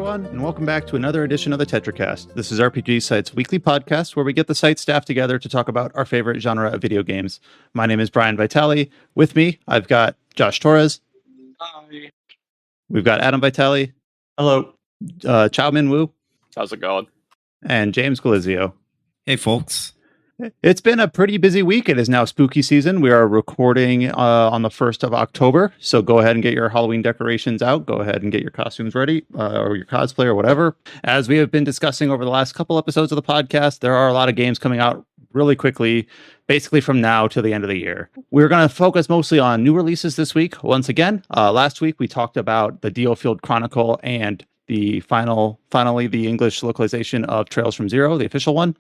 everyone, and welcome back to another edition of the Tetracast. This is RPG Site's weekly podcast where we get the site staff together to talk about our favorite genre of video games. My name is Brian Vitale. With me, I've got Josh Torres. Hi. We've got Adam Vitale. Hello. Chow Min Woo. How's it going? And James Galizio. Hey, folks. It's been a pretty busy week. It is now spooky season. We are recording on the 1st of October. So go ahead and get your Halloween decorations out. Go ahead and get your costumes ready or your cosplay or whatever. As we have been discussing over the last couple episodes of the podcast, there are a lot of games coming out really quickly, basically from now to the end of the year. We're going to focus mostly on new releases this week. Once again, last week we talked about the Diofield Chronicle and finally the English localization of Trails from Zero, the official one.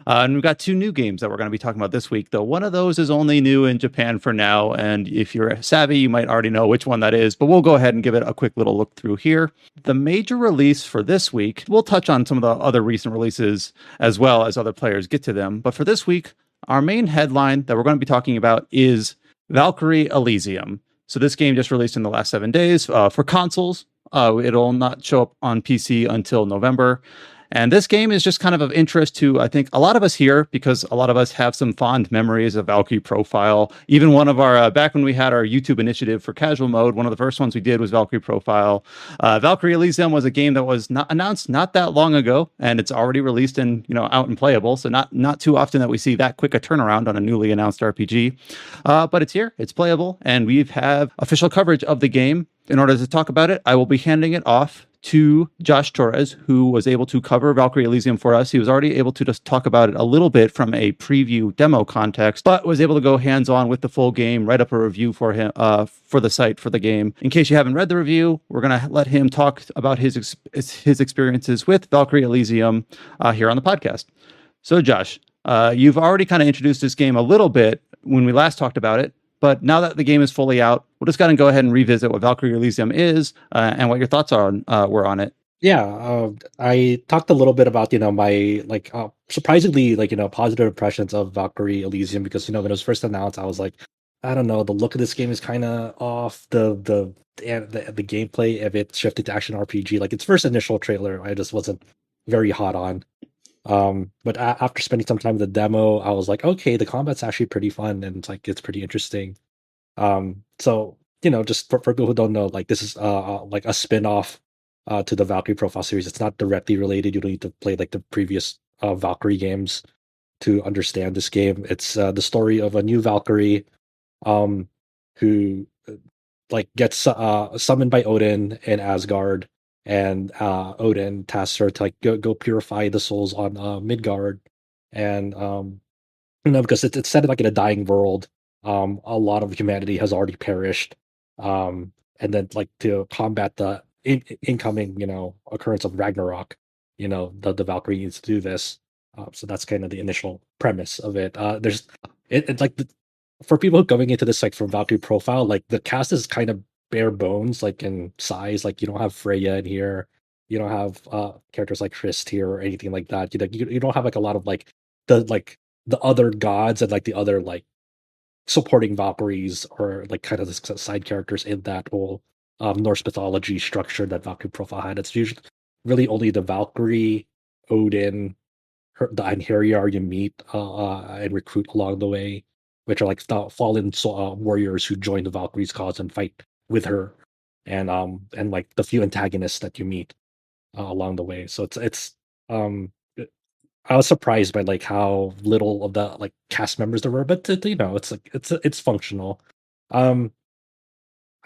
And we've got two new games that we're going to be talking about this week, though one of those is only new in Japan for now, and if you're savvy, you might already know which one that is, but we'll go ahead and give it a quick little look through here. The major release for this week, we'll touch on some of the other recent releases as well as other players get to them, but for this week, our main headline that we're going to be talking about is Valkyrie Elysium. So this game just released in the last 7 days for consoles. It'll not show up on PC until November. And this game is just kind of interest to, I think, a lot of us here, because a lot of us have some fond memories of Valkyrie Profile. Even one of our, back when we had our YouTube initiative for casual mode, one of the first ones we did was Valkyrie Profile. Valkyrie Elysium was a game that was not announced not that long ago, and it's already released and, out and playable. So not too often that we see that quick a turnaround on a newly announced RPG. But it's here, it's playable, and we have official coverage of the game. In order to talk about it, I will be handing it off to Josh Torres, who was able to cover Valkyrie Elysium for us. He was already able to just talk about it a little bit from a preview demo context, but was able to go hands-on with the full game, write up a review for him, for the site for the game. In case you haven't read the review, we're going to let him talk about his experiences with Valkyrie Elysium here on the podcast. So Josh, you've already kind of introduced this game a little bit when we last talked about it, but now that the game is fully out, we'll just kind of go ahead and revisit what Valkyrie Elysium is and what your thoughts were on it. Yeah, I talked a little bit about my surprisingly positive impressions of Valkyrie Elysium, because when it was first announced, I was like, I don't know, the look of this game is kind of off. The gameplay, if it shifted to action RPG, like its first initial trailer, I just wasn't very hot on. But after spending some time with the demo, I was like, okay, the combat's actually pretty fun, and it's pretty interesting. So just for people who don't know, this is like a spin-off to the Valkyrie Profile series. It's not directly related. You don't need to play the previous Valkyrie games to understand this game. It's the story of a new Valkyrie who gets summoned by Odin in Asgard. And Odin tasks her to go purify the souls on Midgard, and because it's set in a dying world, a lot of humanity has already perished, and then to combat the incoming occurrence of Ragnarok, the Valkyrie needs to do this. So that's kind of the initial premise of it. For people going into this from Valkyrie Profile, the cast is kind of bare bones, in size. You don't have Freya in here, you don't have characters like Trist here or anything like that. You don't have a lot of the other gods and the other supporting Valkyries, or kind of the side characters in that whole Norse mythology structure that Valkyrie Profile had. It's usually really only the Valkyrie, Odin, the Einherjar you meet and recruit along the way, which are the fallen warriors who join the Valkyrie's cause and fight with her, and the few antagonists that you meet along the way. So it's I was surprised by how little of the cast members there were, but it's functional. I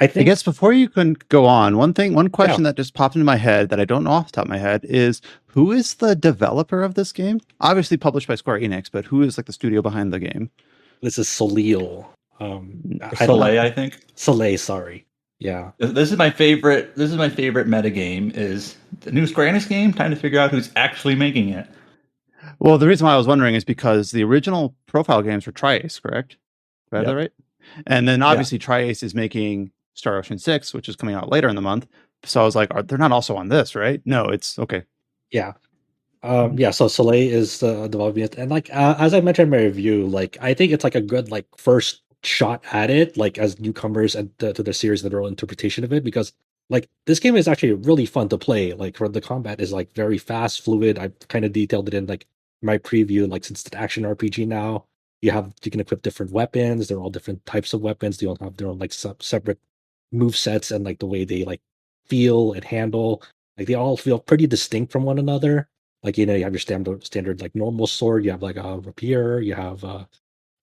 guess before you can go on, one question that just popped into my head that I don't know off the top of my head is, who is the developer of this game? Obviously published by Square Enix, but who is the studio behind the game? This is Soleil. Soleil, I think. Soleil, sorry. Yeah. This is my favorite meta game, is the new Square Enix game. Time to figure out who's actually making it. Well, the reason why I was wondering is because the original Profile games were Tri-Ace, correct? Is that right? And then obviously Tri-Ace is making Star Ocean 6, which is coming out later in the month. So I was like, they're not also on this, right? No, it's okay. Yeah. So Soleil is the development, and as I mentioned in my review, I think it's a good first shot at it, as newcomers and to the series, and their own interpretation of it, because like this game is actually really fun to play. Like for the combat is like very fast, fluid. I've kind of detailed it in like my preview. Like since it's an action RPG now, you can equip different weapons. They're all different types of weapons. They all have their own like separate move sets and like the way they like feel and handle. Like they all feel pretty distinct from one another. Like you have your standard like normal sword. You have like a rapier. You have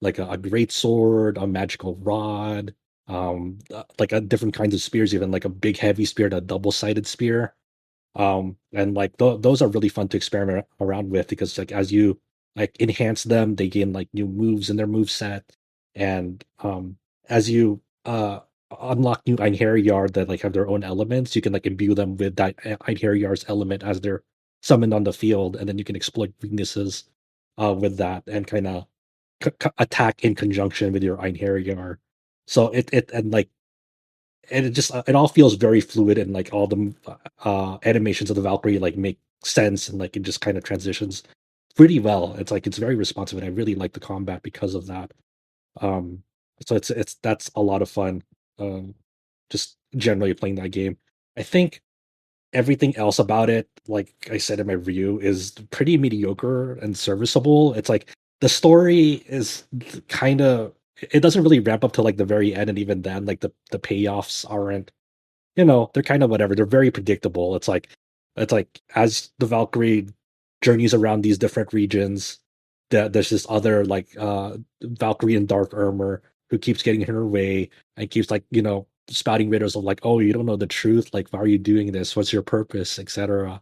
like a great sword, a magical rod, like a different kinds of spears, even like a big heavy spear, a double-sided spear. And like those are really fun to experiment around with because like as you like enhance them, they gain like new moves in their move set, and as you unlock new Einherjar that like have their own elements, you can like imbue them with that Einherjar's element as they're summoned on the field, and then you can exploit weaknesses with that and kind of attack in conjunction with your Einherjar. So it and like and it just it all feels very fluid and like all the animations of the Valkyrie like make sense and like it just kind of transitions pretty well. It's like it's very responsive and I really like the combat because of that. Um, so it's that's a lot of fun. Um, just generally playing that game. I think everything else about it, like I said in my review, is pretty mediocre and serviceable. It's like the story is kind of it doesn't really ramp up to like the very end, and even then, like the payoffs aren't, they're kind of whatever. They're very predictable. It's like as the Valkyrie journeys around these different regions, there's this other like Valkyrie in dark armor who keeps getting in her way and keeps like spouting riddles of like, oh, you don't know the truth, like why are you doing this, what's your purpose, etc.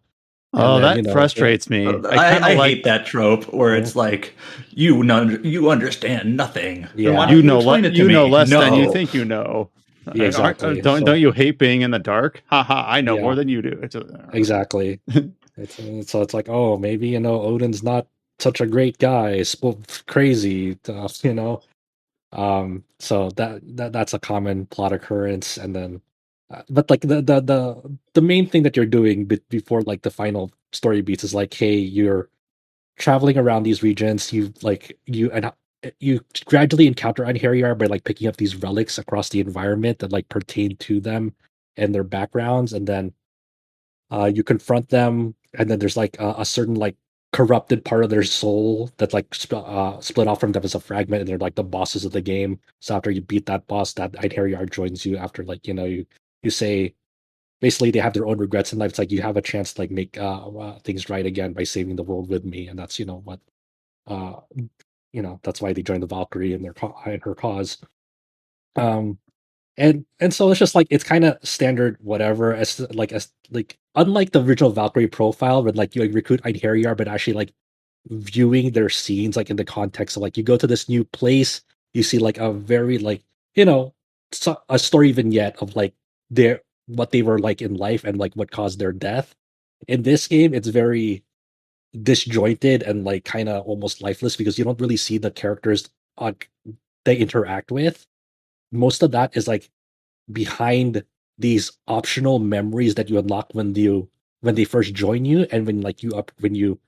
And Oh, then that frustrates me. I kind I of like hate that trope where yeah, it's like you understand nothing. Then why yeah, don't you explain it to you know me? less than you No. think you know. yeah, exactly. Don't So you hate being in the dark? Haha, I know more yeah, than you do. exactly. So it's like, oh, maybe Odin's not such a great guy, crazy stuff. So that's a common plot occurrence, and then, but like the main thing that you're doing before like the final story beats is like, hey, you're traveling around these regions. You gradually encounter Einherjar by like picking up these relics across the environment that like pertain to them and their backgrounds, and then you confront them, and then there's like a certain like corrupted part of their soul that like split off from them as a fragment, and they're like the bosses of the game. So after you beat that boss, that Einherjar joins you after like you say basically they have their own regrets in life. It's like you have a chance to like make things right again by saving the world with me, and that's what uh that's why they joined the Valkyrie and and her cause. Um, and so it's just like it's kind of standard whatever as unlike the original Valkyrie profile where like you like recruit Einherjar, but actually like viewing their scenes like in the context of like you go to this new place, you see like a very like a story vignette of like their what they were like in life and like what caused their death. In this game, it's very disjointed and like kind of almost lifeless because you don't really see the characters they interact with. Most of that is like behind these optional memories that you unlock when they first join you and when you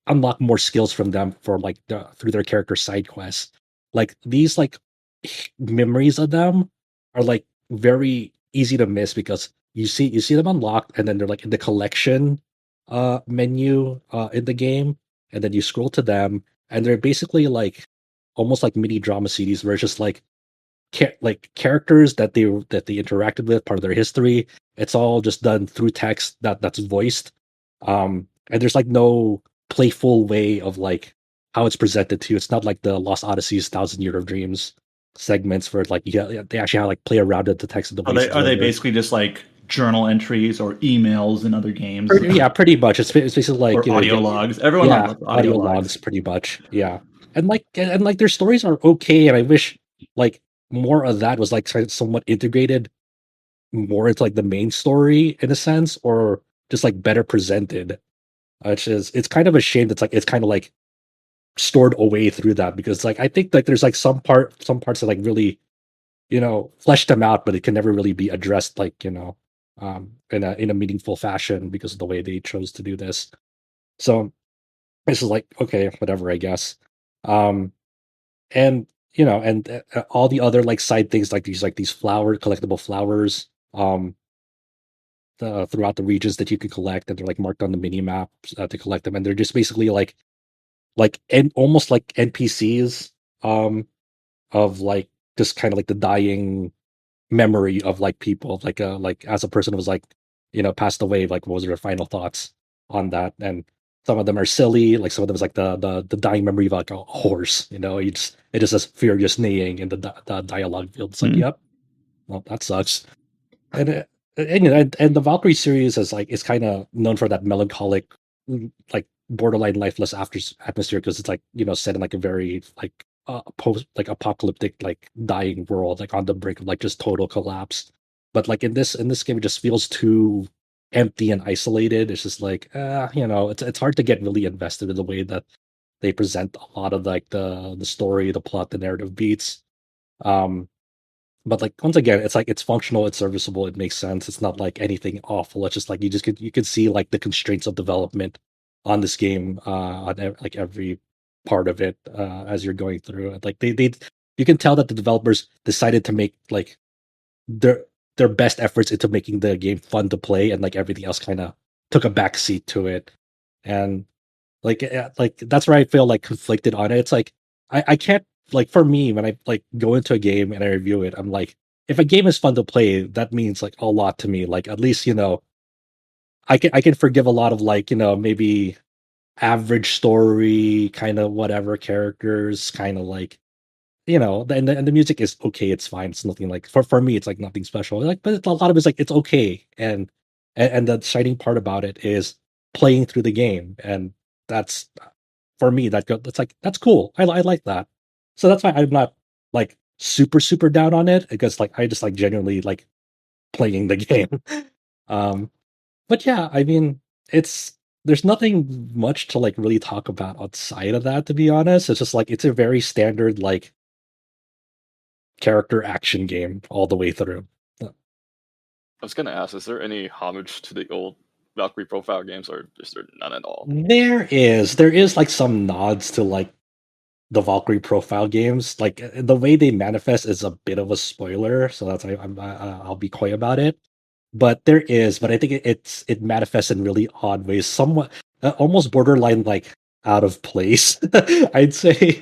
unlock more skills from them for like through their character side quests. Like these like memories of them are like very easy to miss because you see them unlocked and then they're like in the collection menu in the game, and then you scroll to them and they're basically like almost like mini drama CDs where it's just like like characters that they interacted with, part of their history. It's all just done through text that's voiced, and there's like no playful way of like how it's presented to you. It's not like the Lost Odyssey's Thousand Year of Dreams segments where like yeah they actually have like play around with the text of the Are voice they delivered. basically just like journal entries or emails in other games Yeah, pretty much. It's basically like or audio yeah, logs? Everyone yeah, loves audio audio logs. logs, pretty much. Yeah, and like their stories are okay, and I wish like more of that was like somewhat integrated more into like the main story in a sense, or just like better presented. Which is it's kind of a shame that's like it's kind of like stored away through that because like I think like there's like some parts that like really flesh them out, but it can never really be addressed like in a meaningful fashion because of the way they chose to do this. So this is like okay, whatever, I guess. Um, and all the other like side things like these collectible flowers. throughout the regions that you can collect, and they're like marked on the mini map to collect them, and they're just basically almost like NPCs of like just kind of like the dying memory of like people, like as a person who was like passed away, like what was their final thoughts on that. And some of them are silly, like some of them is like the dying memory of like a horse, it just says furious neighing in the dialogue field. It's like, Mhm. yep, well, that sucks. And the Valkyrie series is kind of known for that melancholic, like borderline lifeless after atmosphere, because it's like set in like a very like post like apocalyptic like dying world, like on the brink of like just total collapse. But like in this game, it just feels too empty and isolated. It's just like it's hard to get really invested in the way that they present a lot of like the story, the plot, the narrative beats. Um, but like once again, it's like it's functional, it's serviceable, it makes sense. It's not like anything awful. It's just like you could see like the constraints of development on this game, on like every part of it, as you're going through it. Like they you can tell that the developers decided to make like their their best efforts into making the game fun to play, and like everything else kind of took a back seat to it. And like that's where I feel like conflicted on it. It's like I can't, like, for me, when I like go into a game and I review it, I'm like, if a game is fun to play, that means like a lot to me. Like at least I can forgive a lot of like maybe average story kind of whatever characters, kind of like and the music is okay, it's fine, it's nothing like, for me it's like nothing special, like, but a lot of it's like it's okay. And the exciting part about it is playing through the game, and that's for me that's like that's cool. I like that. So that's why I'm not like super down on it, because like I just like genuinely like playing the game. um but yeah, I mean, it's there's nothing much to like really talk about outside of that, to be honest. It's just like it's a very standard like character action game all the way through. I was gonna ask, is there any homage to the old Valkyrie profile games, or is there none at all? There is like some nods to like the Valkyrie profile games. Like the way they manifest is a bit of a spoiler, so that's I'll be coy about it. But I think it manifests in really odd ways, somewhat almost borderline like out of place, I'd say.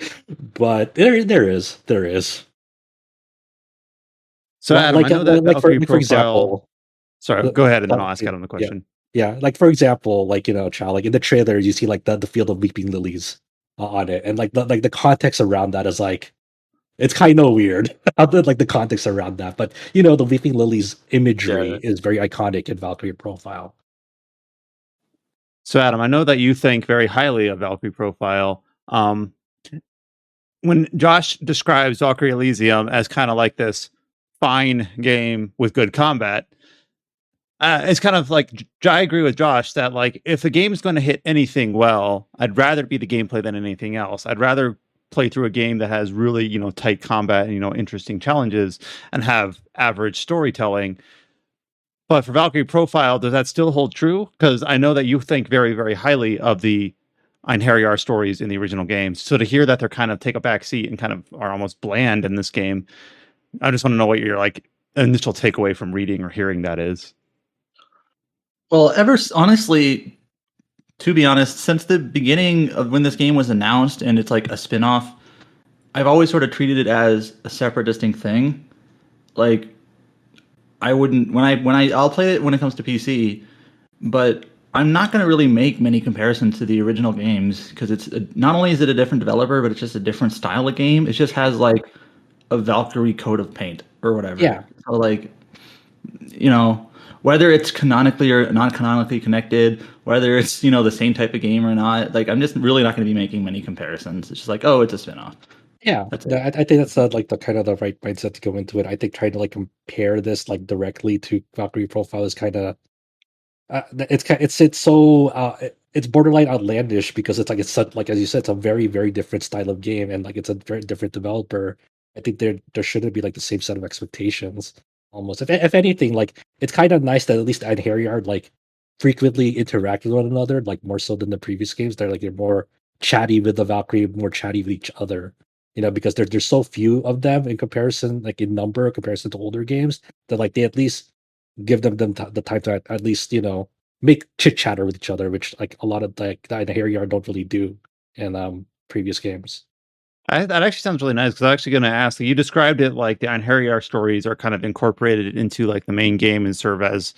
But there is. So Adam, I know that Like Valkyrie for profile. example, Sorry, the, go ahead, and then uh, I'll ask Adam the yeah, question. yeah. Like for example, like Chow, like in the trailer, you see like the field of weeping lilies on it, and like the context around that is like it's kind of weird. Like the context around that, but the weeping lilies imagery Yeah. is very iconic in Valkyrie profile. So Adam, I know that you think very highly of Valkyrie profile. When Josh describes Valkyrie Elysium as kind of like this fine game with good combat, it's kind of like I agree with Josh that like if the game is going to hit anything well, I'd rather it be the gameplay than anything else. I'd rather play through a game that has really tight combat and interesting challenges and have average storytelling. But for Valkyrie profile, does that still hold true? Because I know that you think very, very highly of the Einherjar stories in the original games. So to hear that they're kind of take a back seat and kind of are almost bland in this game, I just want to know what your like initial takeaway from reading or hearing that is. Well, honestly, to be honest, since the beginning of when this game was announced and it's like a spin-off, I've always sort of treated it as a separate, distinct thing. Like, I wouldn't I'll play it when it comes to PC, but I'm not going to really make many comparisons to the original games because not only is it a different developer, but it's just a different style of game. It just has like a Valkyrie coat of paint or whatever. Yeah. So like, whether it's canonically or non-canonically connected, whether it's the same type of game or not, like I'm just really not going to be making many comparisons. It's just like, oh, it's a spinoff. Yeah, That's it. I think that's like the kind of the right mindset to go into it. I think trying to like compare this like directly to Valkyrie profile is kind of it's so it's borderline outlandish, because it's like it's such, like as you said, it's a very very different style of game, and like it's a very different developer. I think there shouldn't be like the same set of expectations almost. If anything, like it's kind of nice that at least Ed Harryard like frequently interact with one another, like more so than the previous games. They're more chatty with the Valkyrie, more chatty with each other. Because there's so few of them in comparison, like in number, in comparison to older games, that like they at least give them the time to at least make chit chatter with each other, which like a lot of like the Harry don't really do in previous games. That actually sounds really nice because I'm actually going to ask. You described it like the Einherjar stories are kind of incorporated into like the main game and serve as,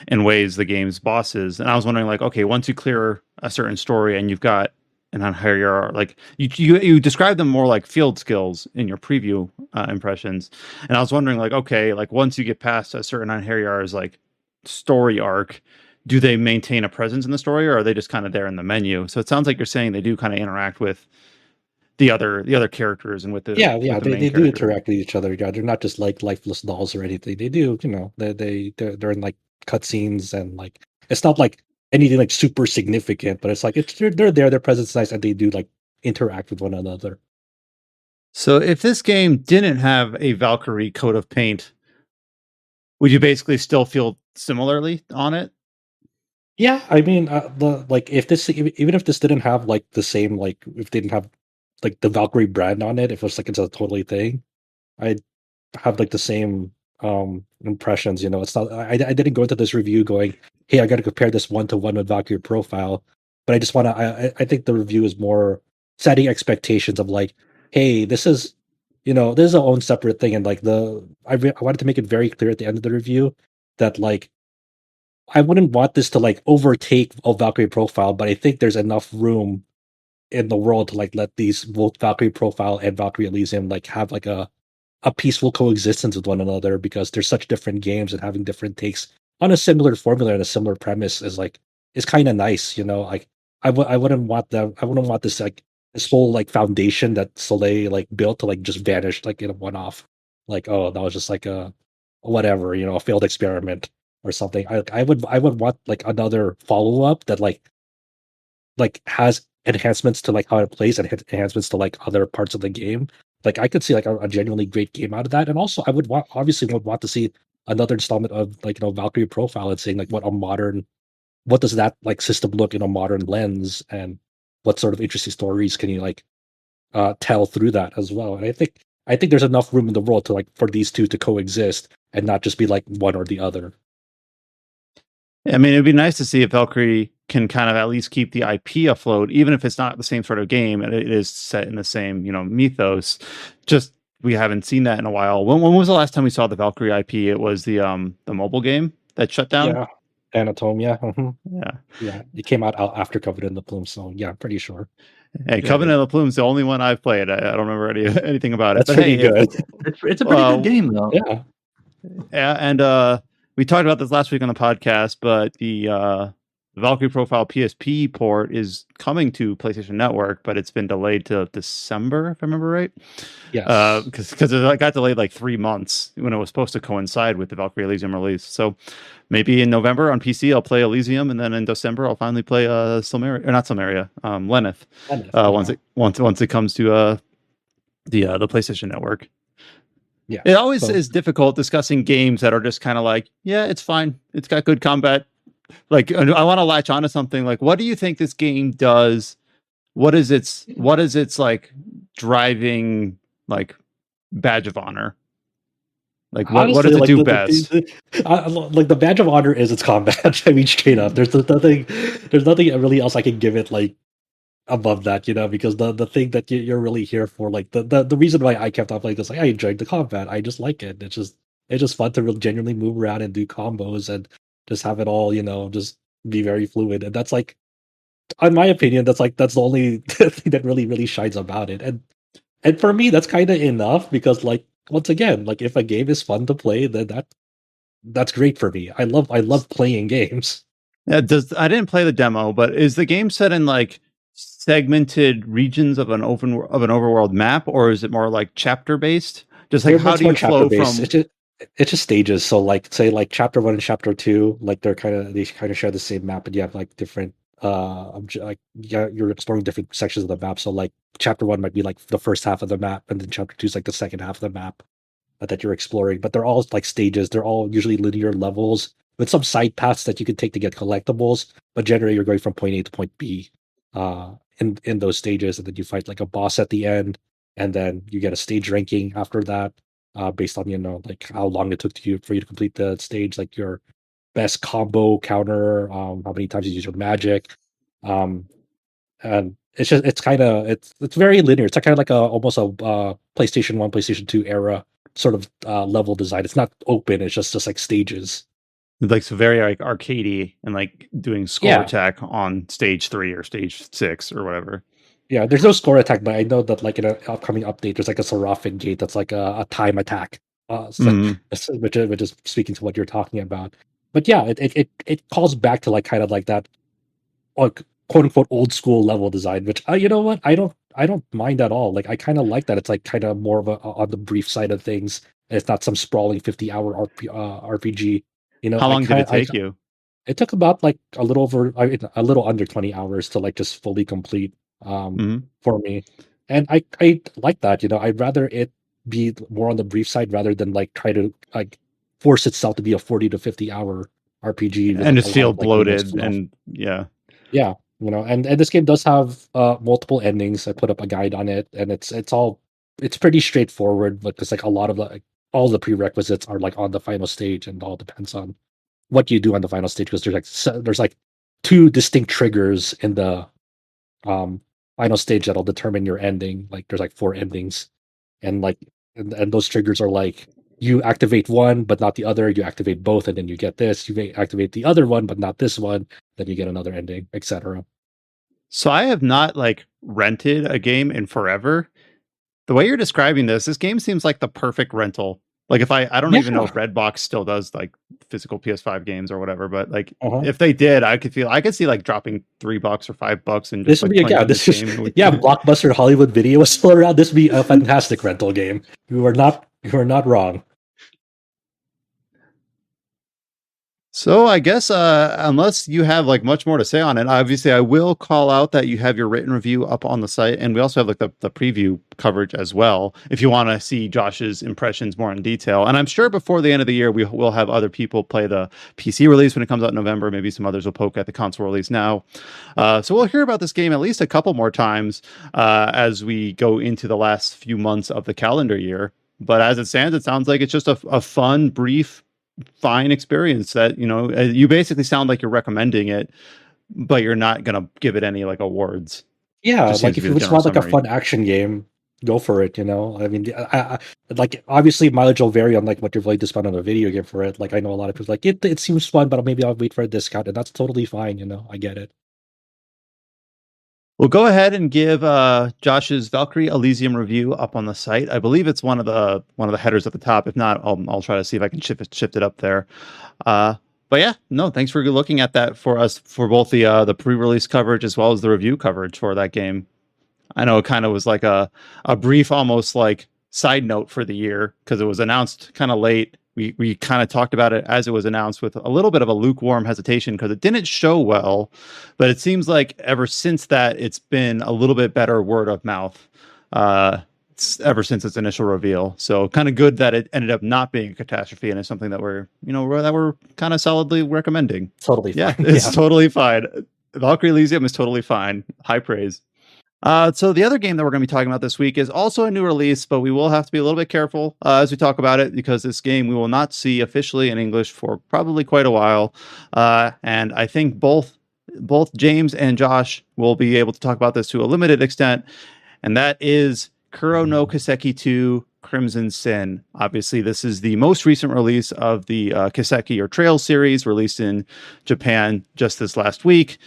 in ways, the game's bosses. And I was wondering, like, okay, once you clear a certain story and you've got an Einherjar, like you describe them more like field skills in your preview impressions. And I was wondering, like, okay, like once you get past a certain Einherjar's like story arc, do they maintain a presence in the story, or are they just kind of there in the menu? So it sounds like you're saying they do kind of interact with the other characters and with the Yeah, with the main they do character. interact with each other. Yeah, they're not just like lifeless dolls or anything. They do, they're in like cutscenes, and like it's not like anything like super significant, but it's like they're there, their presence is nice, and they do like interact with one another. So if this game didn't have a Valkyrie coat of paint, would you basically still feel similarly on it? Yeah, I mean, the like if this even if this didn't have like the same like if they didn't have like the Valkyrie brand on it, if it was like it's a totally thing, I'd have like the same impressions. It's not. I didn't go into this review going, "Hey, I got to compare this 1-to-1 with Valkyrie profile," but I just want to. I think the review is more setting expectations of like, "Hey, this is this is our own separate thing," and like I wanted to make it very clear at the end of the review that like I wouldn't want this to like overtake a Valkyrie profile, but I think there's enough room in the world to like let these both Valkyrie profile and Valkyrie Elysium like have like a peaceful coexistence with one another, because they're such different games, and having different takes on a similar formula and a similar premise is kind of nice. Like I wouldn't want them. I wouldn't want this whole like foundation that Soleil like built to like just vanish like in a one off. Like, oh, that was just like a whatever, a failed experiment or something. I would want like another follow up that like has enhancements to like how it plays, and enhancements to like other parts of the game. Like I could see like a genuinely great game out of that. And also I would want to see another installment of like Valkyrie profile, and seeing like what does that like system look in a modern lens, and what sort of interesting stories can you like tell through that as well. And I think there's enough room in the world to like for these two to coexist and not just be like one or the other. I mean, it'd be nice to see if Valkyrie can kind of at least keep the IP afloat, even if it's not the same sort of game and it is set in the same, mythos. Just we haven't seen that in a while. When was the last time we saw the Valkyrie IP? It was the mobile game that shut down. Yeah, Anatomia. Yeah. Yeah, it came out after Covenant of the Plume, so yeah, I'm pretty sure. Hey, Covenant of the Plume's the only one I've played. I don't remember anything about it. That's But pretty hey, good. It's a pretty good game though. Yeah. Yeah, and we talked about this last week on the podcast, but the Valkyrie Profile PSP port is coming to PlayStation Network, but it's been delayed to December, if I remember right. Yes. Because it got delayed like 3 months when it was supposed to coincide with the Valkyrie Elysium release. So maybe in November on PC I'll play Elysium, and then in December I'll finally play Silmaria, or not Silmaria, Lenneth. Once it comes to the PlayStation Network. Yeah. It always So- is difficult discussing games that are just kind of like, yeah, it's fine. It's got good combat. Like, I want to latch onto something like, what do you think this game does? What is its like driving like badge of honor? Like, what does it do best? Like the badge of honor is its combat. I mean, straight up, there's nothing really else I can give it like above that, because the thing that you're really here for, like the reason why I kept on playing this, like I enjoyed the combat. I just like it. It's just fun to really genuinely move around and do combos and just have it all, just be very fluid. And that's like, in my opinion, that's the only thing that really shines about it. And for me, that's kind of enough, because like once again, like if a game is fun to play, then that's great for me. I love playing games. Yeah, I didn't play the demo, but is the game set in like segmented regions of an overworld map, or is it more like chapter based? Just like how do you flow from? It's just stages. So like say like chapter 1 and chapter 2, like they kind of share the same map, but you have like different you're exploring different sections of the map. So like chapter 1 might be like the first half of the map, and then chapter 2 is like the second half of the map that you're exploring. But they're all like stages. They're all usually linear levels with some side paths that you can take to get collectibles. But generally, you're going from point A to point B in those stages, and then you fight like a boss at the end, and then you get a stage ranking after that, based on like how long it took for you to complete the stage. Like your best combo counter, how many times you use your magic, and it's very linear. It's kind of like almost a PlayStation 1, PlayStation 2 era sort of level design. It's not open. It's just like stages. Like so very like arcadey and like doing score Yeah. attack on stage 3 or stage 6 or whatever. Yeah, there's no score attack, but I know that like in an upcoming update, there's like a Seraphic Gate that's like a time attack, which is speaking to what you're talking about. But yeah, it calls back to like kind of like that, like quote unquote old school level design. Which you know what, I don't mind at all. Like I kind of like that. It's like kind of more of a on the brief side of things. And it's not some sprawling 50-hour RPG. You know, How long did it take you? It took about like a little over, a little under 20 hours to like just fully complete for me. And I like that, you know. I'd rather it be more on the brief side rather than like try to like force itself to be a 40 to 50 hour RPG with, And like, just a lot feel of, like, needless bloated fluff. and yeah. Yeah, you know, and this game does have multiple endings. I put up a guide on it, and it's pretty straightforward, because like a lot of the like, all the prerequisites are like on the final stage, and it all depends on what you do on the final stage, because there's like two distinct triggers in the um final stage that'll determine your ending. Like there's like four endings, and like and those triggers are like you activate one but not the other, you activate both and then you get this, you activate the other one but not this one, then you get another ending, etc. So I have not like rented a game in forever. The way you're describing this game seems like the perfect rental. Like if I don't even know if Redbox still does like physical PS5 games or whatever, but like if they did, I could see like dropping $3 or $5 and just This would be this is Blockbuster Hollywood Video was still around. This would be a fantastic rental game. You are not wrong. So I guess unless you have like much more to say on it, obviously I will call out that you have your written review up on the site, and we also have like the preview coverage as well if you want to see Josh's impressions more in detail. And I'm sure before the end of the year we will have other people play the PC release when it comes out in November. Maybe some others will poke at the console release now. So we'll hear about this game at least a couple more times as we go into the last few months of the calendar year. But as it stands, it sounds like it's just a fun, brief, fine experience that, you know, you basically sound like you're recommending it, but you're not going to give it any like awards. Yeah, like if you just want like a fun action game, go for it, you know. I mean, I like obviously mileage will vary on like what you're willing to spend on a video game for it. Like I know a lot of people like it seems fun, but maybe I'll wait for a discount, and that's totally fine, you know. I get it. We'll go ahead and give Josh's Valkyrie Elysium review up on the site. I believe it's one of the headers at the top. If not, I'll try to see if I can shift it up there. But yeah, no, thanks for looking at that for us for both the pre-release coverage as well as the review coverage for that game. I know it kind of was like a brief, almost like side note for the year because it was announced kind of late. We kind of talked about it as it was announced with a little bit of a lukewarm hesitation because it didn't show well, but it seems like ever since that it's been a little bit better word of mouth ever since its initial reveal. So kind of good that it ended up not being a catastrophe and it's something that we're kind of solidly recommending. Totally fine. Yeah, it's totally fine. Valkyrie Elysium is totally fine. High praise. So the other game that we're going to be talking about this week is also a new release, but we will have to be a little bit careful as we talk about it because this game we will not see officially in English for probably quite a while. And I think both James and Josh will be able to talk about this to a limited extent, and that is Kuro no Kiseki II Crimson Sin. Obviously, this is the most recent release of the Kiseki or Trails series released in Japan just this last week.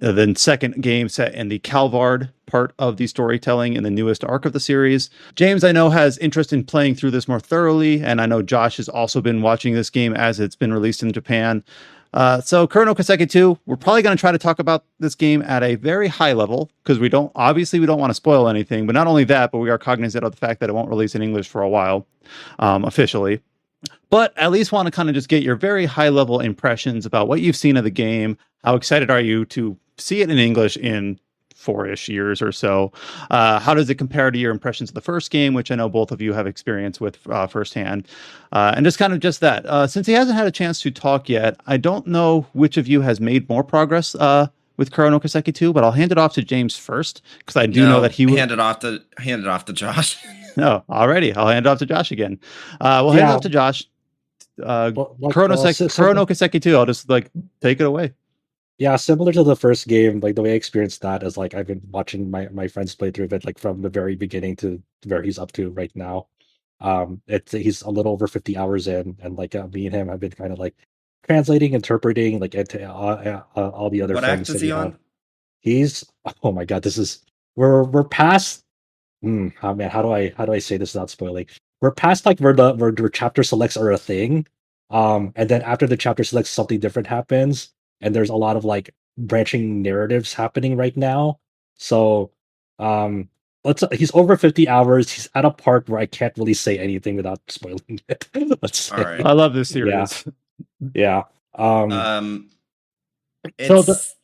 Then second game set in the Calvard part of the storytelling in the newest arc of the series. James, I know, has interest in playing through this more thoroughly, and I know Josh has also been watching this game as it's been released in Japan. So Kuro no Kiseki II, we're probably going to try to talk about this game at a very high level because we don't want to spoil anything, but not only that, but we are cognizant of the fact that it won't release in English for a while officially. But at least want to kind of just get your very high level impressions about what you've seen of the game. How excited are you to see it in English in 4-ish years or so? How does it compare to your impressions of the first game, which I know both of you have experience with firsthand? And just that. Since he hasn't had a chance to talk yet, I don't know which of you has made more progress with Kuro no Kiseki II, but I'll hand it off to James first because I do know that he would hand it off to Josh. No, already. I'll hand it off to Josh again. We'll hand it off to Josh. Chrono Kiseki 2. I'll just like take it away. Yeah, similar to the first game, like the way I experienced that is like I've been watching my friends play through it like from the very beginning to where he's up to right now. He's a little over 50 hours in, and like me and him have been kind of like translating, interpreting, like into all the other What friends act is that he we on? have. He's oh my god, this is we're past. Oh man, how do I say this without spoiling? We're past like where chapter selects are a thing, and then after the chapter selects, something different happens, and there's a lot of like branching narratives happening right now. So, um, he's over 50 hours. He's at a part where I can't really say anything without spoiling it. Let's say, All right. I love this yeah, series. yeah. So It's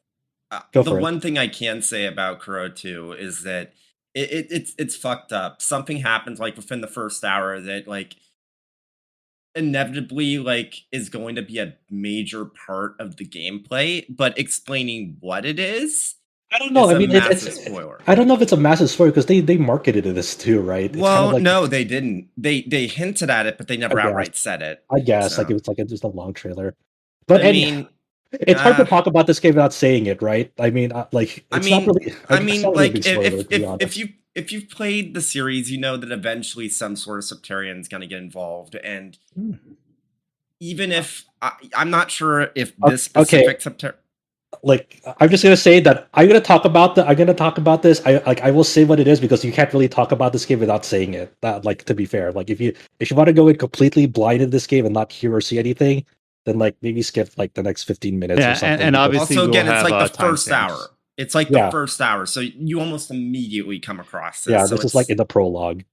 go the for it. one thing I can say about Kuro 2 is that it's fucked up. Something happens like within the first hour that like inevitably like is going to be a major part of the gameplay, but explaining what it is I don't know. I a mean, massive spoiler. I don't know if it's a massive spoiler because they marketed this too, right? It's kind Well, of like no, they didn't. They hinted at it, but they never I guess. outright said it. I guess So, like it was like just a long trailer. But I mean, it's hard to talk about this game without saying it, right? I mean, like it's not really. It's not really a big spoiler, to be honest. if you've played the series, you know that eventually some sort of Septarian is going to get involved, and even if I'm not sure if this specific Septarian. Like I'm just gonna say that I'm gonna talk about this. I will say what it is because you can't really talk about this game without saying it. That like to be fair, like if you want to go in completely blind in this game and not hear or see anything, then like maybe skip like the next 15 minutes or something. And obviously also again, it's have, like the first timestamps. hour. It's like the first hour, so you almost immediately come across this. Yeah, so this is like in the prologue.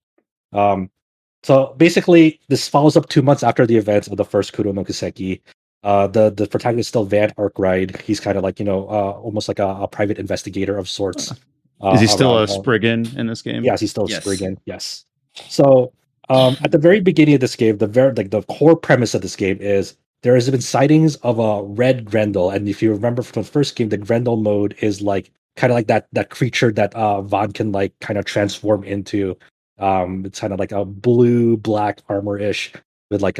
So basically, this follows up 2 months after the events of the first Kuro no Kiseki. The protagonist is still Van Arkwright. He's kind of like almost like a private investigator of sorts. Is he still a Spriggan in this game? Yes, he's still a Spriggan. Yes. So at the very beginning of this game, the core premise of this game is there has been sightings of a red Grendel, and if you remember from the first game, the Grendel mode is like kind of like that creature that Van can like kind of transform into. It's kind of like a blue black armor ish with like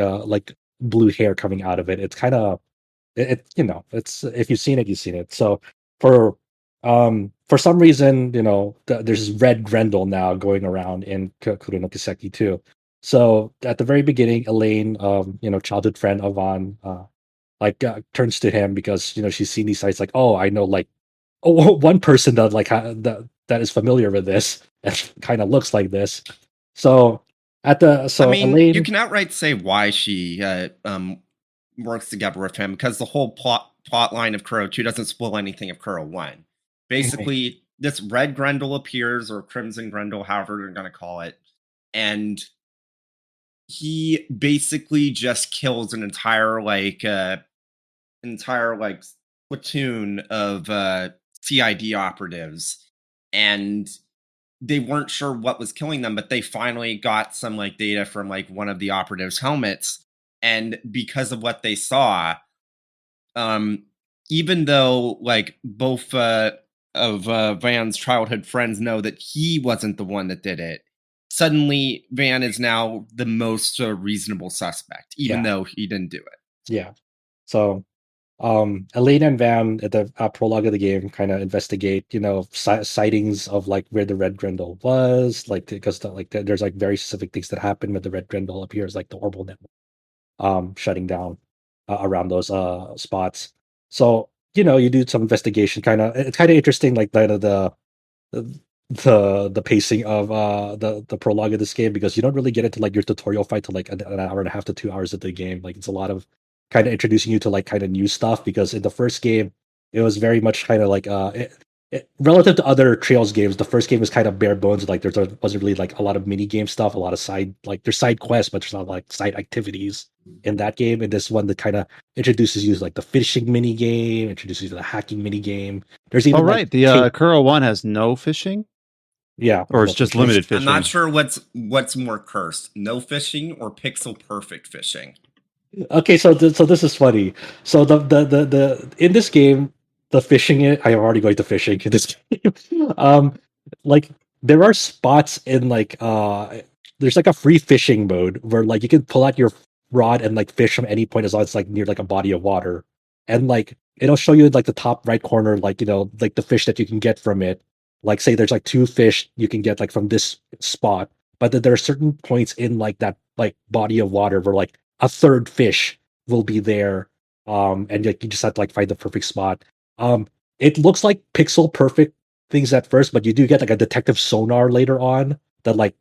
blue hair coming out of it. It's kind of it's if you've seen it, you've seen it. So for some reason, there's this red Grendel now going around in Kuro no Kiseki too. So at the very beginning, Elaine, childhood friend of Van, turns to him because she's seen these sites like, oh, I know like one person that like that is familiar with this and kind of looks like this. So I mean, Elaine, you can outright say why she works together with him because the whole plot line of Kuro 2 doesn't spoil anything of Kuro 1. Basically, this red Grendel appears, or Crimson Grendel, however they're going to call it, and he basically just kills an entire platoon of CID operatives, and they weren't sure what was killing them, but they finally got some like data from like one of the operatives' helmets, and because of what they saw, even though like both of Van's childhood friends know that he wasn't the one that did it, suddenly Van is now the most reasonable suspect, even though he didn't do it. Yeah. So Elaine and Van at the prologue of the game kind of investigate, sightings of like where the red Grendel was, like because there's like very specific things that happen when the red Grendel appears, like the orbital network shutting down around those spots. So you do some investigation. It's kind of interesting, like the pacing of the prologue of this game because you don't really get into like your tutorial fight to like an hour and a half to 2 hours of the game. Like it's a lot of kind of introducing you to like kind of new stuff because in the first game it was very much kind of like relative to other Trails games, the first game was kind of bare bones. Like there wasn't really like a lot of mini game stuff, a lot of there's side quests, but there's not like side activities in that game. And this one that kind of introduces you to like the fishing mini game, introduces you to the hacking mini game. There's even the Kuro 1 has no fishing. Yeah, or it's just limited fishing. I'm not sure what's more cursed, no fishing or pixel perfect fishing. Okay, so this is funny. So the in this game, the fishing I am already going to fishing in this game. Like there are spots in like there's like a free fishing mode where like you can pull out your rod and like fish from any point as long as it's like near like a body of water. And like it'll show you in like the top right corner, like like the fish that you can get from it. Like say there's like 2 fish you can get like from this spot, but then there are certain points in like that like body of water where like a third fish will be there. And like you just have to like find the perfect spot. It looks like pixel perfect things at first, but you do get like a detective sonar later on that like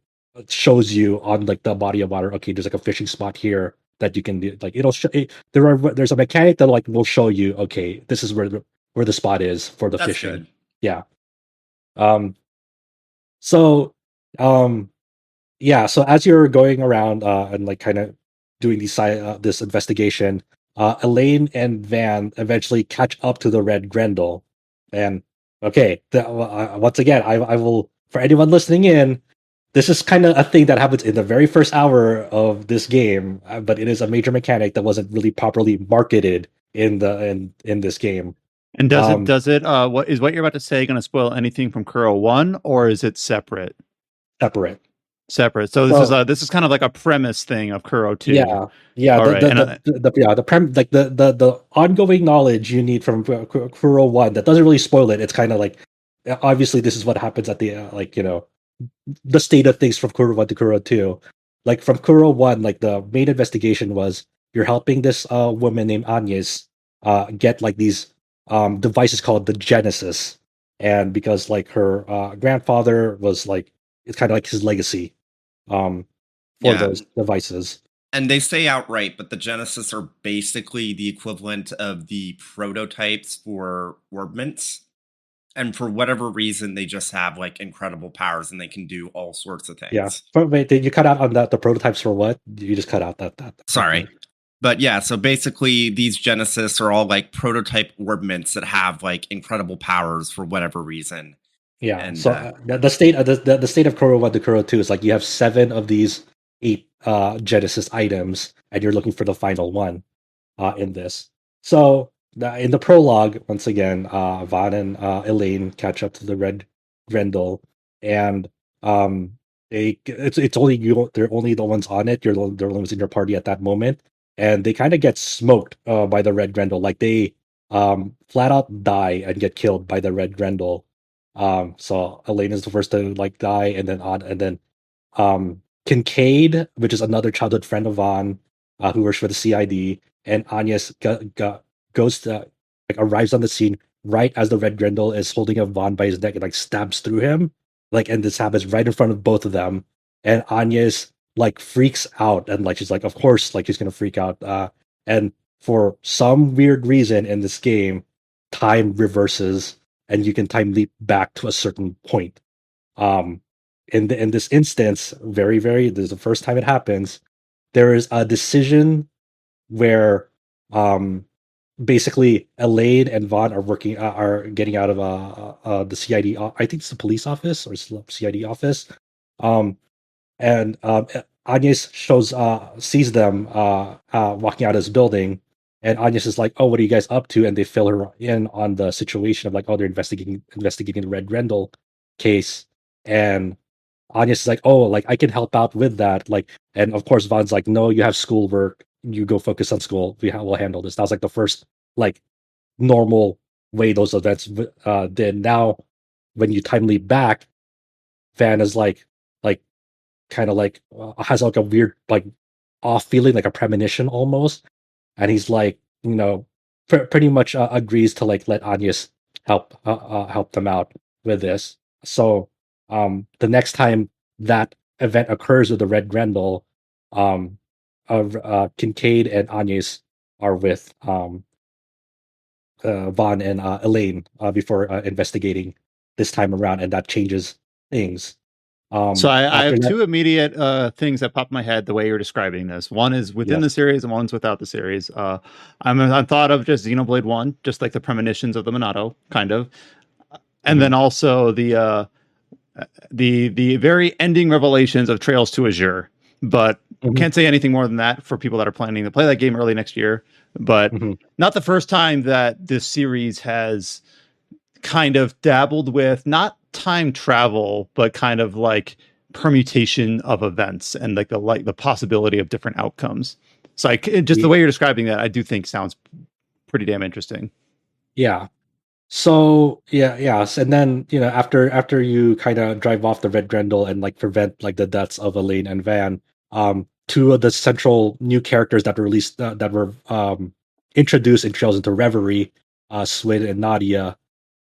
shows you on like the body of water. Okay, there's like a fishing spot here that you can do. Like it'll show. There's a mechanic that like will show you. Okay, this is where the spot is for the That's fishing. good. Yeah. So, yeah. So as you're going around and like kind of doing this investigation, Elaine and Van eventually catch up to the Red Grendel, and okay, once again, I will for anyone listening in. This is kind of a thing that happens in the very first hour of this game, but it is a major mechanic that wasn't really properly marketed in this game. And does it what you're about to say going to spoil anything from Kuro 1, or is it separate? Separate. So this is kind of like a premise thing of Kuro 2. Yeah. All right. The ongoing knowledge you need from Kuro 1 that doesn't really spoil it. It's kind of like obviously this is what happens at the the state of things from Kuro 1 to Kuro 2. Like from Kuro 1, like the main investigation was you're helping this woman named Agnes get like these devices called the Genesis. And because like her grandfather was like it's kind of like his legacy for those devices. And they say outright, but the Genesis are basically the equivalent of the prototypes for orbments. And for whatever reason, they just have like incredible powers and they can do all sorts of things. Yeah. But wait, did you cut out on the prototypes for what? You just cut out that. Sorry. But yeah, so basically these Genesis are all like prototype orbments that have like incredible powers for whatever reason. Yeah. And, so the state of the state of Kuro 1 to Kuro 2 is like you have 7 of these 8 Genesis items, and you're looking for the final one in this. So in the prologue, once again, Van and Elaine catch up to the Red Grendel, and it's only you. They're only the ones on it. They're the only ones in your party at that moment, and they kind of get smoked by the Red Grendel. Like they flat out die and get killed by the Red Grendel. So Elaine is the first to like die, and then Kincaid, which is another childhood friend of Van, who works for the CID, and Agnes goes to like arrives on the scene right as the Red Grendel is holding up Vaughn by his neck and like stabs through him. Like, and this happens right in front of both of them. And Agnes like freaks out and like she's like, of course, like she's gonna freak out. And for some weird reason in this game, time reverses and you can time leap back to a certain point. In this instance, this is the first time it happens. There is a decision where basically Elaine and Vaughn are getting out of the CID. I think it's the police office or CID office. And Agnes sees them walking out of this building, and Agnes is like, "Oh, what are you guys up to?" And they fill her in on the situation of like, "Oh, they're investigating the Red Grendel case," and Agnes is like, "Oh, like I can help out with that." Like, and of course, Vaughn's like, "No, you have schoolwork. You go focus on school. We'll handle this." That was like the first like normal way those events did. Now, when you time leap back, Van is like kind of like has like a weird like off feeling, like a premonition almost, and he's like, pretty much agrees to like let Agnes help them out with this. So the next time that event occurs with the Red Grendel, Kincaid and Agnes are with Vaughn and Elaine before investigating this time around, and that changes things. So I have after two immediate things that pop in my head the way you're describing this. One is within the series and one's without the series. I'm thought of just Xenoblade 1, just like the premonitions of the Minato, kind of. And then also the very ending revelations of Trails to Azure. But can't say anything more than that for people that are planning to play that game early next year. But not the first time that this series has kind of dabbled with not time travel, but kind of like permutation of events and like the possibility of different outcomes. So just the way you're describing that, I do think sounds pretty damn interesting. Yeah. So yes, and then after you kind of drive off the Red Grendel and like prevent like the deaths of Elaine and Van, two of the central new characters that were released that were introduced in Trails into Reverie, Swin and Nadia,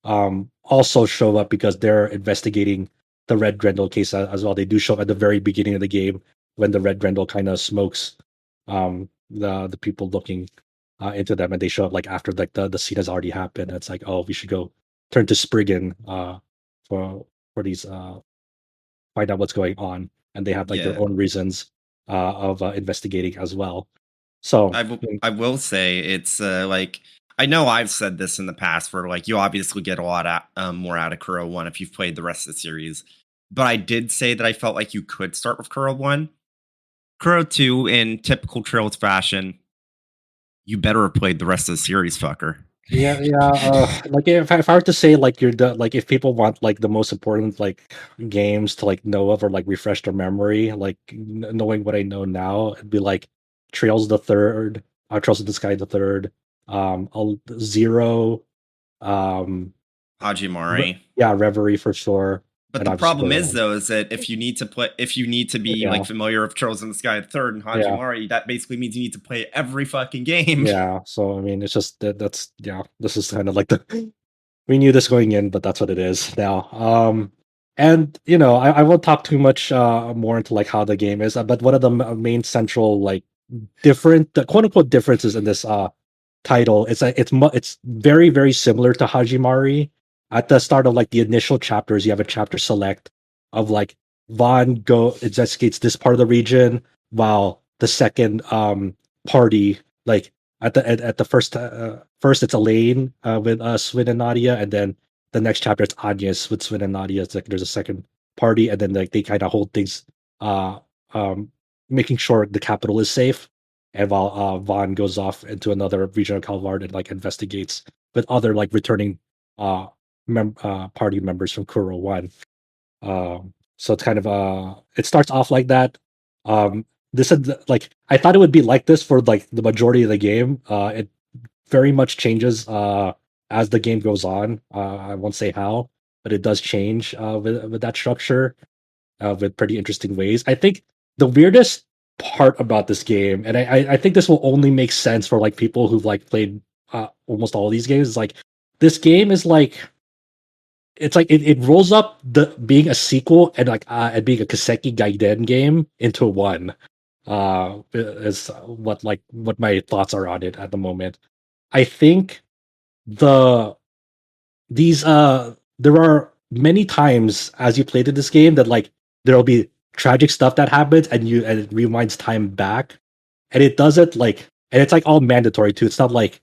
also show up because they're investigating the Red Grendel case as well. They do show up at the very beginning of the game when the Red Grendel kind of smokes the people looking into them, and they show up like after like the scene has already happened. It's like, oh, we should go turn to Spriggan for these find out what's going on, and they have like their Yeah. own reasons of investigating as well. So I will say it's like, I know I've said this in the past where like you obviously get a lot more out of Kuro 1 if you've played the rest of the series. But I did say that I felt like you could start with Kuro 1. Kuro 2, in typical Trails fashion, you better have played the rest of the series, fucker. yeah, like if I were to say like like if people want like the most important like games to like know of or like refresh their memory, like knowing what I know now, it'd be like Trails the Third, Trails of the Sky the Third, Zero, Hajimari. Reverie for sure. But And the obviously problem Kuro is 1. though, is that if you need to be Yeah. like familiar with Trails in the Sky Third and Yeah. Hajimari, that basically means you need to play every fucking game. Yeah, so I mean, it's just that's this is kind of like the we knew this going in, but that's what it is now. And I won't talk too much more into like how the game is, but one of the main central like the quote unquote differences in this title, it's very very similar to Hajimari. At the start of like the initial chapters, you have a chapter select of like Vaughn investigates this part of the region, while the second party like at the first it's Elaine with Swin and Nadia, and then the next chapter it's Agnes with Swin and Nadia. It's like there's a second party, and then like they kind of hold things, uh, making sure the capital is safe. And while Vaughn goes off into another region of Calvard and like investigates with other like returning uh, party members from Kuro 1. So it's kind of it starts off like that. This is like I thought it would be like this for like the majority of the game. It very much changes as the game goes on. I won't say how, but it does change with that structure with pretty interesting ways. I think the weirdest part about this game, and I think this will only make sense for like people who've like played almost all of these games, is like this game is like it's like it rolls up the being a sequel and like and being a Kiseki Gaiden game into one. Is what my thoughts are on it at the moment. I think these there are many times as you played in this game that like there'll be tragic stuff that happens and it rewinds time back, and it does it like, and it's like all mandatory too. It's not like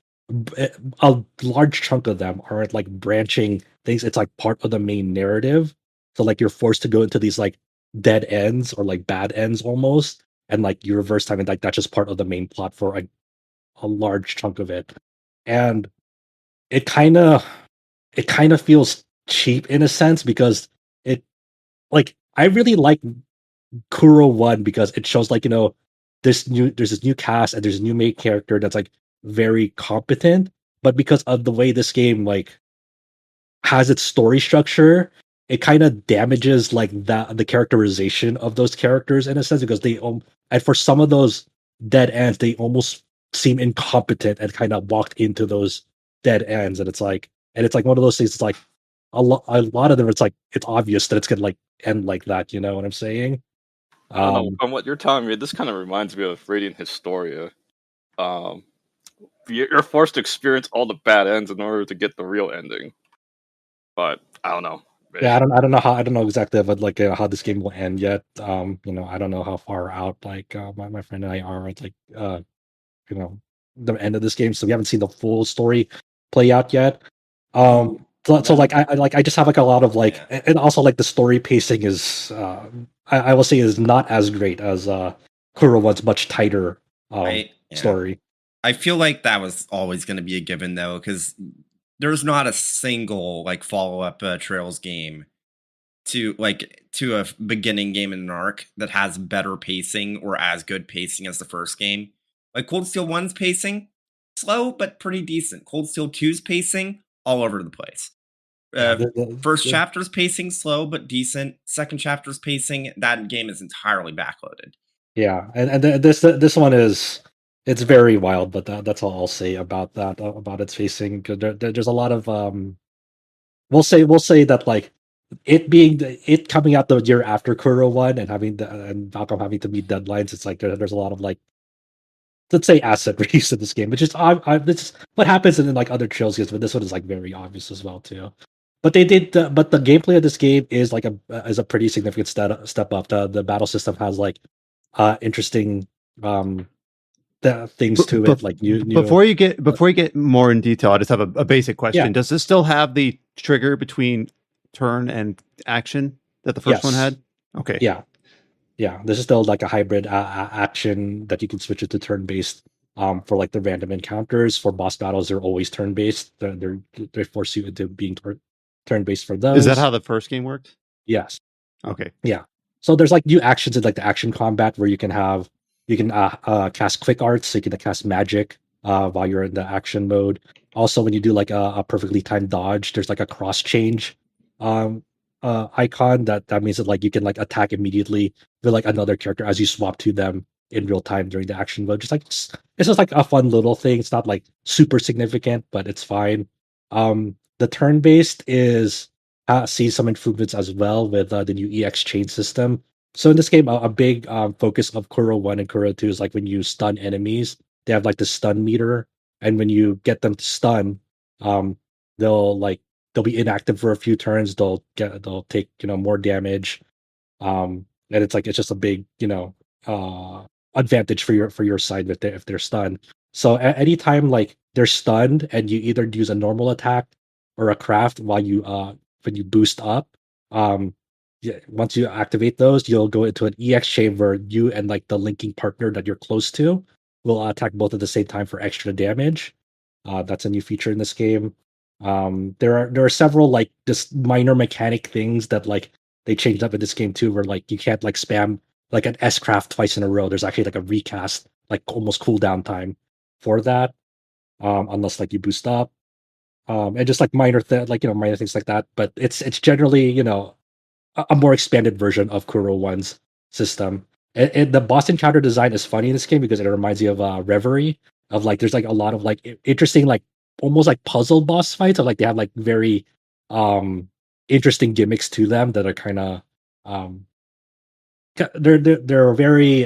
a large chunk of them aren't like branching things. It's like part of the main narrative. So like you're forced to go into these like dead ends or like bad ends almost, and like you reverse time, and like that's just part of the main plot for a large chunk of it. And it kind of feels cheap in a sense because it like I really like Kuro 1 because it shows like there's this new cast and there's a new main character that's like very competent, but because of the way this game like has its story structure, it kind of damages like the characterization of those characters in a sense, because and for some of those dead ends they almost seem incompetent and kind of walked into those dead ends, and it's like one of those things. It's like a lot of them. It's like it's obvious that it's gonna like end like that. You know what I'm saying? I don't know. From what you're telling me, this kind of reminds me of reading Historia. You're forced to experience all the bad ends in order to get the real ending. But I don't know. Yeah, I don't know I don't know exactly but like how this game will end yet. I don't know how far out like my friend and I are at like the end of this game, so we haven't seen the full story play out yet. So like I just have like a lot of like, and also like the story pacing is I will say is not as great as Kuro 1's much tighter story. I feel like that was always going to be a given though, because there's not a single like follow-up Trails game to a beginning game in an arc that has better pacing or as good pacing as the first game. Like Cold Steel 1's pacing, slow but pretty decent. Cold Steel 2's pacing, all over the place. First chapter's pacing, slow but decent. Second chapter's pacing, that game is entirely backloaded. Yeah, and this one it's very wild, but that's all I'll say about that about its facing. 'Cause there's a lot of we'll say that like it coming out the year after Kuro one and and Valcom having to meet deadlines. It's like there's a lot of like, let's say, asset reuse in this game, which is this is what happens in like other Trails games, but this one is like very obvious as well too. But but the gameplay of this game is like a pretty significant step up. The battle system has like interesting things to it, like new. Before you get more in detail, I just have a basic question. Yeah. Does this still have the trigger between turn and action that the first one had? Okay. Yeah. This is still like a hybrid action that you can switch it to turn based. For like the random encounters, for boss battles, they're always turn based. They force you into being turn based for those. Is that how the first game worked? Yes. Okay. Yeah. So there's like new actions in like the action combat where you can cast quick arts, so you can cast magic while you're in the action mode. Also, when you do like a perfectly timed dodge, there's like a cross change icon that means that like you can like attack immediately with like another character as you swap to them in real time during the action mode. It's just like a fun little thing. It's not like super significant, but it's fine. The turn based is sees some improvements as well with the new EX chain system. So in this game, a big focus of Kuro 1 and Kuro 2 is like when you stun enemies, they have like the stun meter, and when you get them to stun, they'll be inactive for a few turns. They'll take more damage, and it's just a big advantage for your side if they're stunned. So anytime like they're stunned and you either use a normal attack or a craft while you when you boost up, once you activate those, you'll go into an EX chain where you and like the linking partner that you're close to will attack both at the same time for extra damage. That's a new feature in this game. There are several like just minor mechanic things that like they changed up in this game too, where like you can't like spam like an S craft twice in a row. There's actually like a recast, like almost cooldown time for that, unless like you boost up, and just like minor minor things like that. But it's generally a more expanded version of Kuro 1's system. And the boss encounter design is funny in this game because it reminds you of Reverie. Of like, there's like a lot of like interesting, like almost like puzzle boss fights. Of like they have like very interesting gimmicks to them that are kind of they're very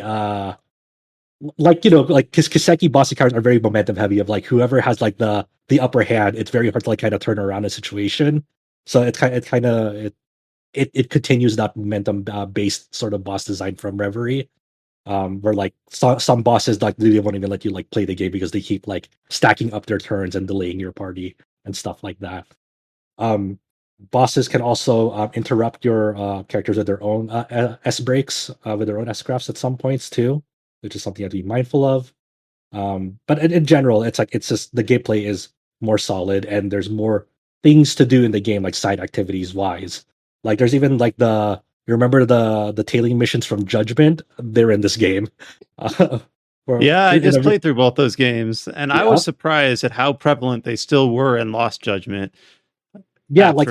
like like Kiseki boss encounters are very momentum heavy. Of like whoever has like the upper hand, it's very hard to like kind of turn around a situation. So it continues that momentum based sort of boss design from Reverie, where like some bosses like they won't even let you like play the game because they keep like stacking up their turns and delaying your party and stuff like that. Bosses can also interrupt your characters with their own S breaks, with their own S crafts at some points too, which is something you have to be mindful of. But in general, it's just the gameplay is more solid and there's more things to do in the game, like side activities wise. Like there's even like you remember the tailing missions from Judgment? They're in this game. Yeah, I just played through both those games, and I was surprised at how prevalent they still were in Lost Judgment. Yeah, they're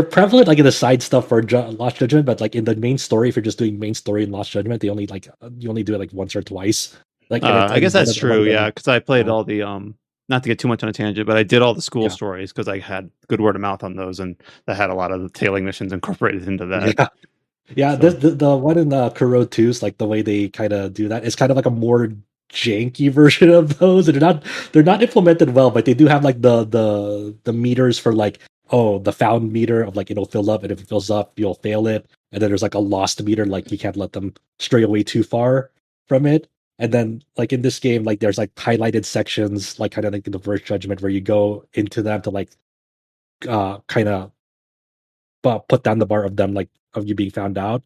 prevalent like in the side stuff for Lost Judgment, but like in the main story, if you're just doing main story in Lost Judgment, you only do it like once or twice. Like I guess that's true, yeah, because I played all the not to get too much on a tangent, but I did all the school stories because I had good word of mouth on those, and that had a lot of the tailing missions incorporated into that. Yeah. So. The one in Kuro 2 is like the way they kind of do that. It's kind of like a more janky version of those. They're not implemented well, but they do have like the meters for like the found meter of like it'll fill up, and if it fills up, you'll fail it. And then there's like a lost meter, like you can't let them stray away too far from it. And then like in this game, like there's like highlighted sections, like kind of like in the first Judgment, where you go into them to like kind of put down the bar of them, like of you being found out.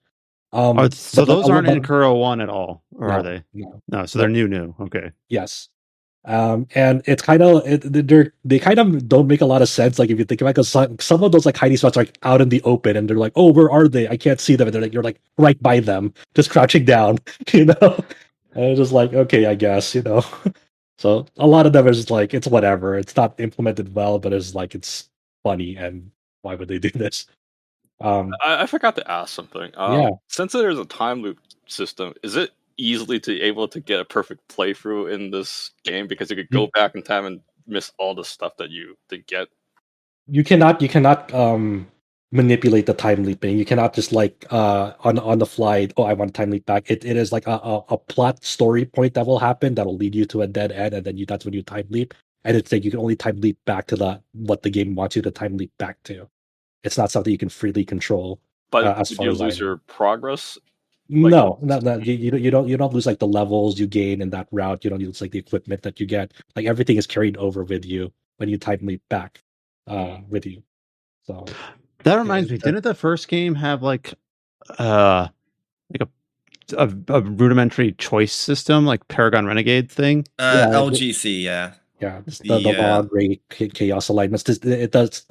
So those aren't in Kuro 1 at all, or are they? No, so they're new. Okay. Yes. And it's kind of they kind of don't make a lot of sense. Like if you think about it, because some of those like hiding spots are like out in the open, and they're like, oh, where are they? I can't see them. And they're like, you're like right by them, just crouching down, And it's just like, okay, I guess, you know. So a lot of them is just like, it's whatever. It's not implemented well, but it's like it's funny, and why would they do this? I forgot to ask something. Yeah. Since there's a time loop system, is it easily to able to get a perfect playthrough in this game? Because you could go back in time and miss all the stuff that you did get. You cannot manipulate the time leaping. You cannot just like on the fly, oh, I want time leap back. It is like a plot story point that will happen that'll lead you to a dead end, and then that's when you time leap. And it's like you can only time leap back to the what the game wants you to time leap back to. It's not something you can freely control. But As did far you as I lose know. your progress? No, you don't lose like the levels you gain in that route. You don't lose like the equipment that you get. Like everything is carried over with you when you time leap back with you. So That reminds me, it's, didn't the first game have like a rudimentary choice system, like Paragon Renegade thing? yeah, LGC, yeah. yeah, it's the The law and Ray chaos alignments. It does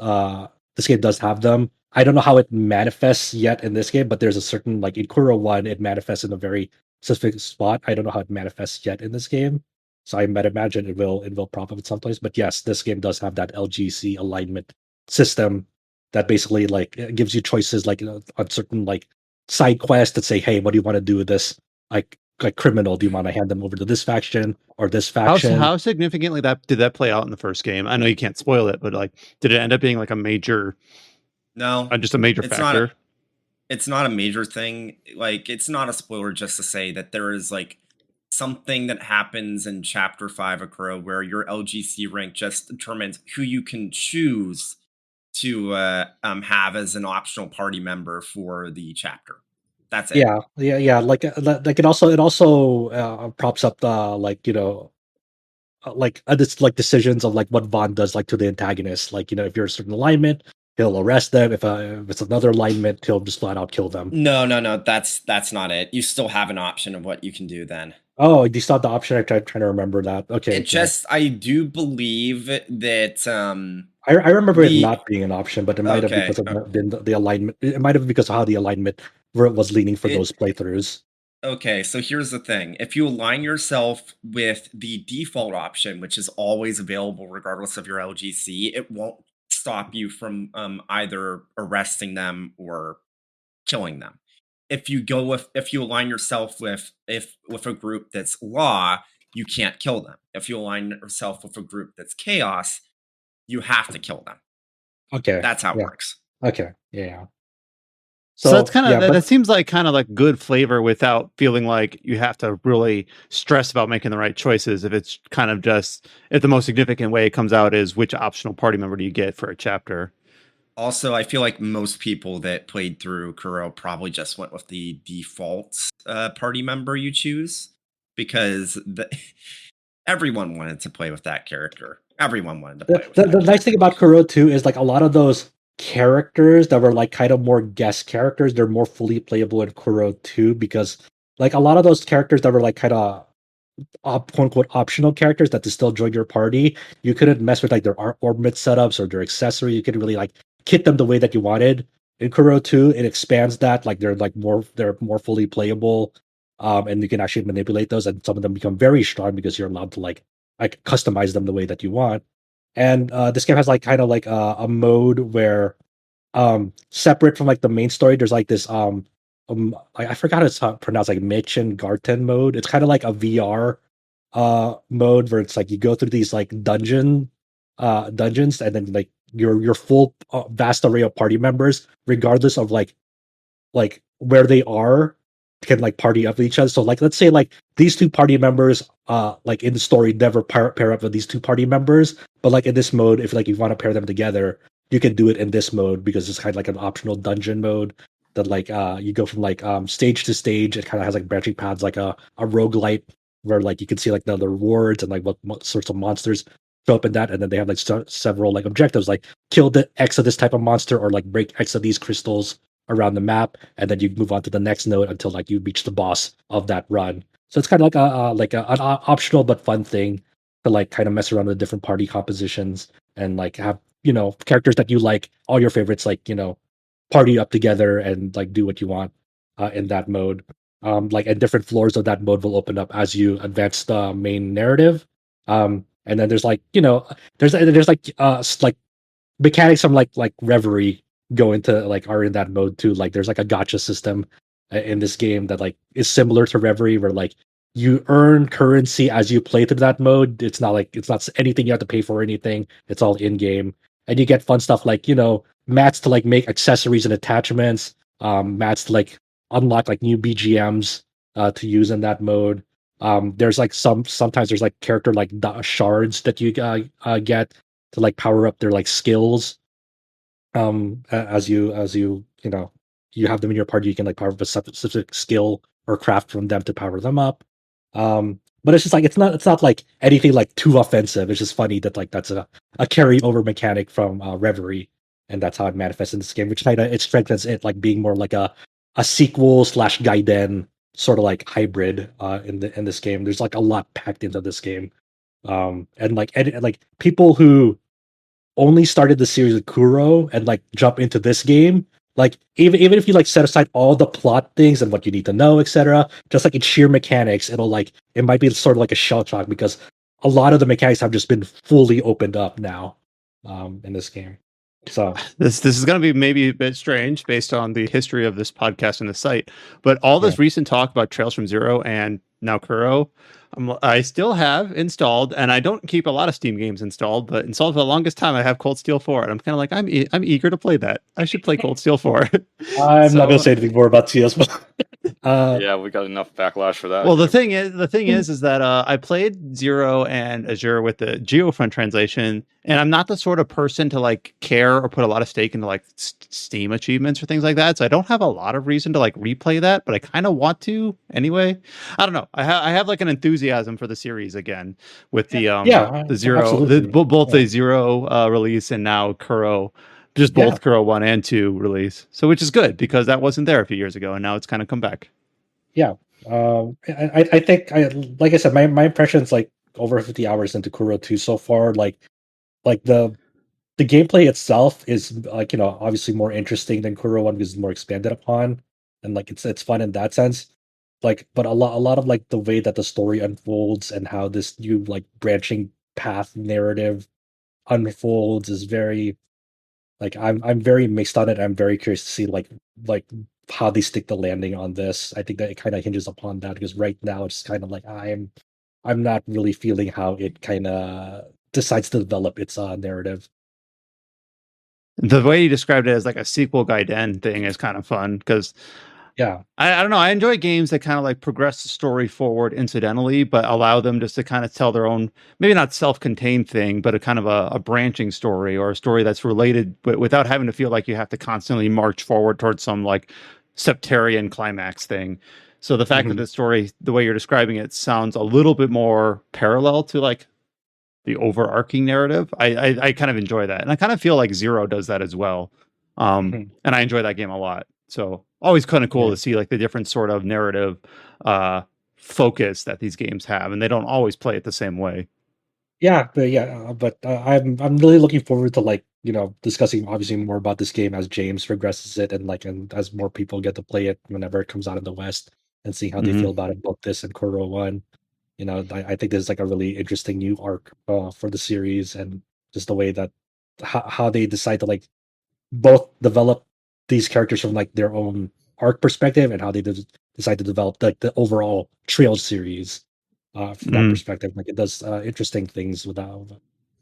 this game does have them. I don't know how it manifests yet in this game, but there's a certain like in Kuro 1, it manifests in a very specific spot. I don't know how it manifests yet in this game. So I might imagine it will pop up at some place. But yes, this game does have that LGC alignment system that basically like gives you choices like on certain like side quests that say, hey, what do you want to do with this like criminal? Do you want to hand them over to this faction or this faction? How significantly did that play out in the first game? I know you can't spoil it, but like, did it end up being like a major, No, just a major it's factor? it's not a major thing. Like, it's not a spoiler just to say that there is like something that happens in chapter 5 of Crow where your LGC rank just determines who you can choose to have as an optional party member for the chapter. That's it. Yeah. Like it also props up the like like decisions of like what Vaughn does like to the antagonist. Like if you're a certain alignment, he'll arrest them. If it's another alignment, he'll just flat out kill them. No. That's not it. You still have an option of what you can do then. Oh, you saw the option. Trying to remember that. Okay. It just, I do believe that I remember it the not being an option, but it might have okay. because of the alignment. It might have because of how the alignment where it was leaning for those playthroughs. Okay, so here's the thing. If you align yourself with the default option, which is always available regardless of your LGC, it won't stop you from either arresting them or killing them. If you align yourself with a group that's law, you can't kill them. If you align yourself with a group that's chaos, you have to kill them. Okay. That's how it Yeah. works. Okay. Yeah. So that's kind of but that seems like kind of like good flavor without feeling like you have to really stress about making the right choices. If it's kind of just if the most significant way it comes out is which optional party member do you get for a chapter. Also, I feel like most people that played through Kuro probably just went with the default party member you choose because everyone wanted to play with that character. Everyone wanted to play with the nice thing about Kuro 2 is like a lot of those characters that were like kind of more guest characters, they're more fully playable in Kuro 2 because like a lot of those characters that were like kind of quote unquote optional characters that to still join your party, you couldn't mess with like their orbit setups or their accessory. You couldn't really like kit them the way that you wanted. In Kuro 2, it expands that, like they're more fully playable. And you can actually manipulate those, and some of them become very strong because you're allowed to like customize them the way that you want. And this game has like kind of like a mode where separate from like the main story, there's like this I forgot it's how pronounced, like Mitch and Garten mode. It's kind of like a VR mode where it's like you go through these like dungeons, and then like your full vast array of party members, regardless of like where they are, can like party up with each other. So like let's say like these two party members like in the story never pair up with these two party members, but like in this mode, if like you want to pair them together, you can do it in this mode because it's kind of like an optional dungeon mode that like you go from like stage to stage. It kind of has like branching paths like a roguelite where like you can see like the rewards and like what sorts of monsters show up in that, and then they have like several like objectives like kill the X of this type of monster or like break X of these crystals around the map, and then you move on to the next node until like you reach the boss of that run. So it's kind of like an optional but fun thing to like kind of mess around with different party compositions and like have characters that you like, all your favorites, like party up together and like do what you want in that mode. like and different floors of that mode will open up as you advance the main narrative. And then there's like there's like like mechanics from like Reverie go into like are in that mode too. Like there's like a gotcha system in this game that like is similar to Reverie, where like you earn currency as you play through that mode. It's not like it's not anything you have to pay for or anything. It's all in game, and you get fun stuff like mats to like make accessories and attachments, mats to like unlock like new BGMs to use in that mode. There's like sometimes there's like character like shards that you get to like power up their like skills. As you you have them in your party, you can like power up a specific skill or craft from them to power them up. But it's just like it's not like anything like too offensive. It's just funny that like that's a carryover mechanic from Reverie, and that's how it manifests in this game, which kind of it strengthens it like being more like a sequel slash Gaiden sort of like hybrid in this game. There's like a lot packed into this game. And people who only started the series with Kuro and like jump into this game, like even if you like set aside all the plot things and what you need to know, etc., just like in sheer mechanics, it might be sort of like a shell shock because a lot of the mechanics have just been fully opened up now in this game. So this is going to be maybe a bit strange based on the history of this podcast and the site, but all this recent talk about Trails from Zero and now Kuro, I still have installed, and I don't keep a lot of Steam games installed, but installed for the longest time I have Cold Steel 4, and I'm kind of like I'm eager to play that. I should play Cold Steel 4. I'm not going to say anything more about TS, but yeah, we got enough backlash for that. Well, the thing is that I played Zero and Azure with the Geofront translation, and I'm not the sort of person to like care or put a lot of stake into like Steam achievements or things like that. So I don't have a lot of reason to like replay that, but I kind of want to anyway. I don't know. I have like an enthusiasm for the series again with the the Zero, both the Zero release and now Kuro. Just both Kuro 1 and 2 release. So which is good because that wasn't there a few years ago and now it's kind of come back. Yeah. I think like I said, my impression's like over 50 hours into Kuro 2 so far. Like the gameplay itself is like, obviously more interesting than Kuro 1 because it's more expanded upon. And like it's fun in that sense. Like, but a lot of like the way that the story unfolds and how this new like branching path narrative unfolds is very like I'm very mixed on it. I'm very curious to see like how they stick the landing on this. I think that it kind of hinges upon that because right now it's kind of like I'm not really feeling how it kind of decides to develop its narrative. The way you described it as like a sequel Gaiden thing is kind of fun because I don't know. I enjoy games that kind of like progress the story forward incidentally, but allow them just to kind of tell their own, maybe not self-contained thing, but a kind of a branching story or a story that's related, but without having to feel like you have to constantly march forward towards some like septarian climax thing. So the fact that the story, the way you're describing it, sounds a little bit more parallel to like the overarching narrative. I kind of enjoy that, and I kind of feel like Zero does that as well. And I enjoy that game a lot. So always kind of cool to see like the different sort of narrative focus that these games have, and they don't always play it the same way. But I'm really looking forward to like discussing obviously more about this game as James progresses it and as more people get to play it whenever it comes out in the West and seeing how they feel about it, both this and Kuro 1. I think there's like a really interesting new arc for the series and just the way that how they decide to like both develop these characters from like their own arc perspective and how they decide to develop like the overall Trails series from that perspective. Like it does interesting things without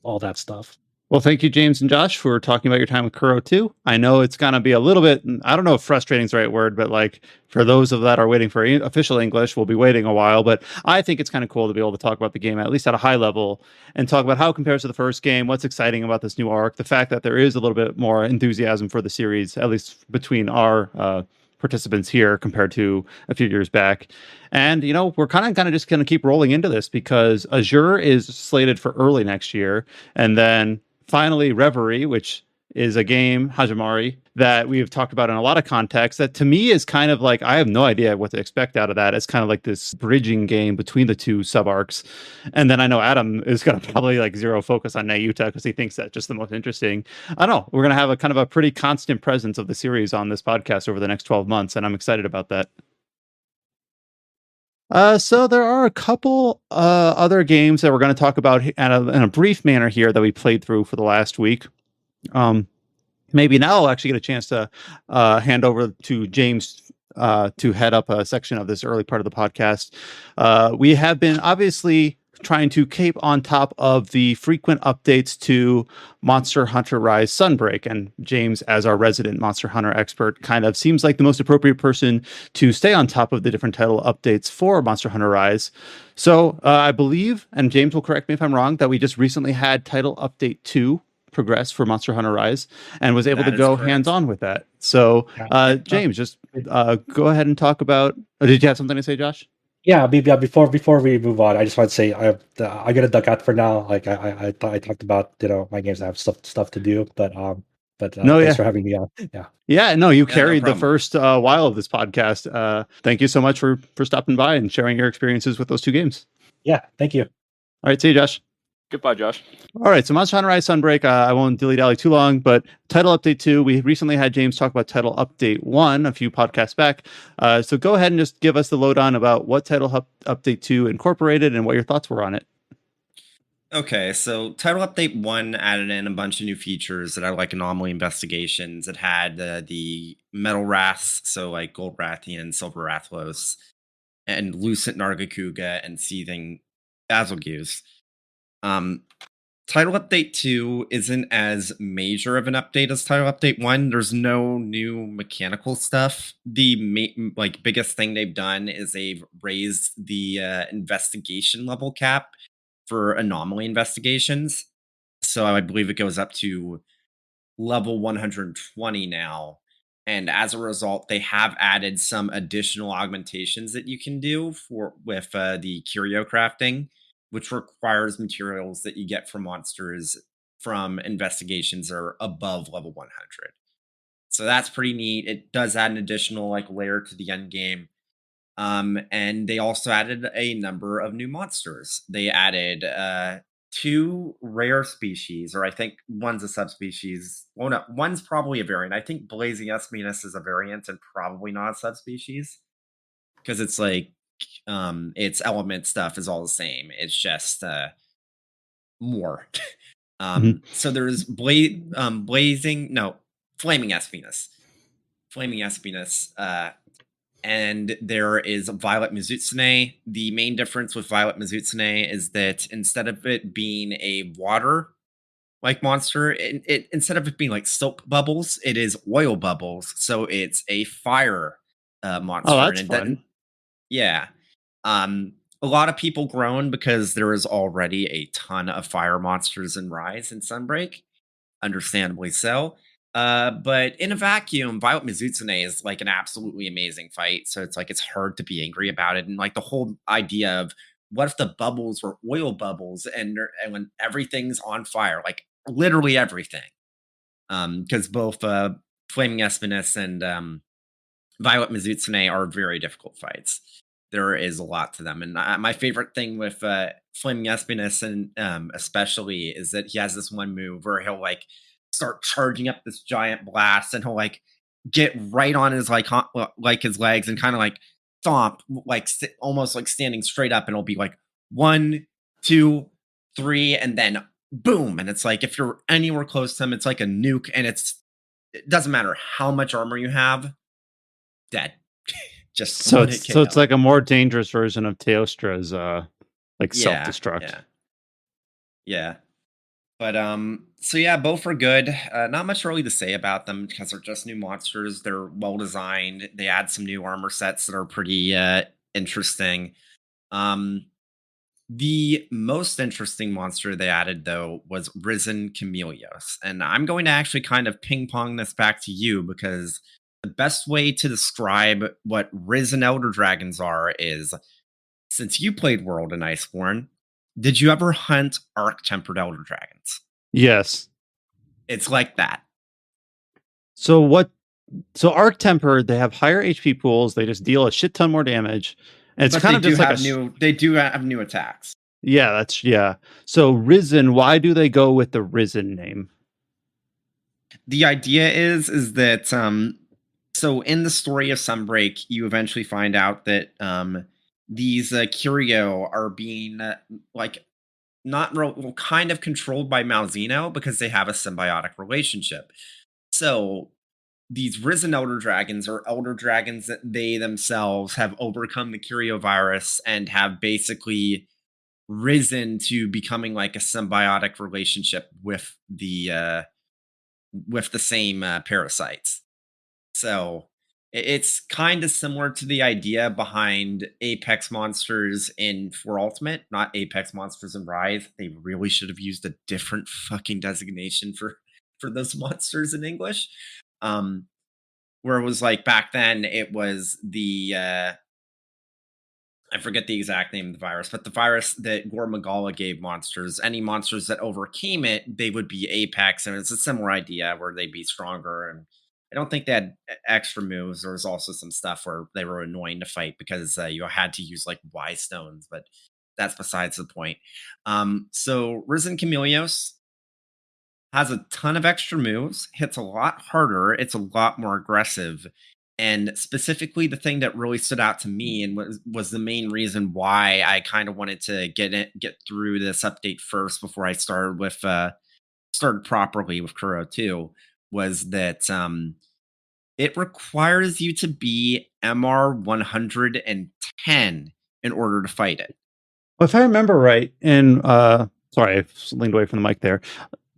all that stuff. Well, thank you, James and Josh, for talking about your time with Kuro 2. I know it's going to be a little bit, I don't know if frustrating is the right word, but like for those of that are waiting for official English, we'll be waiting a while. But I think it's kind of cool to be able to talk about the game, at least at a high level, and talk about how it compares to the first game, what's exciting about this new arc, the fact that there is a little bit more enthusiasm for the series, at least between our participants here compared to a few years back. And, we're kind of just going to keep rolling into this because Azure is slated for early next year. And then finally, Reverie, which is a game, Hajimari, that we've talked about in a lot of contexts that to me is kind of like, I have no idea what to expect out of that. It's kind of like this bridging game between the two sub-arcs. And then I know Adam is going to probably like zero focus on Nayuta because he thinks that's just the most interesting. I don't know. We're going to have a kind of a pretty constant presence of the series on this podcast over the next 12 months. And I'm excited about that. So there are a couple other games that we're going to talk about in a brief manner here that we played through for the last week. Maybe now I'll actually get a chance to hand over to James to head up a section of this early part of the podcast. We have been obviously trying to keep on top of the frequent updates to Monster Hunter Rise Sunbreak, and James, as our resident Monster Hunter expert, kind of seems like the most appropriate person to stay on top of the different title updates for Monster Hunter Rise. So I believe, and James will correct me if I'm wrong, that we just recently had title update 2 progress for Monster Hunter Rise and was able That to is go correct. hands-on with that. So James, just go ahead and talk about... did you have something to say, Josh? Yeah, before we move on, I just want to say I gotta duck out for now. Like I talked about my games. I have stuff to do, but thanks for having me on. Yeah, no, you Yeah, no carried the problem. first while of this podcast. Thank you so much for stopping by and sharing your experiences with those two games. Yeah, thank you. All right, see you, Josh. Goodbye, Josh. All right, so Monster Hunter Rise Sunbreak, I won't dilly-dally too long, but Title Update 2, we recently had James talk about Title Update 1 a few podcasts back. So go ahead and just give us the lowdown about what Title Update 2 incorporated and what your thoughts were on it. Okay, so Title Update 1 added in a bunch of new features that are like anomaly investigations. It had the Metal Wraths, so like Gold Rathian, Silver Rathlos, and Lucent Nargacuga, and Seething Azulgus. Title Update 2 isn't as major of an update as Title Update 1. There's no new mechanical stuff. The biggest thing they've done is they've raised the investigation level cap for anomaly investigations. So I believe it goes up to level 120 now. And as a result, they have added some additional augmentations that you can do with the curio crafting, which requires materials that you get from monsters from investigations that are above level 100. So that's pretty neat. It does add an additional layer to the end game. And they also added a number of new monsters. They added 2 rare species, or I think one's a subspecies. Well, no, one's probably a variant. I think Blazing Espinus is a variant and probably not a subspecies, because it's its element stuff is all the same. It's just more. So there's Flaming Espinus. Flaming Espinus. And there is Violet Mizutsune. The main difference with Violet Mizutsune is that instead of it being a water-like monster, instead of it being like soap bubbles, it is oil bubbles. So it's a fire monster. Oh, that's fun. Yeah. A lot of people groan because there is already a ton of fire monsters in Rise and Sunbreak. Understandably so. But in a vacuum, Violet Mizutsune is like an absolutely amazing fight. So it's hard to be angry about it. And like the whole idea of what if the bubbles were oil bubbles and when everything's on fire, like literally everything. Because both Flaming Espinus and Violet Mizutsune are very difficult fights. There is a lot to them. And my favorite thing with Flaming Espinus and especially is that he has this one move where he'll start charging up this giant blast and he'll get right on his his legs and kind of stomp almost standing straight up, and it'll be 1, 2, 3, and then boom, and it's if you're anywhere close to him, it's like a nuke, and it doesn't matter how much armor you have, dead. Just so it's like a more dangerous version of Teostra's self-destruct. Yeah. But so yeah, both are good. Not much really to say about them because they're just new monsters. They're well designed. They add some new armor sets that are pretty interesting. The most interesting monster they added, though, was Risen Chameleos. And I'm going to actually kind of ping pong this back to you because the best way to describe what Risen Elder Dragons are is, since you played World and Iceborne, did you ever hunt Arc-Tempered Elder Dragons? Yes. It's like that. So Arc-Tempered, they have higher HP pools, they just deal a shit ton more damage. And it's kind of just they do have new attacks. Yeah. So Risen, why do they go with the Risen name? The idea is that so in the story of Sunbreak, you eventually find out that these curio are being like not kind of controlled by Malzeno because they have a symbiotic relationship. So these risen elder dragons are elder dragons that they themselves have overcome the curio virus and have basically risen to becoming like a symbiotic relationship with the same parasites. So it's kind of similar to the idea behind Apex Monsters in for Ultimate, not Apex Monsters in Rise. They really should have used a different fucking designation for those monsters in English. Where it was like back then, it was the I forget the exact name of the virus, but the virus that Gore Magala gave monsters, any monsters that overcame it, they would be Apex, and it's a similar idea where they'd be stronger. And I don't think they had extra moves. There was also some stuff where they were annoying to fight because you had to use like Y stones, but that's besides the point. So Risen Chameleos has a ton of extra moves, hits a lot harder, it's a lot more aggressive. And specifically, the thing that really stood out to me and was the main reason why I kind of wanted to get through this update first before I started properly with Kuro 2 was that it requires you to be MR 110 in order to fight it. Well, if I remember right, in sorry, I leaned away from the mic there.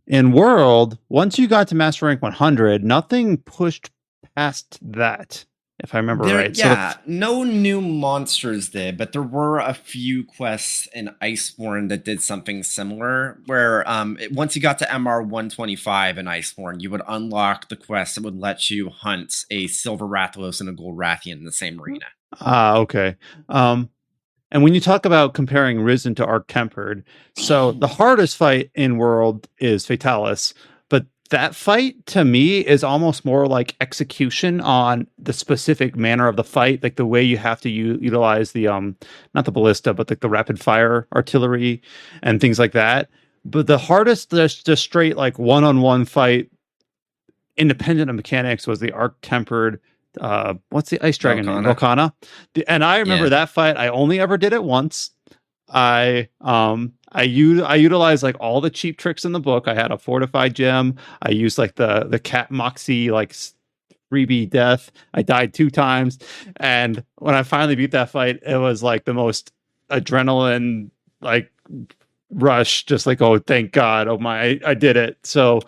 In World, once you got to Master Rank 100, nothing pushed past that, if I remember right. Yeah, no new monsters did, but there were a few quests in Iceborne that did something similar, where once you got to MR 125 in Iceborne, you would unlock the quest that would let you hunt a Silver Rathalos and a Gold Rathian in the same arena. Okay. And when you talk about comparing Risen to Arc Tempered, so the hardest fight in World is Fatalis, but that fight to me is almost more like execution on the specific manner of the fight, like the way you have to utilize the not the ballista, but like the rapid fire artillery and things like that. But the hardest, just straight like one-on-one fight, independent of mechanics, was the Arc Tempered. What's the ice dragon name? Volcana. And I remember that fight. I only ever did it once. I utilized like all the cheap tricks in the book. I had a fortified gem. I used like the cat moxie like freebie death. I died 2 times, and when I finally beat that fight, it was like the most adrenaline like rush. Just like, oh, thank God! Oh my, I did it. So.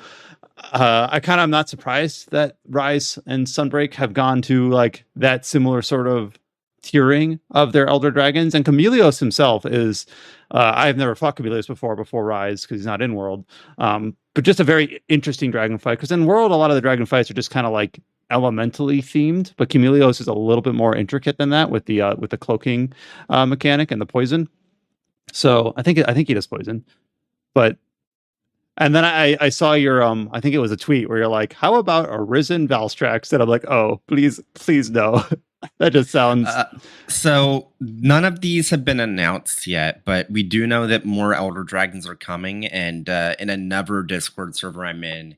I kind of am not surprised that Rise and Sunbreak have gone to like that similar sort of tiering of their elder dragons. And Chameleos himself is I've never fought Chameleos before Rise because he's not in World, but just a very interesting dragon fight, because in World a lot of the dragon fights are just kind of like elementally themed, but Chameleos is a little bit more intricate than that with the cloaking mechanic and the poison. So I think he does poison, but. And then I saw your I think it was a tweet where you're like, how about a Risen Valstrax? And I'm like, oh, please no. That just sounds so none of these have been announced yet, but we do know that more Elder Dragons are coming, and in another Discord server I'm in,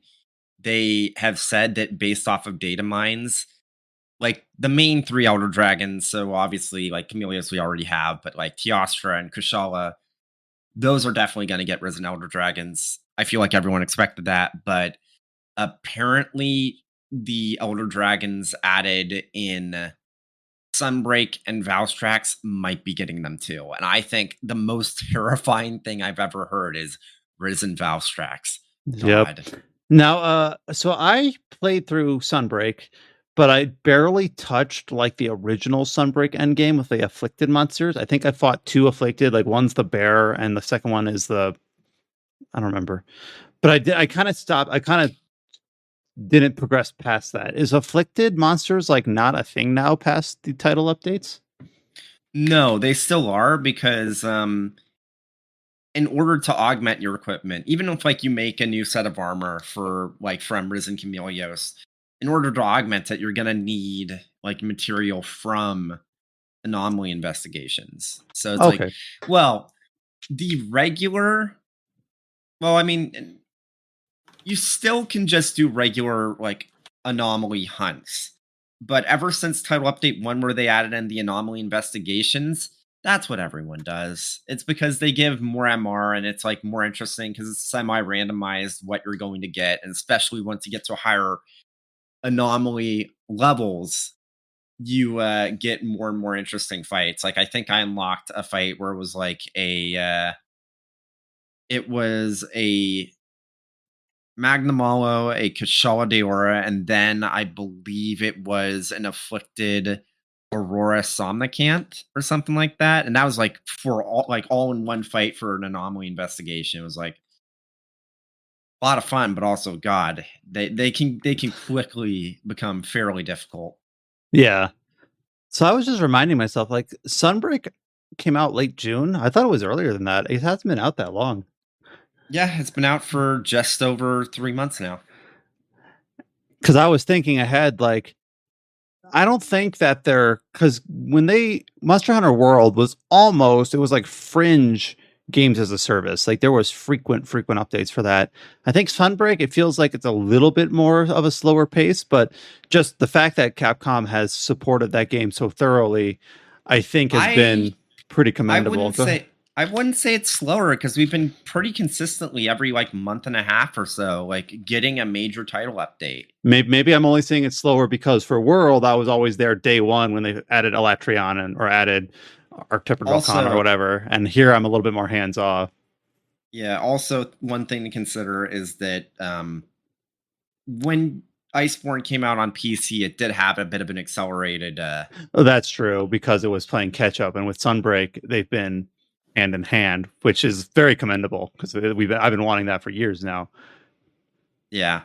they have said that based off of data mines, like the main 3 Elder Dragons, so obviously like Chameleos we already have, but like Teostra and Kushala, those are definitely going to get Risen Elder Dragons. I feel like everyone expected that, but apparently the Elder Dragons added in Sunbreak and Valstrax might be getting them too. And I think the most terrifying thing I've ever heard is Risen Valstrax. Yep. Now, so I played through Sunbreak, but I barely touched like the original Sunbreak endgame with the afflicted monsters. I think I fought 2 afflicted, like one's the bear and the second one is I don't remember. But I kind of stopped. I kind of didn't progress past that. Is afflicted monsters like not a thing now past the title updates? No, they still are, because in order to augment your equipment, even if like you make a new set of armor for like from Risen Chameleos, in order to augment it, you're gonna need like material from anomaly investigations. So it's like, well, the regular, well, I mean, you still can just do regular like anomaly hunts, but ever since title update 1, where they added in the anomaly investigations, That's what everyone does. It's because they give more MR and it's like more interesting because it's semi-randomized what you're going to get, and especially once you get to higher anomaly levels, you get more and more interesting fights. Like I think I unlocked a fight where it was like it was a Magnamalo, a Kushala Deora, and then I believe it was an afflicted Aurora Somnicant or something like that. And that was like for all in one fight for an anomaly investigation. It was like a lot of fun, but also God, they can quickly become fairly difficult. Yeah. So I was just reminding myself, like, Sunbreak came out late June. I thought it was earlier than that. It hasn't been out that long. Yeah, it's been out for just over 3 months now. Because I was thinking ahead, like, I don't think that because when Monster Hunter World was it was like fringe games as a service. Like there was frequent updates for that. I think Sunbreak, it feels like it's a little bit more of a slower pace, but just the fact that Capcom has supported that game so thoroughly, I think has been pretty commendable. I wouldn't say it's slower because we've been pretty consistently every like month and a half or so, like getting a major title update. Maybe I'm only saying it's slower because for World, I was always there day one when they added Elatrion or added Arctipper Con or whatever. And here I'm a little bit more hands off. Yeah. Also, one thing to consider is that when Iceborne came out on PC, it did have a bit of an accelerated. Oh, that's true because it was playing catch up, and with Sunbreak, they've been hand in hand, which is very commendable because I've been wanting that for years now. Yeah.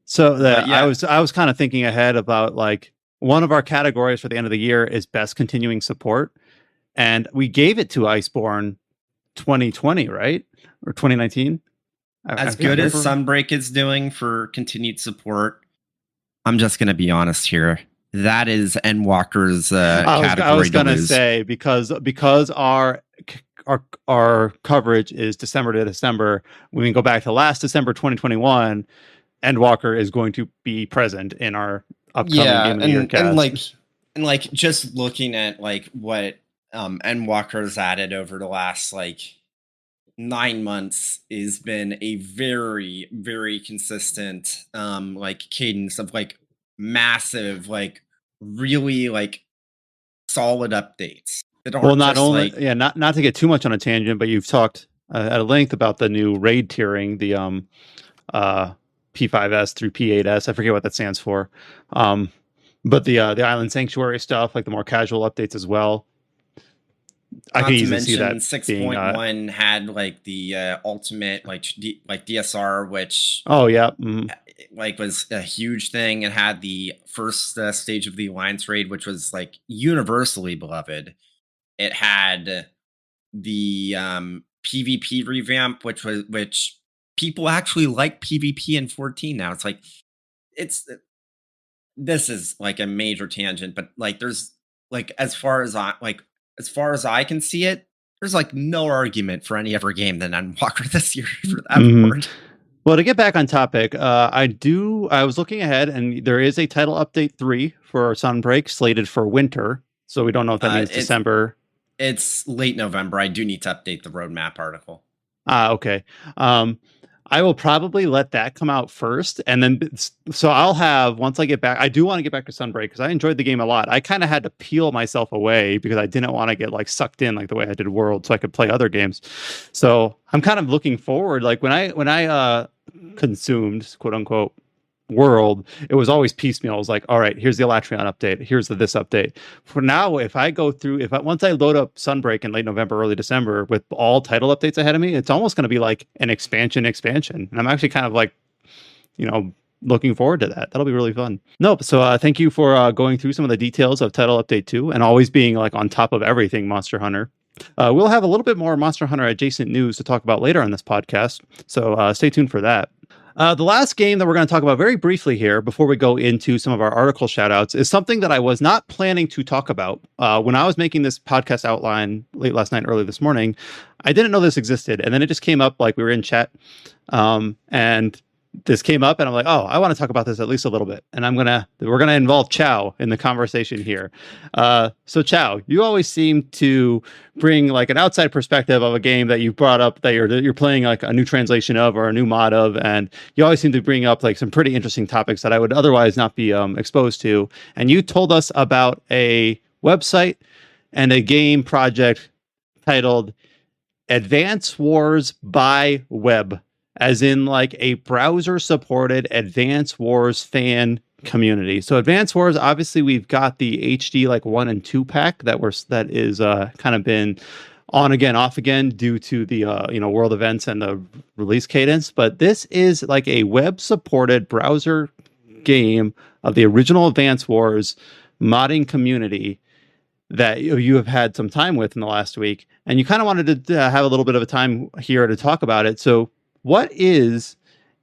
So I was kind of thinking ahead about like one of our categories for the end of the year is best continuing support, and we gave it to Iceborne 2020, right? Or 2019. As good as Sunbreak is doing for continued support, I'm just going to be honest here. That is Endwalker's category. I was going to say because our coverage is December to December. When we go back to last December 2021, Endwalker is going to be present in our upcoming Game of the Year cast. And like just looking at like what Endwalker has added over the last like 9 months has been a very, very consistent like cadence of like massive, like really like solid updates. Well, not only not to get too much on a tangent, but you've talked at length about the new raid tiering, the P5S through P8S. I forget what that stands for, but the Island Sanctuary stuff, like the more casual updates as well. I can easily see that 6.1 had like the ultimate like DSR, which like was a huge thing. It had the first stage of the Alliance raid, which was like universally beloved. It had the PvP revamp, which people actually like PvP in 14 now. It's like this is like a major tangent, but like there's like as far as I can see it, there's like no argument for any other game than Endwalker this year for that board. Well, to get back on topic, I was looking ahead, and there is a title update 3 for Sunbreak slated for winter. So we don't know if that means December. It's late November. I do need to update the roadmap article. Okay. I will probably let that come out first, and then so I'll have, once I get back, I do want to get back to Sunbreak because I enjoyed the game a lot. I kind of had to peel myself away because I didn't want to get like sucked in like the way I did World, so I could play other games. So I'm kind of looking forward. Like when I consumed quote unquote World, it was always piecemeal. It was like, all right, here's the Elatrion update, here's this update. For now, if I go through, once I load up Sunbreak in late November, early December with all title updates ahead of me, it's almost going to be like an expansion. And I'm actually kind of like, looking forward to that. That'll be really fun. So thank you for going through some of the details of title update 2 and always being like on top of everything Monster Hunter. We'll have a little bit more Monster Hunter adjacent news to talk about later on this podcast, so stay tuned for that. The last game that we're going to talk about very briefly here before we go into some of our article shoutouts is something that I was not planning to talk about. When I was making this podcast outline late last night, early this morning, I didn't know this existed. And then it just came up like we were in chat. And this came up, and I'm like, oh, I want to talk about this at least a little bit, and we're gonna involve Chow in the conversation here. So Chow, you always seem to bring like an outside perspective of a game that you brought up that you're playing like a new translation of or a new mod of, and you always seem to bring up like some pretty interesting topics that I would otherwise not be exposed to. And you told us about a website and a game project titled Advance Wars by Web, as in like a browser supported Advance Wars fan community. So Advance Wars, obviously we've got the HD like 1 and 2 pack that is kind of been on again, off again due to the world events and the release cadence. But this is like a web supported browser game of the original Advance Wars modding community that you have had some time with in the last week, and you kind of wanted to have a little bit of a time here to talk about it. So what is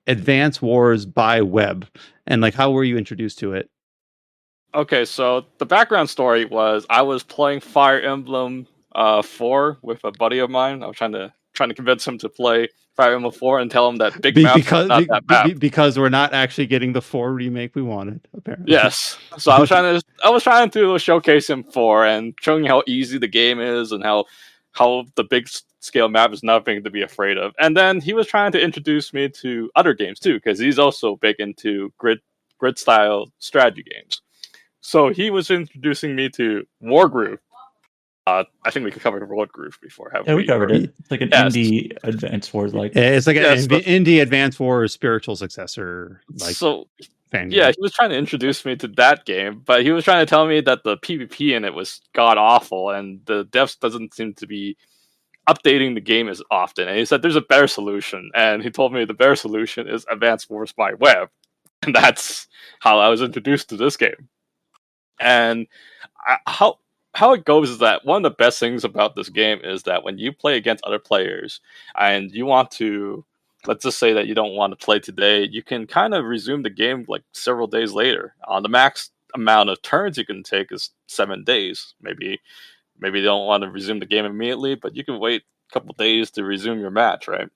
Advance Wars by Web, and like how were you introduced to it? Okay, so the background story was I was playing Fire Emblem 4 with a buddy of mine. I was trying to convince him to play Fire Emblem 4 and tell him that big map is not that map. Because we're not actually getting the 4 remake we wanted, apparently. Yes. So I was trying to showcase him 4 and showing how easy the game is and how the big scale map is nothing to be afraid of. And then he was trying to introduce me to other games too, because he's also big into grid style strategy games. So he was introducing me to Wargroove. I think we covered Wargroove before, haven't we? Yeah, we covered it. It's like an indie Advance Wars, like it's like an indie Advance Wars spiritual successor. Like so, fan yeah, game. he was trying to introduce me to that game, but he was trying to tell me that the PvP in it was god awful, and the devs doesn't seem to be updating the game as often. And he said there's a better solution, and he told me the better solution is Advance Wars by Web, and that's how I was introduced to this game. And how it goes is that one of the best things about this game is that when you play against other players and you want to, let's just say that you don't want to play today, you can kind of resume the game like several days later. The max amount of turns you can take is 7 days. Maybe you don't want to resume the game immediately, but you can wait a couple days to resume your match, right?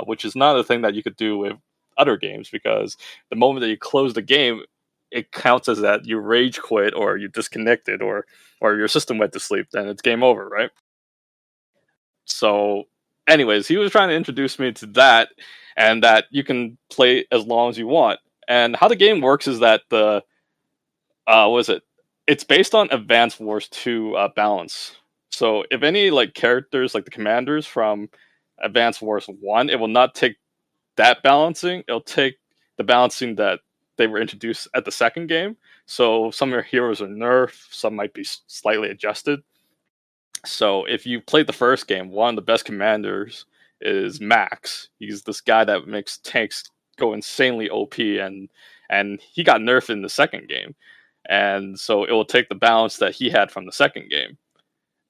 Which is not a thing that you could do with other games, because the moment that you close the game, it counts as that you rage quit or you disconnected or your system went to sleep, then it's game over, right? So anyways, he was trying to introduce me to that, and that you can play as long as you want. And how the game works is that it's based on Advance Wars 2 balance. So if any like characters, like the commanders from Advance Wars 1, it will not take that balancing. It'll take the balancing that they were introduced at the second game. So some of your heroes are nerfed, some might be slightly adjusted. So if you played the first game, one of the best commanders is Max. He's this guy that makes tanks go insanely OP, and he got nerfed in the second game. And so it will take the balance that he had from the second game.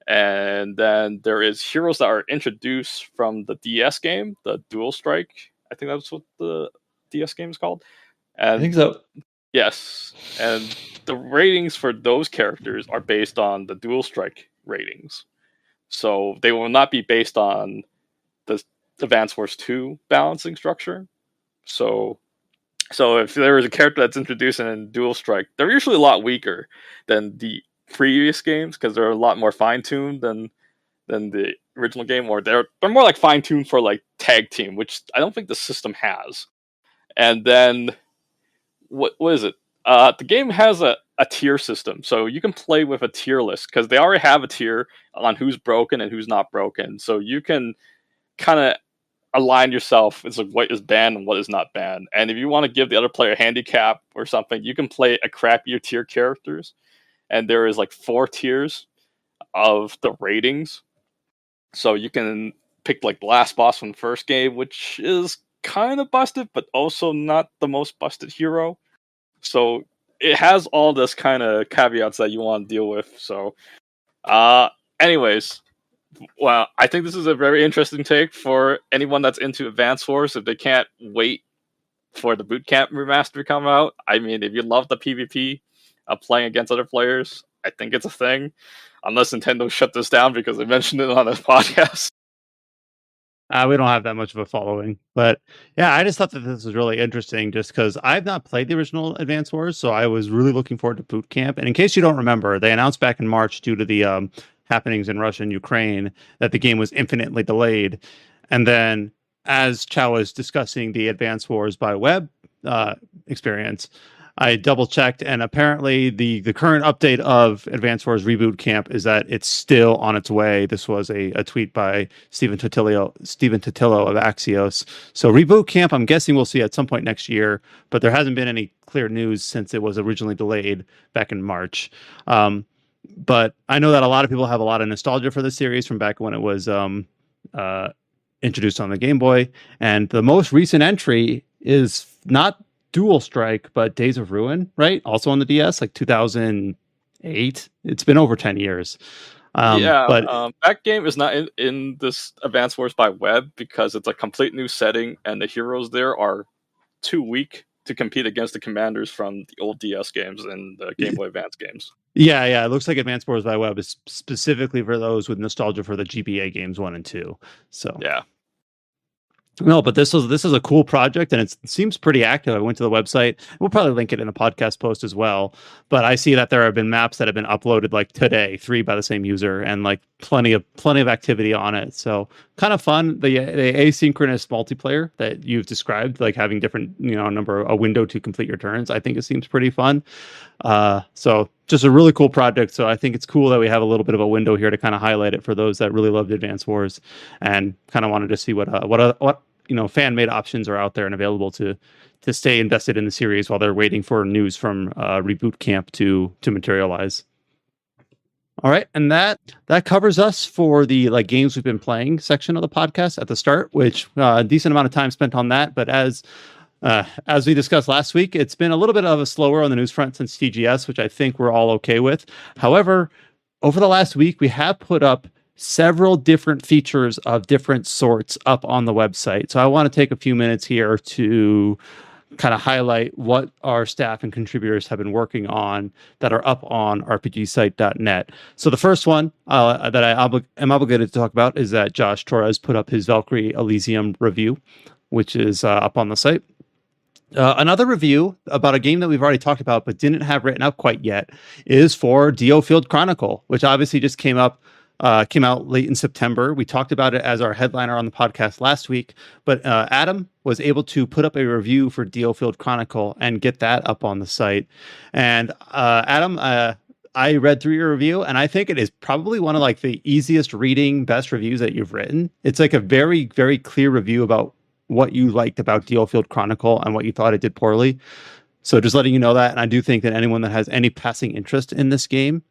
And then there is heroes that are introduced from the DS game, the Dual Strike. I think that's what the DS game is called. And I think so. Yes, and the ratings for those characters are based on the Dual Strike ratings. So they will not be based on the Advance Wars 2 balancing structure. So if there is a character that's introduced in Dual Strike, they're usually a lot weaker than the previous games because they're a lot more fine-tuned than the original game, or they're more like fine-tuned for like tag team, which I don't think the system has. And then what is it? The game has a tier system, so you can play with a tier list because they already have a tier on who's broken and who's not broken. So you can kind of align yourself as like what is banned and what is not banned. And if you want to give the other player a handicap or something, you can play a crappier tier characters. And there is like 4 tiers of the ratings. So you can pick like the last boss from the first game, which is kind of busted, but also not the most busted hero. So it has all this kind of caveats that you want to deal with. So, anyways, well, I think this is a very interesting take for anyone that's into Advance Wars. If they can't wait for the Bootcamp remaster to come out, I mean, if you love the PvP of playing against other players, I think it's a thing. Unless Nintendo shut this down because they mentioned it on this podcast. We don't have that much of a following, but yeah, I just thought that this was really interesting just because I've not played the original Advance Wars, so I was really looking forward to Boot Camp. And in case you don't remember, they announced back in March due to the happenings in Russia and Ukraine that the game was infinitely delayed. And then as Chow was discussing the Advance Wars by web experience, I double checked, and apparently the current update of Advance Wars Reboot Camp is that it's still on its way. This was a tweet by Stephen Totillo of Axios. So Reboot Camp, I'm guessing we'll see at some point next year, but there hasn't been any clear news since it was originally delayed back in March. But I know that a lot of people have a lot of nostalgia for the series from back when it was introduced on the Game Boy, and the most recent entry is not Dual Strike, but Days of Ruin, right? Also on the DS, like 2008. It's been over 10 years. But that game is not in this Advance Wars by web because it's a complete new setting, and the heroes there are too weak to compete against the commanders from the old DS games and the Game Boy Advance games. Yeah, it looks like Advance Wars by web is specifically for those with nostalgia for the GBA games 1 and 2. So yeah. No, but this is a cool project, and it seems pretty active. I went to the website. We'll probably link it in a podcast post as well. But I see that there have been maps that have been uploaded like today, 3 by the same user, and like plenty of activity on it. So kind of fun. The asynchronous multiplayer that you've described, like having different a window to complete your turns. I think it seems pretty fun. So just a really cool project. So I think it's cool that we have a little bit of a window here to kind of highlight it for those that really loved Advance Wars and kind of wanted to see what fan-made options are out there and available to stay invested in the series while they're waiting for news from Reboot Camp to materialize. All right, and that covers us for the games we've been playing section of the podcast at the start, which a decent amount of time spent on that. But as we discussed last week, it's been a little bit of a slower on the news front since TGS, which I think we're all okay with. However, over the last week, we have put up several different features of different sorts up on the website. So I want to take a few minutes here to kind of highlight what our staff and contributors have been working on that are up on rpgsite.net. So the first one that I am obligated to talk about is that Josh Torres put up his Valkyrie Elysium review, which is up on the site. Another review about a game that we've already talked about but didn't have written up quite yet is for Dio Field Chronicle, which obviously just came out late in September. We talked about it as our headliner on the podcast last week, but Adam was able to put up a review for Dio Field Chronicle and get that up on the site. And Adam, I read through your review, and I think it is probably one of the easiest reading, best reviews that you've written. It's like a very, very clear review about what you liked about Dio Field Chronicle and what you thought it did poorly. So just letting you know that, and I do think that anyone that has any passing interest in this game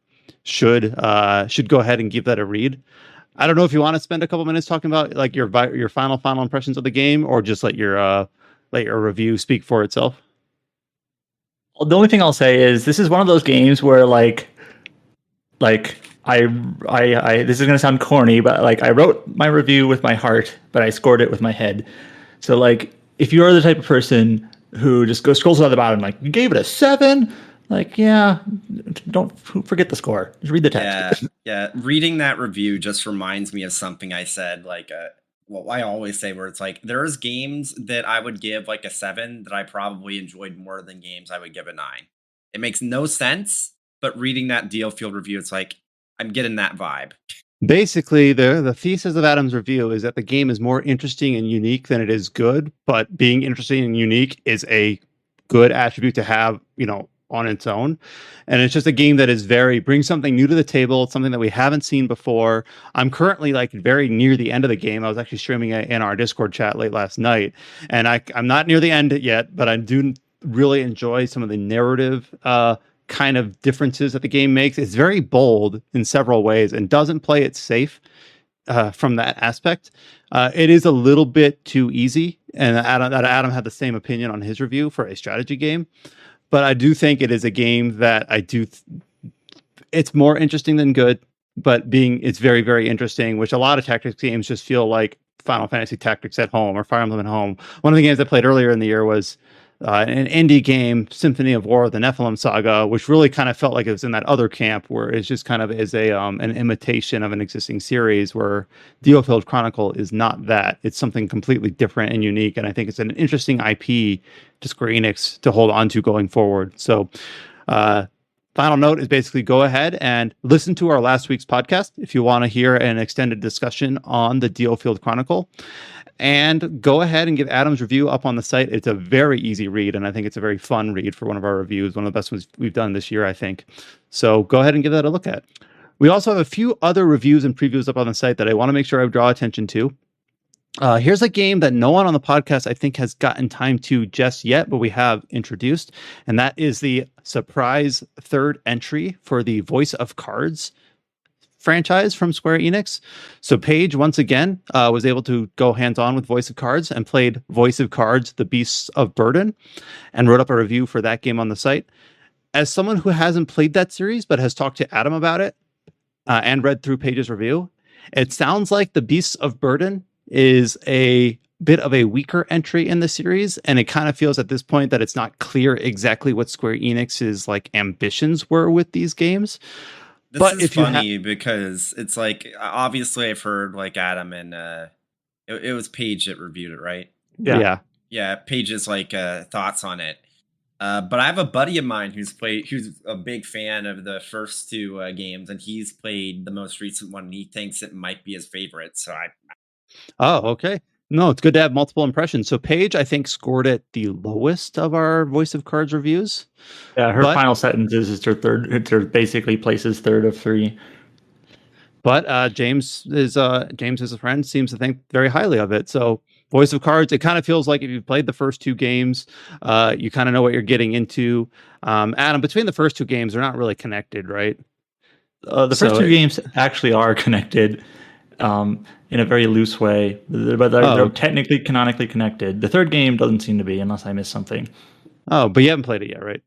should go ahead and give that a read. I don't know if you want to spend a couple minutes talking about your final impressions of the game, or just let your review speak for itself. Well, the only thing I'll say is this is one of those games where I this is gonna sound corny, but I wrote my review with my heart, but I scored it with my head. So if you are the type of person who just scrolls to the bottom, you gave it a 7. Don't forget the score. Just read the text. Yeah. Reading that review just reminds me of something I said. I always say, where it's there's games that I would give a 7 that I probably enjoyed more than games I would give a 9. It makes no sense, but reading that Dio Field review, it's I'm getting that vibe. Basically, the thesis of Adam's review is that the game is more interesting and unique than it is good, but being interesting and unique is a good attribute to have, on its own. And it's just a game that is brings something new to the table. It's something that we haven't seen before. I'm currently very near the end of the game. I was actually streaming it in our Discord chat late last night, and I'm not near the end yet, but I do really enjoy some of the narrative kind of differences that the game makes. It's very bold in several ways and doesn't play it safe from that aspect. It is a little bit too easy, and Adam had the same opinion on his review for a strategy game. But I do think it is a game that it's more interesting than good, but it's very, very interesting, which a lot of tactics games just feel like Final Fantasy Tactics at Home or Fire Emblem at Home. One of the games I played earlier in the year was an indie game, Symphony of War, the Nephilim Saga, which really kind of felt like it was in that other camp where it's just kind of is a an imitation of an existing series, where Diofield Chronicle is not that. It's something completely different and unique, and I think it's an interesting IP to Square Enix to hold on to going forward. So final note is basically go ahead and listen to our last week's podcast if you want to hear an extended discussion on the Diofield Chronicle. And go ahead and give Adam's review up on the site. It's a very easy read, and I think it's a very fun read for one of our reviews, one of the best ones we've done this year, I think. So go ahead and give that a look at. We also have a few other reviews and previews up on the site that I want to make sure I draw attention to. Here's a game that no one on the podcast, I think, has gotten time to just yet, but we have introduced, and that is the surprise third entry for the Voice of Cards franchise from Square Enix. So Paige, once again, was able to go hands-on with Voice of Cards and played Voice of Cards, The Beasts of Burden, and wrote up a review for that game on the site. As someone who hasn't played that series, but has talked to Adam about it and read through Paige's review, it sounds like The Beasts of Burden is a bit of a weaker entry in the series, and it kind of feels at this point that it's not clear exactly what Square Enix's like ambitions were with these games. This But is if you funny because it's like, obviously I've heard like Adam and it was Paige that reviewed it, right? Yeah. Yeah, Paige's like thoughts on it. But I have a buddy of mine who's a big fan of the first two games, and he's played the most recent one, and he thinks it might be his favorite. So Oh, okay. No, it's good to have multiple impressions. So Paige, I think, scored it the lowest of our Voice of Cards reviews. Yeah, her But- final sentence is her third. It's her basically places third of three. But James is a friend, seems to think very highly of it. So Voice of Cards, it kind of feels like if you've played the first two games, you kind of know what you're getting into. Adam, between the first two games, they're not really connected, right? The first two games actually are connected in a very loose way, but they're technically canonically connected. The third game doesn't seem to be, unless I missed something. Oh, but you haven't played it yet, right?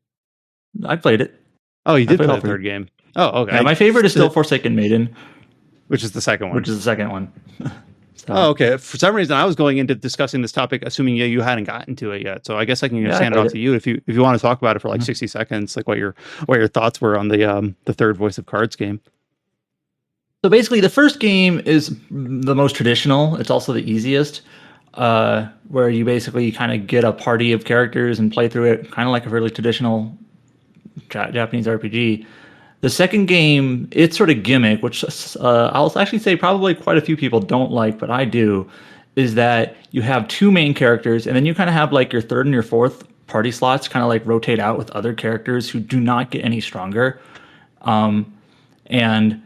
I played it. Oh, you did played play all the three. third game. Oh, okay. Yeah, my favorite is still Forsaken Maiden, Which is the second one. which is the second one. So, Oh, okay. For some reason, I was going into discussing this topic, assuming you hadn't gotten to it yet. So I guess I can Yeah, I hand it played off to you if you want to talk about it for like 60 seconds, like what your thoughts were on the third Voice of Cards game. So basically, the first game is the most traditional. It's also the easiest, where you basically kind of get a party of characters and play through it, kind of like a really traditional Japanese RPG. The second game, its sort of gimmick, which I'll actually say probably quite a few people don't like, but I do, is that you have two main characters, and then you kind of have like your third and your fourth party slots kind of like rotate out with other characters who do not get any stronger. And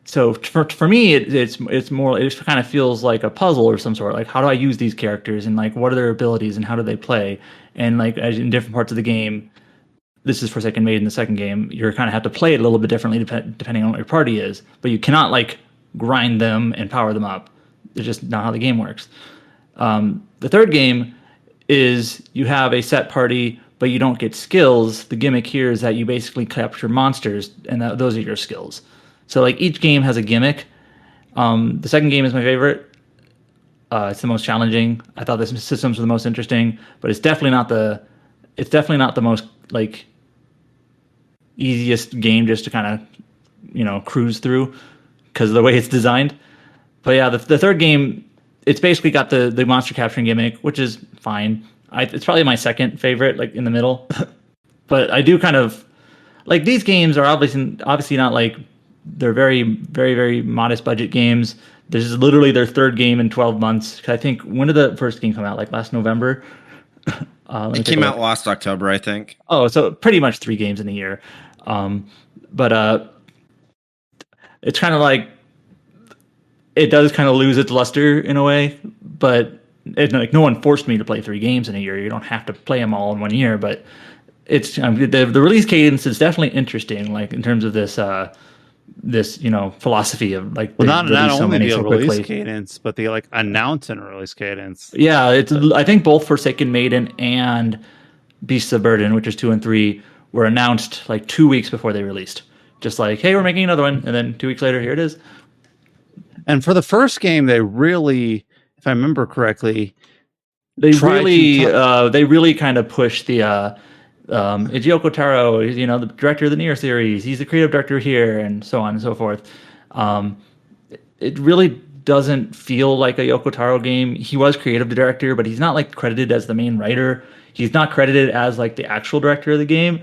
so for me, it's more, it kind of feels like a puzzle or some sort. Like, how do I use these characters, and like what are their abilities and how do they play? And like as in different parts of the game, this is Forsaken Maiden, the second game, you're kind of have to play it a little bit differently depending on what your party is, but you cannot like grind them and power them up. It's just not how the game works. The third game is you have a set party, but you don't get skills. The gimmick here is that you basically capture monsters, and those are your skills. So like each game has a gimmick. The second game is my favorite. It's the most challenging. I thought the systems were the most interesting, but it's definitely not the most like easiest game just to kind of cruise through because of the way it's designed. But yeah, the third game, it's basically got the monster capturing gimmick, which is fine. It's probably my second favorite, like in the middle. But I do kind of like these games are obviously not like, they're very, very, very modest budget games. This is literally their third game in 12 months. I think, when did the first game come out? Like last November? it came out last October, I think. Oh, so pretty much 3 games in a year. But it's kind of like, it does kind of lose its luster in a way, but like no one forced me to play 3 games in a year. You don't have to play them all in 1 year, but it's the release cadence is definitely interesting, like in terms of this philosophy of like, well, not only the release quickly. cadence, but the like announce and release cadence. Yeah, it's I think both Forsaken Maiden and Beasts of Burden, which is 2 and 3, were announced like 2 weeks before they released. Just like, hey, we're making another one, and then 2 weeks later, here it is. And for the first game, they really, if I remember correctly, They try they really kind of push the it's Yoko Taro, you know, the director of the Nier series. He's the creative director here, and so on and so forth. It really doesn't feel like a Yoko Taro game. He was creative director, but he's not like credited as the main writer. He's not credited as like the actual director of the game.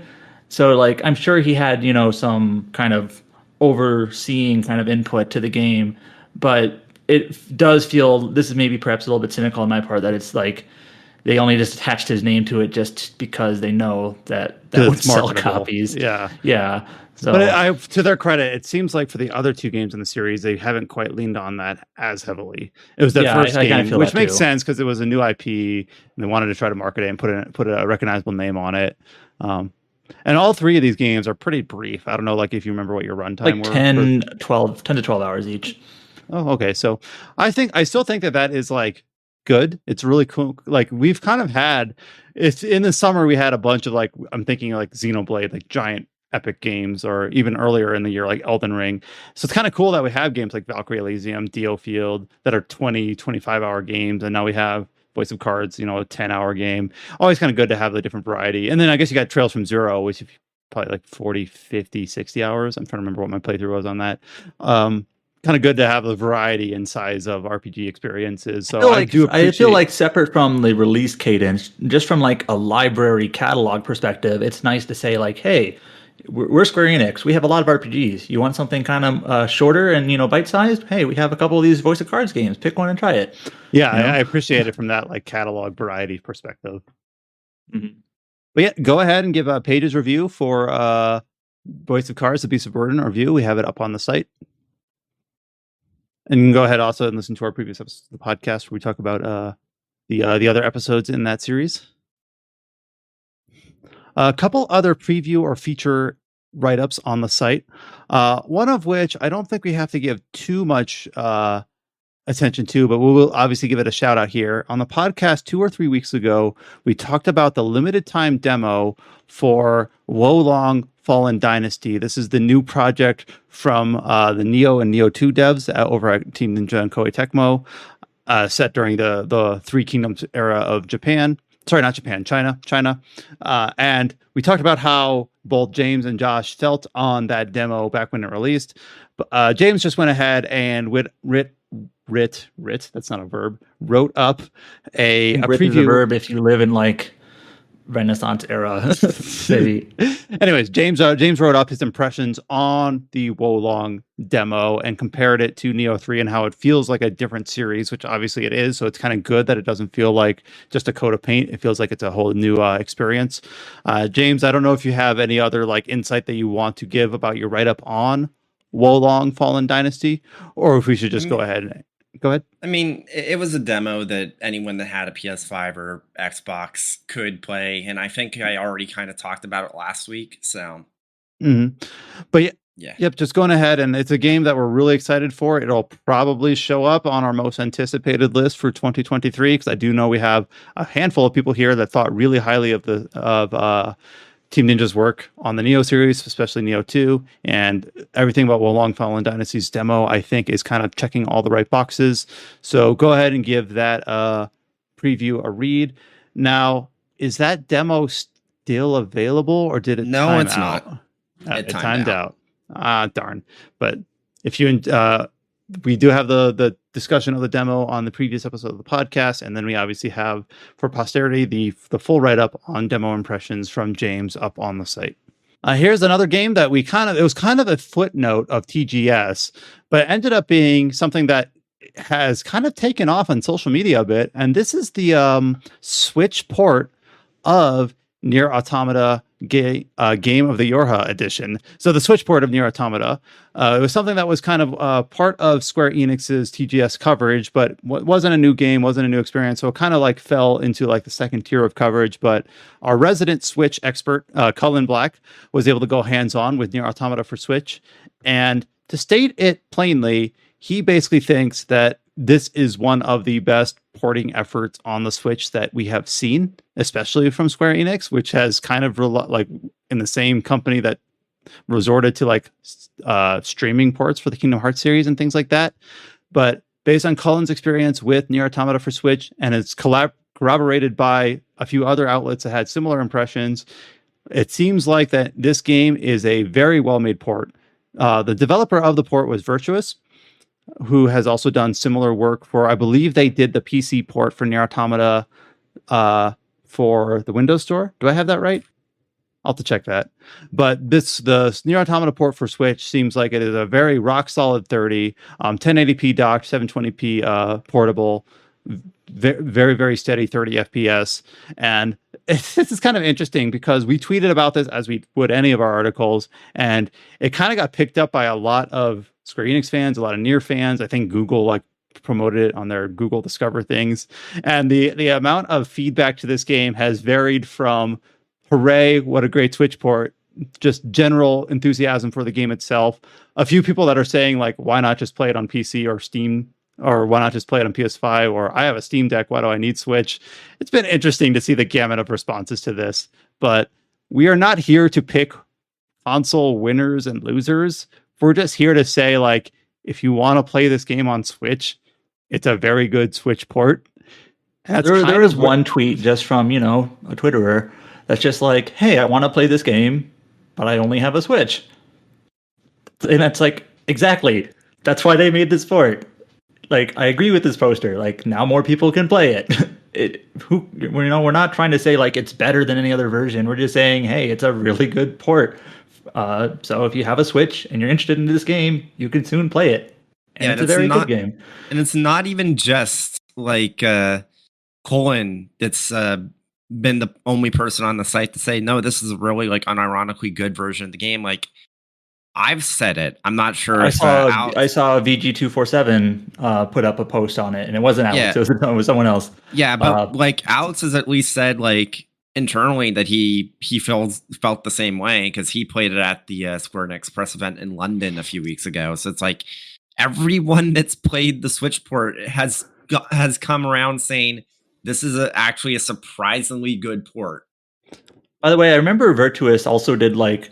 So like I'm sure he had, you know, some kind of overseeing kind of input to the game, but it does feel, this is maybe perhaps a little bit cynical on my part, that it's like they only just attached his name to it just because they know that would sell copies. Yeah. So, but to their credit, it seems like for the other two games in the series, they haven't quite leaned on that as heavily. It was their first game, which makes sense because it was a new IP, and they wanted to try to market it and put a recognizable name on it. And all three of these games are pretty brief. I don't know, like if you remember what your runtime like were. 10 to 12 hours each. Oh, okay. So I still think that is like good. It's really cool. Like we've kind of had, it's in the summer we had a bunch of like, I'm thinking like Xenoblade, like giant epic games, or even earlier in the year like Elden Ring. So it's kind of cool that we have games like Valkyrie Elysium, Dio Field that are 25-hour games, and now we have Voice of Cards, you know, a 10-hour game. Always kind of good to have the different variety. And then I guess you got Trails from Zero, which is probably like 40, 50, 60 hours. I'm trying to remember what my playthrough was on that. Kind of good to have the variety and size of RPG experiences. So I feel like separate from the release cadence, just from like a library catalog perspective, it's nice to say like, hey, we're Square Enix. We have a lot of RPGs. You want something kind of shorter and, you know, bite-sized? Hey, we have a couple of these Voice of Cards games. Pick one and try it. Yeah, you know? I appreciate it from that like catalog variety perspective. Mm-hmm. But yeah, go ahead and give a Paige's review for Voice of Cards, The Beast of Burden review. We have it up on the site. And you can go ahead also and listen to our previous episodes of the podcast where we talk about the other episodes in that series. A couple other preview or feature write-ups on the site. One of which I don't think we have to give too much attention to, but we will obviously give it a shout out here. On the podcast 2 or 3 weeks ago, we talked about the limited time demo for Wolong Fallen Dynasty. This is the new project from the Neo and Neo 2 devs over at Team Ninja and Koei Tecmo, set during the Three Kingdoms era of Japan. Sorry, not Japan, China. And we talked about how both James and Josh felt on that demo back when it released. James just went ahead and that's not a verb, wrote up a preview. Is a verb if you live in like Renaissance era. Maybe. Anyways, James wrote up his impressions on the Wolong demo and compared it to Neo 3 and how it feels like a different series, which obviously it is. So it's kind of good that it doesn't feel like just a coat of paint. It feels like it's a whole new experience. James, I don't know if you have any other like insight that you want to give about your write up on Wolong Fallen Dynasty, or if we should just go ahead. Go ahead. I mean, it was a demo that anyone that had a PS5 or Xbox could play, and I think I already kind of talked about it last week. So, but yep, just going ahead, and it's a game that we're really excited for. It'll probably show up on our most anticipated list for 2023 because I do know we have a handful of people here that thought really highly of Team Ninja's work on the Neo series, especially Neo 2, and everything about Wolong Fallen Dynasty's demo, I think, is kind of checking all the right boxes. So go ahead and give that preview a read. Now, is that demo still available, or did it No, time it's out? not. It timed out. Darn. But if you... we do have the discussion of the demo on the previous episode of the podcast, and then we obviously have for posterity the full write-up on demo impressions from James up on the site. Here's another game that it was kind of a footnote of TGS, but it ended up being something that has kind of taken off on social media a bit, and this is the Switch port of Nier Automata Game of the Yorha edition. So the Switch port of Nier Automata, it was something that was kind of part of Square Enix's TGS coverage, but wasn't a new game, wasn't a new experience. So it kind of like fell into like the second tier of coverage. But our resident Switch expert, Cullen Black, was able to go hands-on with Nier Automata for Switch. And to state it plainly, he basically thinks that this is one of the best porting efforts on the Switch that we have seen, especially from Square Enix, which has kind of like in the same company that resorted to like streaming ports for the Kingdom Hearts series and things like that. But based on Cullen's experience with Nier Automata for Switch and his corroborated by a few other outlets that had similar impressions. It seems like that this game is a very well-made port. The developer of the port was Virtuous, who has also done similar work for, I believe they did the PC port for Nier Automata for the Windows Store. Do I have that right? I'll have to check that. But the Nier Automata port for Switch seems like it is a very rock solid 30, 1080p docked, 720p portable, very, very steady 30 FPS. And this is kind of interesting because we tweeted about this as we would any of our articles, and it kind of got picked up by a lot of Square Enix fans, a lot of Nier fans. I think Google like promoted it on their Google Discover things. And the amount of feedback to this game has varied from hooray, what a great Switch port, just general enthusiasm for the game itself. A few people that are saying like, why not just play it on PC or Steam, or why not just play it on PS5, or I have a Steam Deck, why do I need Switch? It's been interesting to see the gamut of responses to this, but we are not here to pick console winners and losers. We're just here to say, like, if you want to play this game on Switch, it's a very good Switch port. There is one tweet just from, a Twitterer that's just like, hey, I want to play this game, but I only have a Switch. And that's like, exactly. That's why they made this port. Like, I agree with this poster. Like, now more people can play it. We're not trying to say like it's better than any other version. We're just saying, hey, it's a really good port. So if you have a Switch and you're interested in this game, you can soon play it. And it's a very good game. And it's not even just like Colin that's been the only person on the site to say, no, this is a really like unironically good version of the game. Like, I've said it. I'm not sure. I saw VG247 put up a post on it, and it wasn't Alex. Yeah. It was someone else. Yeah, but like Alex has at least said like internally that he felt the same way because he played it at the Square Enix press event in London a few weeks ago. So it's like everyone that's played the Switch port has come around saying this is actually a surprisingly good port. By the way, I remember Virtuous also did like.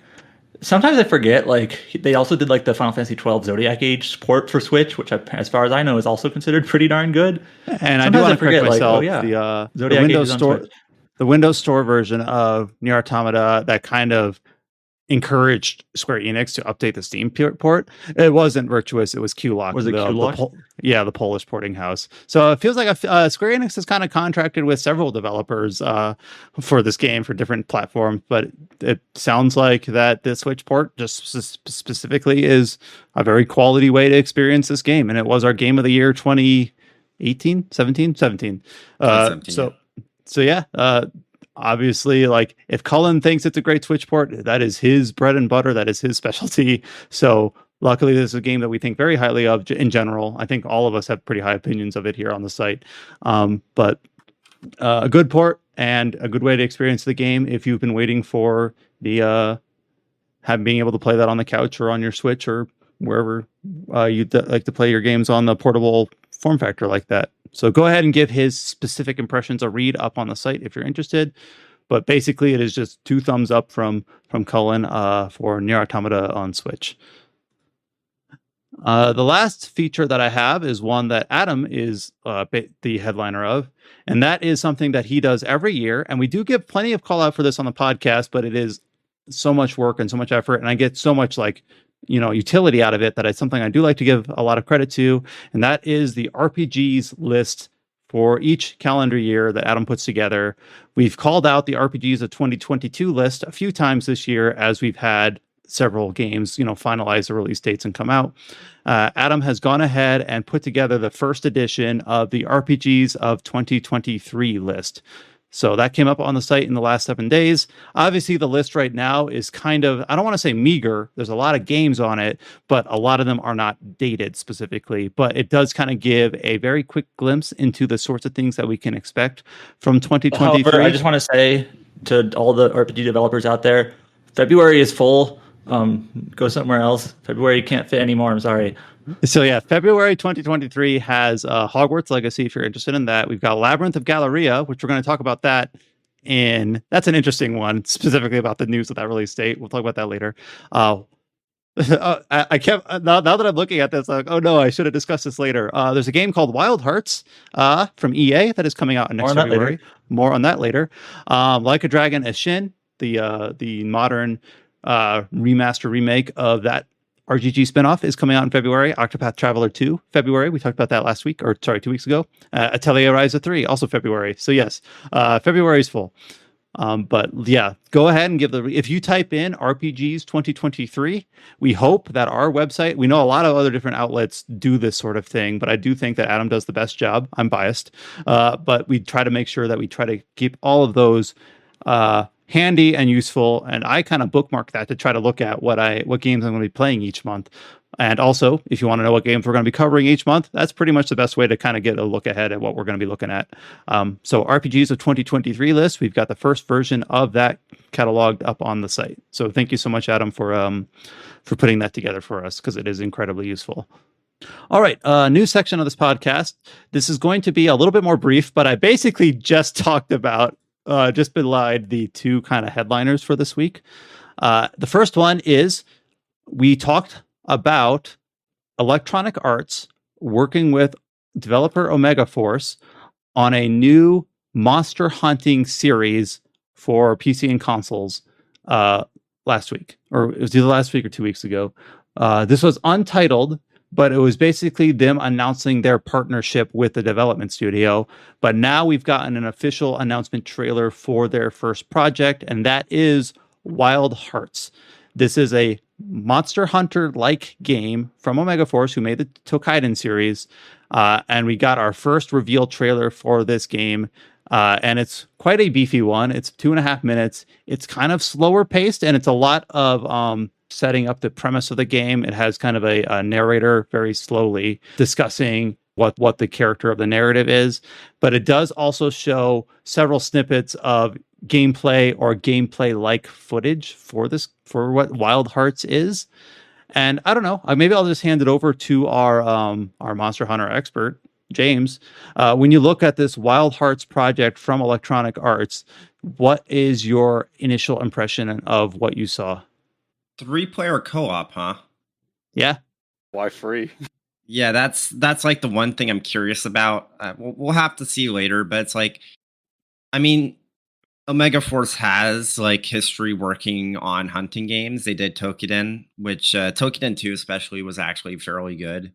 Sometimes I forget, like, they also did, like, the Final Fantasy XII Zodiac Age port for Switch, which, as far as I know, is also considered pretty darn good. And I do want to correct myself, the Windows Store version of Nier Automata that kind of encouraged Square Enix to update the Steam port. It wasn't Virtuous, it was Q-Lock. Was it Q-Lock? The Polish porting house. So it feels like Square Enix has kind of contracted with several developers for this game for different platforms, but it sounds like that the Switch port just specifically is a very quality way to experience this game, and it was our game of the year 2018, 17. So yeah, obviously, like, if Cullen thinks it's a great Switch port, that is his bread and butter. That is his specialty. So luckily, this is a game that we think very highly of in general. I think all of us have pretty high opinions of it here on the site. But a good port and a good way to experience the game if you've been waiting for the being able to play that on the couch or on your Switch or wherever you'd like to play your games on the portable form factor like that. So go ahead and give his specific impressions a read up on the site if you're interested. But basically, it is just 2 thumbs up from Cullen for Nier Automata on Switch. The last feature that I have is one that Adam is the headliner of, and that is something that he does every year. And we do give plenty of call out for this on the podcast, but it is so much work and so much effort, and I get so much utility out of it that it's something I do like to give a lot of credit to, and that is the RPGs list for each calendar year that Adam puts together. We've called out the RPGs of 2022 list a few times this year as we've had several games, finalize the release dates and come out. Adam has gone ahead and put together the first edition of the RPGs of 2023 list. So that came up on the site in the last 7 days. Obviously, the list right now is kind of, I don't want to say meager. There's a lot of games on it, but a lot of them are not dated specifically. But it does kind of give a very quick glimpse into the sorts of things that we can expect from 2023. However, I just want to say to all the RPG developers out there, February is full. Go somewhere else. February can't fit anymore. I'm sorry. So yeah, February 2023 has Hogwarts Legacy, if you're interested in that. We've got Labyrinth of Galleria, which we're going to talk about that that's an interesting one, specifically about the news of that release date. We'll talk about that later. I kept now that I'm looking at this, like, oh no, I should have discussed this later. There's a game called Wild Hearts from EA that is coming out next on that February. later. More on that later. Like a Dragon Ishin, the modern remaster remake of that RGG spinoff is coming out in February. Octopath Traveler 2, February. We talked about that last week, or sorry, 2 weeks ago. Atelier Ryza 3, also February. So yes, February is full. But yeah, go ahead and if you type in RPGs 2023, we hope that our website, we know a lot of other different outlets do this sort of thing, but I do think that Adam does the best job. I'm biased. But we try to make sure that we try to keep all of those handy and useful. And I kind of bookmark that to try to look at what games I'm going to be playing each month. And also, if you want to know what games we're going to be covering each month, that's pretty much the best way to kind of get a look ahead at what we're going to be looking at. So RPGs of 2023 list, we've got the first version of that cataloged up on the site. So thank you so much, Adam, for putting that together for us, because it is incredibly useful. All right, new section of this podcast. This is going to be a little bit more brief, but I basically just talked about, just belied the two kind of headliners for this week. The first one is we talked about Electronic Arts working with developer Omega Force on a new monster hunting series for PC and consoles last week, or it was either last week or 2 weeks ago. This was untitled, but it was basically them announcing their partnership with the development studio. But now we've gotten an official announcement trailer for their first project, and that is Wild Hearts. This is a Monster Hunter-like game from Omega Force, who made the Tokaiden series, and we got our first reveal trailer for this game, and it's quite a beefy one. It's 2.5 minutes. It's kind of slower paced, and it's a lot of setting up the premise of the game. It has kind of a narrator very slowly discussing what the character of the narrative is, but it does also show several snippets of gameplay or gameplay-like footage for what Wild Hearts is. And I don't know, maybe I'll just hand it over to our Monster Hunter expert, James. When you look at this Wild Hearts project from Electronic Arts, what is your initial impression of what you saw? 3-player co-op, huh? Yeah. Why free? Yeah, that's like the one thing I'm curious about. We'll have to see later, but it's like, I mean, Omega Force has like history working on hunting games. They did Tokiden, which Tokiden 2 especially was actually fairly good.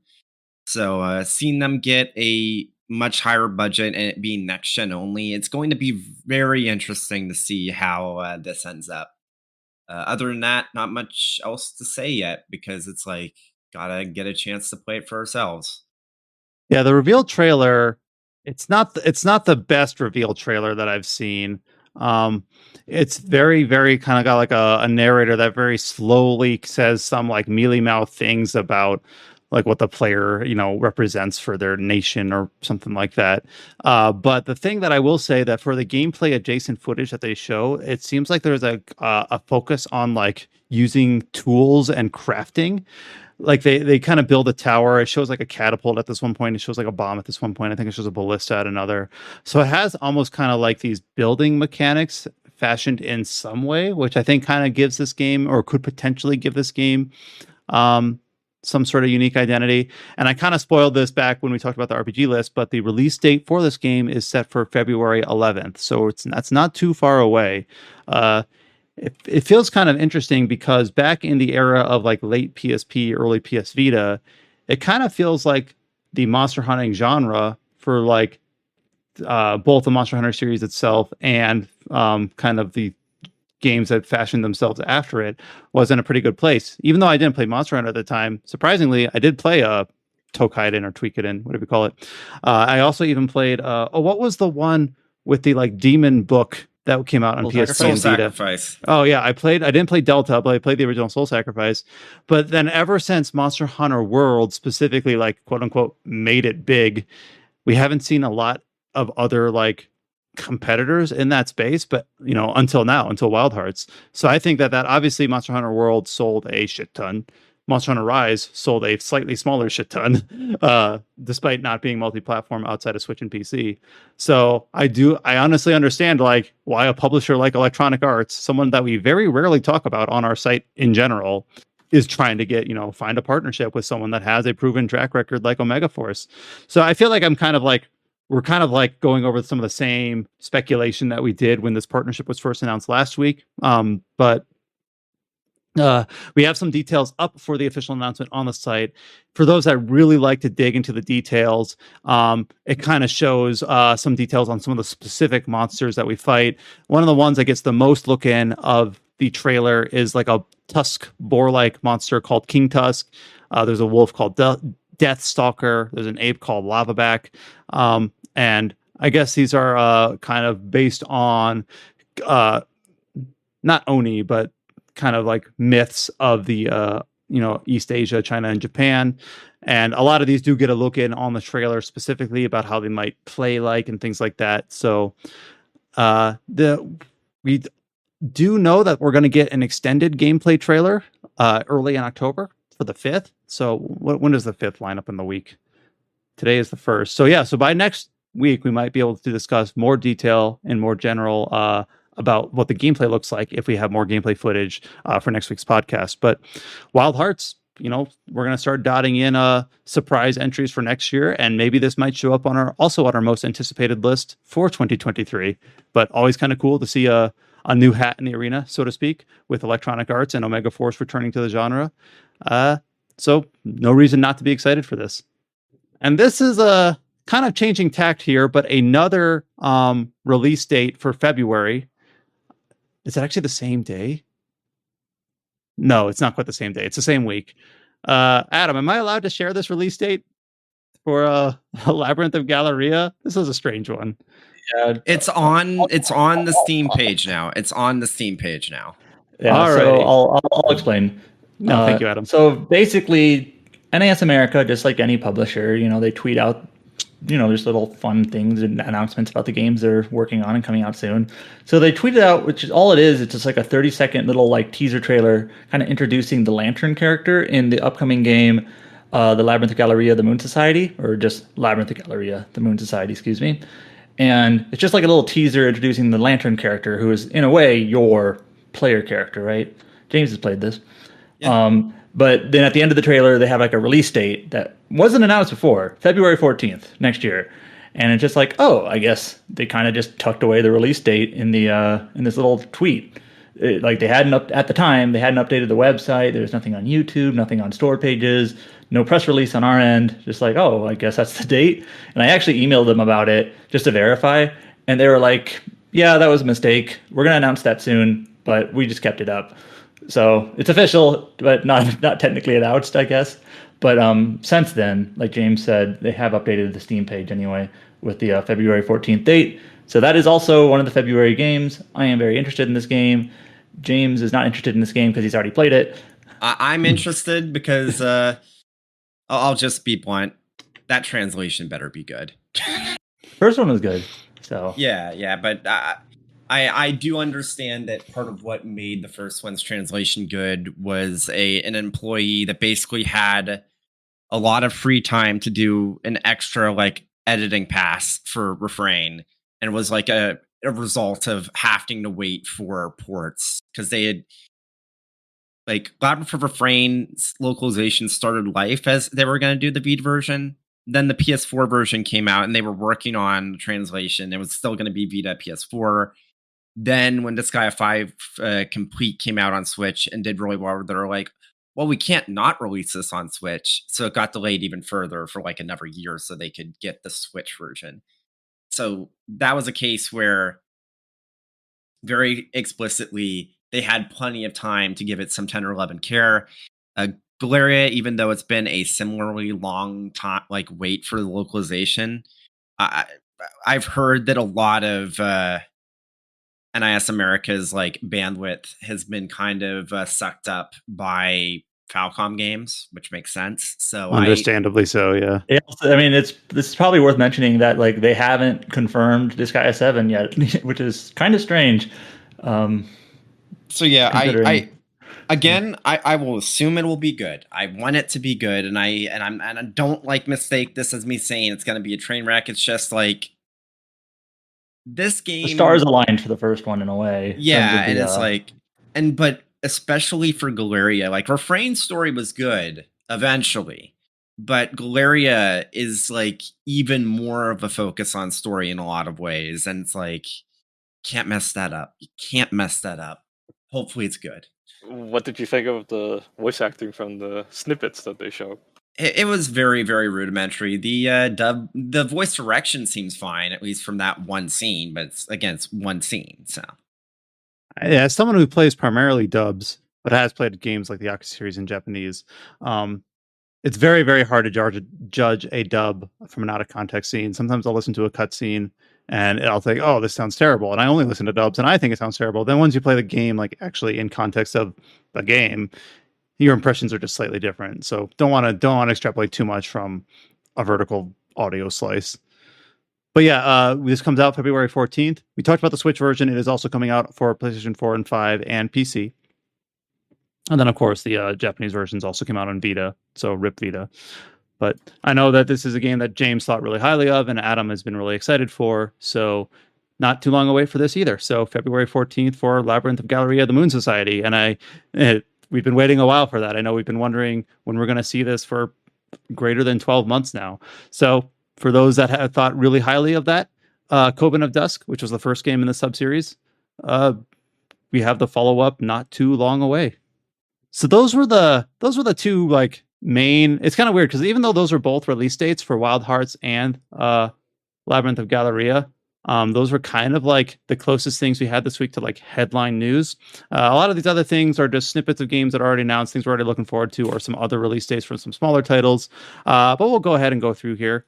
So seeing them get a much higher budget and it being next gen only, it's going to be very interesting to see how this ends up. Other than that, not much else to say yet, because it's like, gotta get a chance to play it for ourselves. Yeah, the reveal trailer, it's not the best reveal trailer that I've seen. It's very, very kind of got like a narrator that very slowly says some like mealy mouth things about like what the player, represents for their nation or something like that. But the thing that I will say that for the gameplay adjacent footage that they show, it seems like there's a focus on like using tools and crafting. Like they kind of build a tower. It shows like a catapult at this one point. It shows like a bomb at this one point. I think it shows a ballista at another. So it has almost kind of like these building mechanics fashioned in some way, which I think kind of gives this game, or could potentially give this game, some sort of unique identity. And I kind of spoiled this back when we talked about the RPG list, but the release date for this game is set for February 11th. So that's not too far away. It feels kind of interesting because back in the era of like late PSP, early PS Vita, it kind of feels like the monster hunting genre for like both the Monster Hunter series itself and kind of the games that fashioned themselves after it was in a pretty good place. Even though I didn't play Monster Hunter at the time, surprisingly, I did play Tokaiden or Tweakiden, whatever you call it. I also even played, what was the one with the like demon book that came out on Soul PSP Soul and Vita? Sacrifice. Oh yeah, I didn't play Delta, but I played the original Soul Sacrifice. But then ever since Monster Hunter World specifically, like quote unquote, made it big, we haven't seen a lot of other like competitors in that space, but until Wild Hearts. So I think that obviously Monster Hunter World sold a shit ton. Monster Hunter Rise sold a slightly smaller shit ton, despite not being multi-platform outside of Switch and PC. So I honestly understand like why a publisher like Electronic Arts, someone that we very rarely talk about on our site in general, is trying to get, find a partnership with someone that has a proven track record like Omega Force. So I feel like we're kind of like going over some of the same speculation that we did when this partnership was first announced last week. But we have some details up for the official announcement on the site. For those that really like to dig into the details, it kind of shows some details on some of the specific monsters that we fight. One of the ones that gets the most look in of the trailer is like a tusk boar-like monster called King Tusk. There's a wolf called Death Stalker. There's an ape called Lavaback. And I guess these are kind of based on not Oni, but kind of like myths of the East Asia, China, and Japan. And a lot of these do get a look in on the trailer specifically about how they might play like and things like that. So we do know that we're going to get an extended gameplay trailer early in October for the 5th. So when does the 5th line up in the week? Today is the 1st. So yeah, so by next week, we might be able to discuss more detail and more general about what the gameplay looks like if we have more gameplay footage for next week's podcast. But Wild Hearts, we're going to start dotting in surprise entries for next year, and maybe this might show up on our most anticipated list for 2023. But always kind of cool to see a new hat in the arena, so to speak, with Electronic Arts and Omega Force returning to the genre. So no reason not to be excited for this. And this is a kind of changing tact here, but another release date for February. Is it actually the same day? No, it's not quite the same day. It's the same week. Adam, am I allowed to share this release date for Labyrinth of Galleria? This is a strange one. Yeah, it's on the Steam page now. It's on the Steam page now. Yeah, Alrighty. so I'll explain. No, thank you, Adam. So basically, NAS America, just like any publisher, they tweet out just little fun things and announcements about the games they're working on and coming out soon. So they tweeted out, which is all it is. It's just like a 30-second little like teaser trailer, kind of introducing the Lantern character in the upcoming game, the Labyrinth of Galleria, the Moon Society, or just Labyrinth of Galleria, the Moon Society, excuse me. And it's just like a little teaser introducing the Lantern character, who is in a way your player character, right? James has played this. Yeah. But then at the end of the trailer, they have like a release date that wasn't announced before, February 14th next year. And it's just like, oh, I guess they kind of just tucked away the release date in the in this little tweet. Like they hadn't at the time, they hadn't updated the website. There's nothing on YouTube, nothing on store pages, no press release on our end. Just like, oh, I guess that's the date. And I actually emailed them about it just to verify. And they were like, yeah, that was a mistake. We're going to announce that soon, but we just kept it up. So it's official, but not technically announced, I guess. But since then, like James said, they have updated the Steam page anyway with the February 14th date. So that is also one of the February games. I am very interested in this game. James is not interested in this game because he's already played it. I'm interested because I'll just be blunt. That translation better be good. First one was good. So yeah, but I do understand that part of what made the first one's translation good was an employee that basically had a lot of free time to do an extra like editing pass for Refrain, and was like a result of having to wait for ports because they had like Labyrinth of Refrain's localization started life as they were going to do the Vita version. Then the PS4 version came out and they were working on the translation. It was still going to be Vita PS4. Then when Disgaea 5 Complete came out on Switch and did really well, they were like, well, we can't not release this on Switch. So it got delayed even further for like another year so they could get the Switch version. So that was a case where very explicitly they had plenty of time to give it some 10 or 11 care. Galleria, even though it's been a similarly long time, like wait for the localization, I've heard that a lot of NIS America's like bandwidth has been kind of sucked up by Falcom games, which makes sense. So understandably so, yeah. I mean, this is probably worth mentioning that like they haven't confirmed Disgaea 7 yet, which is kind of strange. So yeah, I will assume it will be good. I want it to be good, and I don't like mistake this as me saying it's going to be a train wreck. It's just like this game. The stars aligned for the first one in a way. Yeah, and it's like, but especially for Galleria. Like Refrain's story was good eventually, but Galleria is like even more of a focus on story in a lot of ways, and it's like can't mess that up. You can't mess that up. Hopefully, it's good. What did you think of the voice acting from the snippets that they showed? It was very, very rudimentary. The voice direction seems fine, at least from that one scene. But it's one scene, so. Yeah, as someone who plays primarily dubs, but has played games like the Yakuza series in Japanese, it's very, very hard to judge a dub from an out of context scene. Sometimes I'll listen to a cutscene and I'll think, "Oh, this sounds terrible," and I only listen to dubs, and I think it sounds terrible. Then once you play the game, like actually in context of the game, your impressions are just slightly different. So don't want to extrapolate too much from a vertical audio slice. But yeah, this comes out February 14th. We talked about the Switch version. It is also coming out for PlayStation 4 and 5 and PC. And then, of course, the Japanese versions also came out on Vita, so RIP Vita. But I know that this is a game that James thought really highly of, and Adam has been really excited for. So not too long away for this either. So February 14th for Labyrinth of Galleria, the Moon Society. And we've been waiting a while for that. I know we've been wondering when we're going to see this for greater than 12 months now. So for those that have thought really highly of that, Coven of Dusk, which was the first game in the sub-series, we have the follow-up not too long away. So those were the two like main. It's kind of weird because even though those are both release dates for Wild Hearts and Labyrinth of Galleria, those were kind of like the closest things we had this week to like headline news. A lot of these other things are just snippets of games that are already announced, things we're already looking forward to, or some other release dates for some smaller titles. But we'll go ahead and go through here.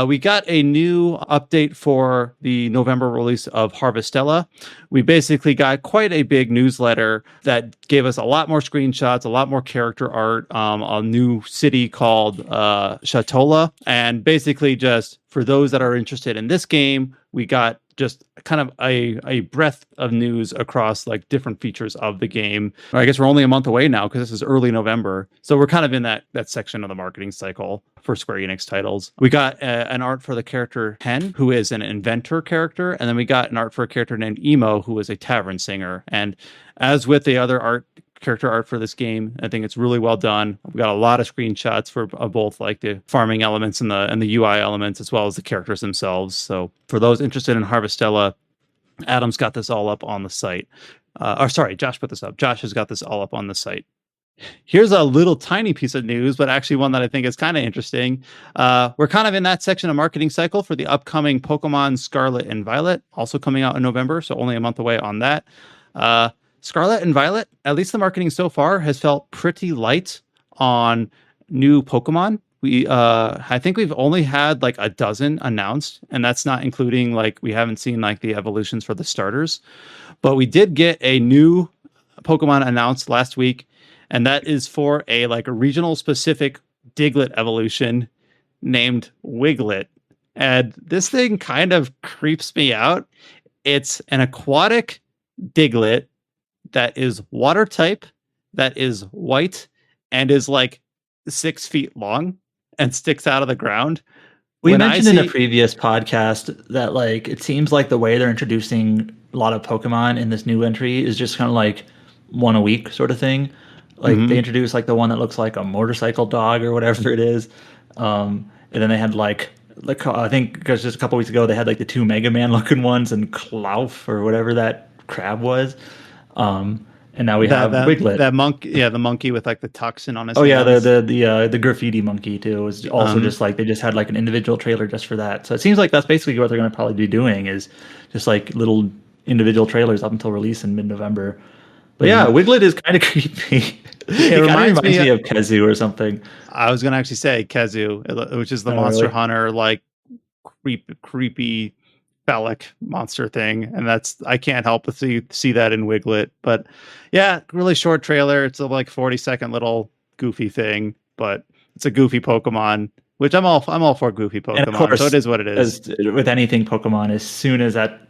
We got a new update for the November release of Harvestella. We basically got quite a big newsletter that gave us a lot more screenshots, a lot more character art, a new city called Shatolla. And basically just for those that are interested in this game, we got just kind of a breadth of news across like different features of the game. I guess we're only a month away now because this is early November. So we're kind of in that section of the marketing cycle for Square Enix titles. We got an art for the character Heine, who is an inventor character. And then we got an art for a character named Emo, who is a tavern singer. And as with the other character art for this game, I think it's really well done. We got a lot of screenshots for both like the farming elements and the UI elements, as well as the characters themselves. So for those interested in Harvestella, Adam's got this all up on the site. Josh put this up. Josh has got this all up on the site. Here's a little tiny piece of news, but actually one that I think is kind of interesting. We're kind of in that section of marketing cycle for the upcoming Pokemon Scarlet and Violet, also coming out in November, so only a month away on that. Scarlet and Violet, at least the marketing so far, has felt pretty light on new Pokemon. I think we've only had like a dozen announced, and that's not including like we haven't seen like the evolutions for the starters. But we did get a new Pokemon announced last week, and that is for a regional specific Diglett evolution named Wiglett. And this thing kind of creeps me out. It's an aquatic Diglett that is water type, that is white, and is like 6 feet long and sticks out of the ground. We mentioned in a previous podcast that like it seems like the way they're introducing a lot of Pokemon in this new entry is just kind of like one a week sort of thing. Like they introduced like the one that looks like a motorcycle dog or whatever it is, and then they had like I think because just a couple weeks ago they had like the 2 Mega Man looking ones and Klauf or whatever that crab was. And now we have Wiglett. That monkey, the monkey with like the toxin on his hands. Yeah, the graffiti monkey too is also just like they just had like an individual trailer just for that. So it seems like that's basically what they're going to probably be doing is just like little individual trailers up until release in mid-November. But yeah, Wiglett is kind of creepy. It reminds me of Kezu or something. I was going to actually say Kezu, which is the Monster Hunter like creepy phallic monster thing, and I can't help but see that in Wiglett. But yeah, really short trailer. It's a like 40-second little goofy thing, but it's a goofy Pokemon, which I'm all for goofy Pokemon. And of course, so it is what it is. As with anything Pokemon, as soon as that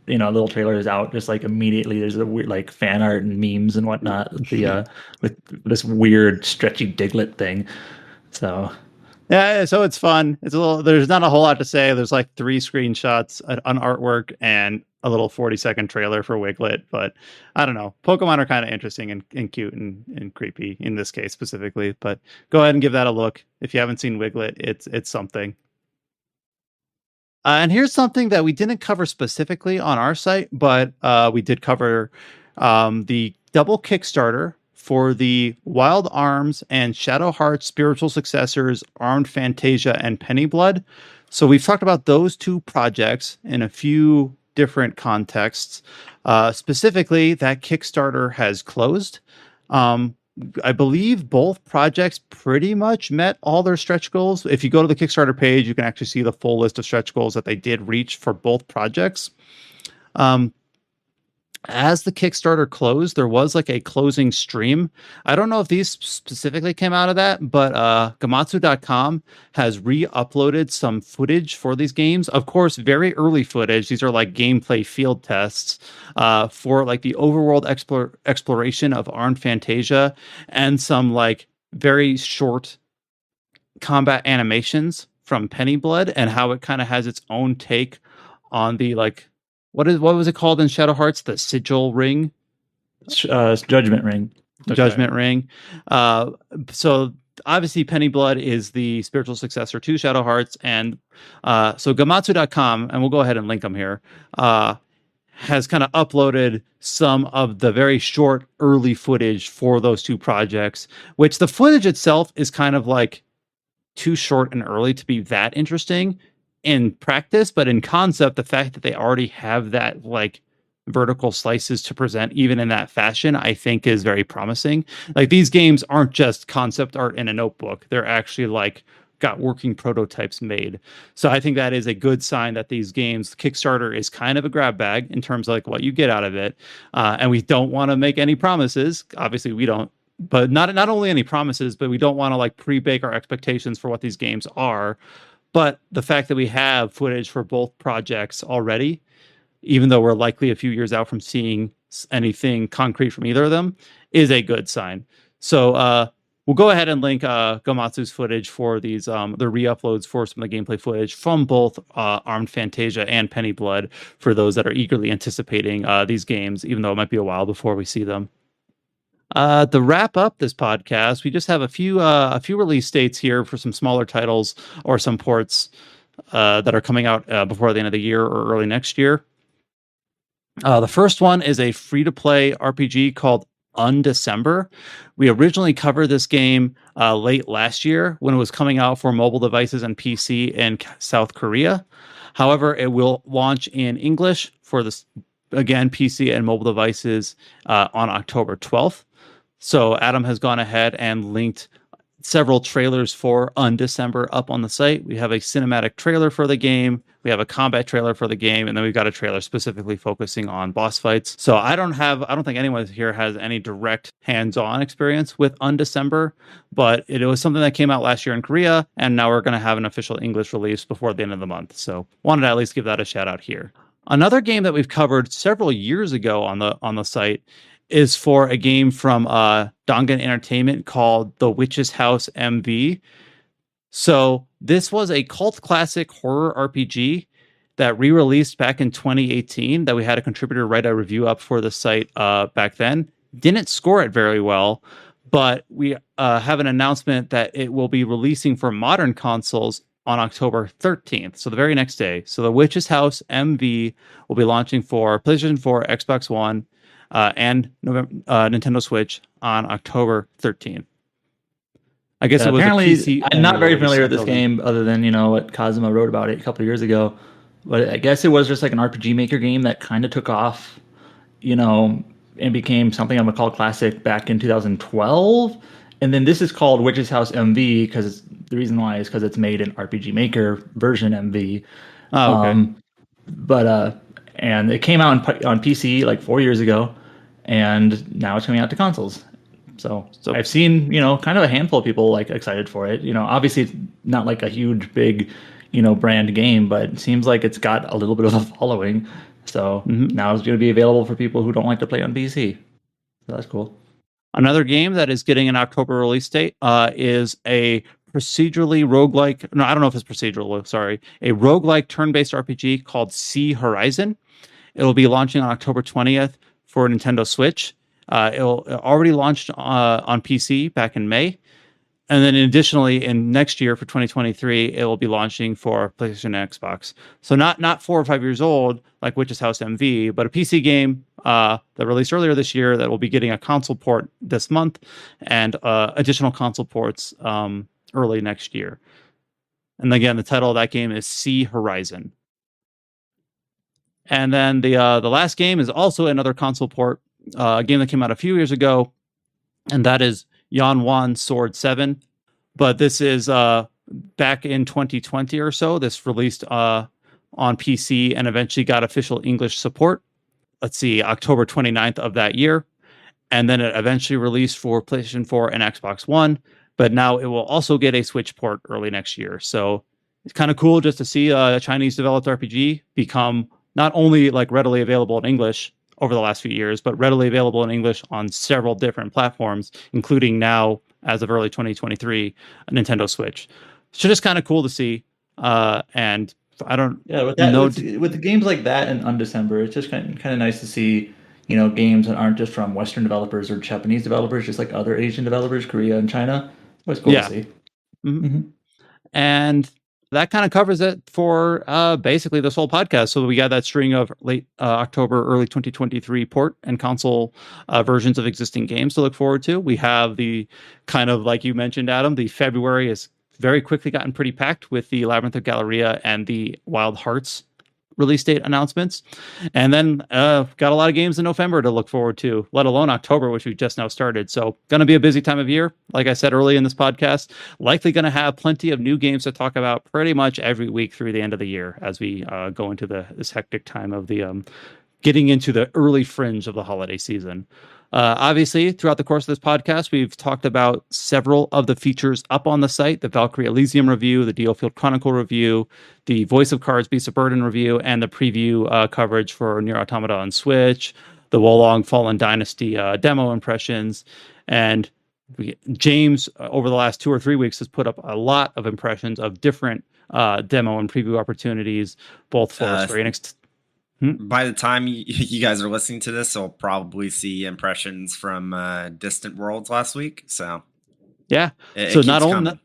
little trailer is out, just like immediately there's a weird like fan art and memes and whatnot with this weird stretchy Diglett thing. So Yeah, so it's fun. It's a little. There's not a whole lot to say. There's like 3 screenshots, an artwork, and a little 40-second trailer for Wiglett. But I don't know. Pokemon are kind of interesting and cute and creepy in this case specifically. But go ahead and give that a look if you haven't seen Wiglett. It's something. And here's something that we didn't cover specifically on our site, but we did cover the double Kickstarter for the Wild Arms and Shadow Hearts spiritual successors, Armed Fantasia and Pennyblood. So we've talked about those 2 projects in a few different contexts. Specifically, that Kickstarter has closed. I believe both projects pretty much met all their stretch goals. If you go to the Kickstarter page, you can actually see the full list of stretch goals that they did reach for both projects. As the Kickstarter closed, there was like a closing stream. I don't know if these specifically came out of that, but Gematsu.com has re-uploaded some footage for these games. Of course, very early footage. These are like gameplay field tests for like the overworld exploration of Armed Fantasia and some like very short combat animations from Pennyblood and how it kind of has its own take on the like what was it called in Shadow Hearts? The sigil ring, Judgment Ring. Judgment Ring. So obviously, Pennyblood is the spiritual successor to Shadow Hearts, and so Gematsu.com, and we'll go ahead and link them here. Has kind of uploaded some of the very short early footage for those 2 projects, which the footage itself is kind of like too short and early to be that interesting in practice, but in concept, the fact that they already have that like vertical slices to present even in that fashion, I think is very promising. Like these games aren't just concept art in a notebook. They're actually like got working prototypes made. So I think that is a good sign that these games, Kickstarter is kind of a grab bag in terms of like what you get out of it. And we don't want to make any promises. Obviously we don't, but not only any promises, but we don't want to like pre-bake our expectations for what these games are. But the fact that we have footage for both projects already, even though we're likely a few years out from seeing anything concrete from either of them, is a good sign. So we'll go ahead and link Gematsu's footage for these, the re-uploads for some of the gameplay footage from both Armed Fantasia and Pennyblood for those that are eagerly anticipating these games, even though it might be a while before we see them. To wrap up this podcast, we just have a few release dates here for some smaller titles or some ports that are coming out before the end of the year or early next year. The first one is a free-to-play RPG called Undecember. We originally covered this game late last year when it was coming out for mobile devices and PC in South Korea. However, it will launch in English for this, again, PC and mobile devices on October 12th. So Adam has gone ahead and linked several trailers for Undecember up on the site. We have a cinematic trailer for the game. We have a combat trailer for the game, and then we've got a trailer specifically focusing on boss fights. So I don't think anyone here has any direct hands-on experience with Undecember, but it was something that came out last year in Korea, and now we're going to have an official English release before the end of the month. So wanted to at least give that a shout out here. Another game that we've covered several years ago on the site is for a game from Dongan Entertainment called The Witch's House MV. So this was a cult classic horror RPG that re-released back in 2018 that we had a contributor write a review up for the site back then. Didn't score it very well, but we have an announcement that it will be releasing for modern consoles on October 13th, so the very next day. So The Witch's House MV will be launching for PlayStation 4, Xbox One, and Nintendo Switch on October 13th. I guess it was apparently, a PC. I'm not very familiar with this game other than, what Kazuma wrote about it a couple of years ago. But I guess it was just like an RPG Maker game that kind of took off, and became something I'm going to call classic back in 2012. And then this is called Witch's House MV because the reason why is because it's made in RPG Maker version MV. Oh, okay. And it came out on PC like 4 years ago, and now it's coming out to consoles. So I've seen, kind of a handful of people like excited for it. Obviously it's not like a huge, big, brand game, but it seems like it's got a little bit of a following. So now it's going to be available for people who don't like to play on PC. So that's cool. Another game that is getting an October release date is a procedurally roguelike. No, I don't know if it's procedural. Sorry, a roguelike turn-based RPG called Sea Horizon. It'll be launching on October 20th for Nintendo Switch. It already launched on PC back in May. And then additionally, in next year for 2023, it will be launching for PlayStation and Xbox. So not 4 or 5 years old like Witch's House MV, but a PC game that released earlier this year that will be getting a console port this month and additional console ports early next year. And again, the title of that game is Sea Horizon. And then the last game is also another console port, a game that came out a few years ago, and that is Yuan Sword 7. But this is back in 2020 or so. This released on PC and eventually got official English support. Let's see, October 29th of that year. And then it eventually released for PlayStation 4 and Xbox One. But now it will also get a Switch port early next year. So it's kind of cool just to see a Chinese developed RPG become not only like readily available in English over the last few years, but readily available in English on several different platforms, including now, as of early 2023, a Nintendo Switch. So just kind of cool to see. And I don't with the games like that and Undecember, it's just kind of nice to see, games that aren't just from Western developers or Japanese developers, just like other Asian developers, Korea and China. It's cool to see. Mm-hmm. Mm-hmm. And that kind of covers it for basically this whole podcast. So we got that string of late October, early 2023 port and console versions of existing games to look forward to. We have the kind of, like you mentioned, Adam, the February has very quickly gotten pretty packed with the Labyrinth of Galleria and the Wild Hearts release date announcements. And then got a lot of games in November to look forward to, let alone October, which we just now started. So going to be a busy time of year. Like I said early in this podcast, likely going to have plenty of new games to talk about pretty much every week through the end of the year as we go into this hectic time of the getting into the early fringe of the holiday season. Obviously, throughout the course of this podcast, we've talked about several of the features up on the site: the Valkyrie Elysium review, the Dealfield Chronicle review, the Voice of Cards Beasts of Burden review, and the preview coverage for Nier Automata on Switch, the Wolong Fallen Dynasty demo impressions. And James, over the last 2 or 3 weeks, has put up a lot of impressions of different demo and preview opportunities, both for Square Enix. By the time you guys are listening to this, you'll probably see impressions from Distant Worlds last week. So yeah, so not only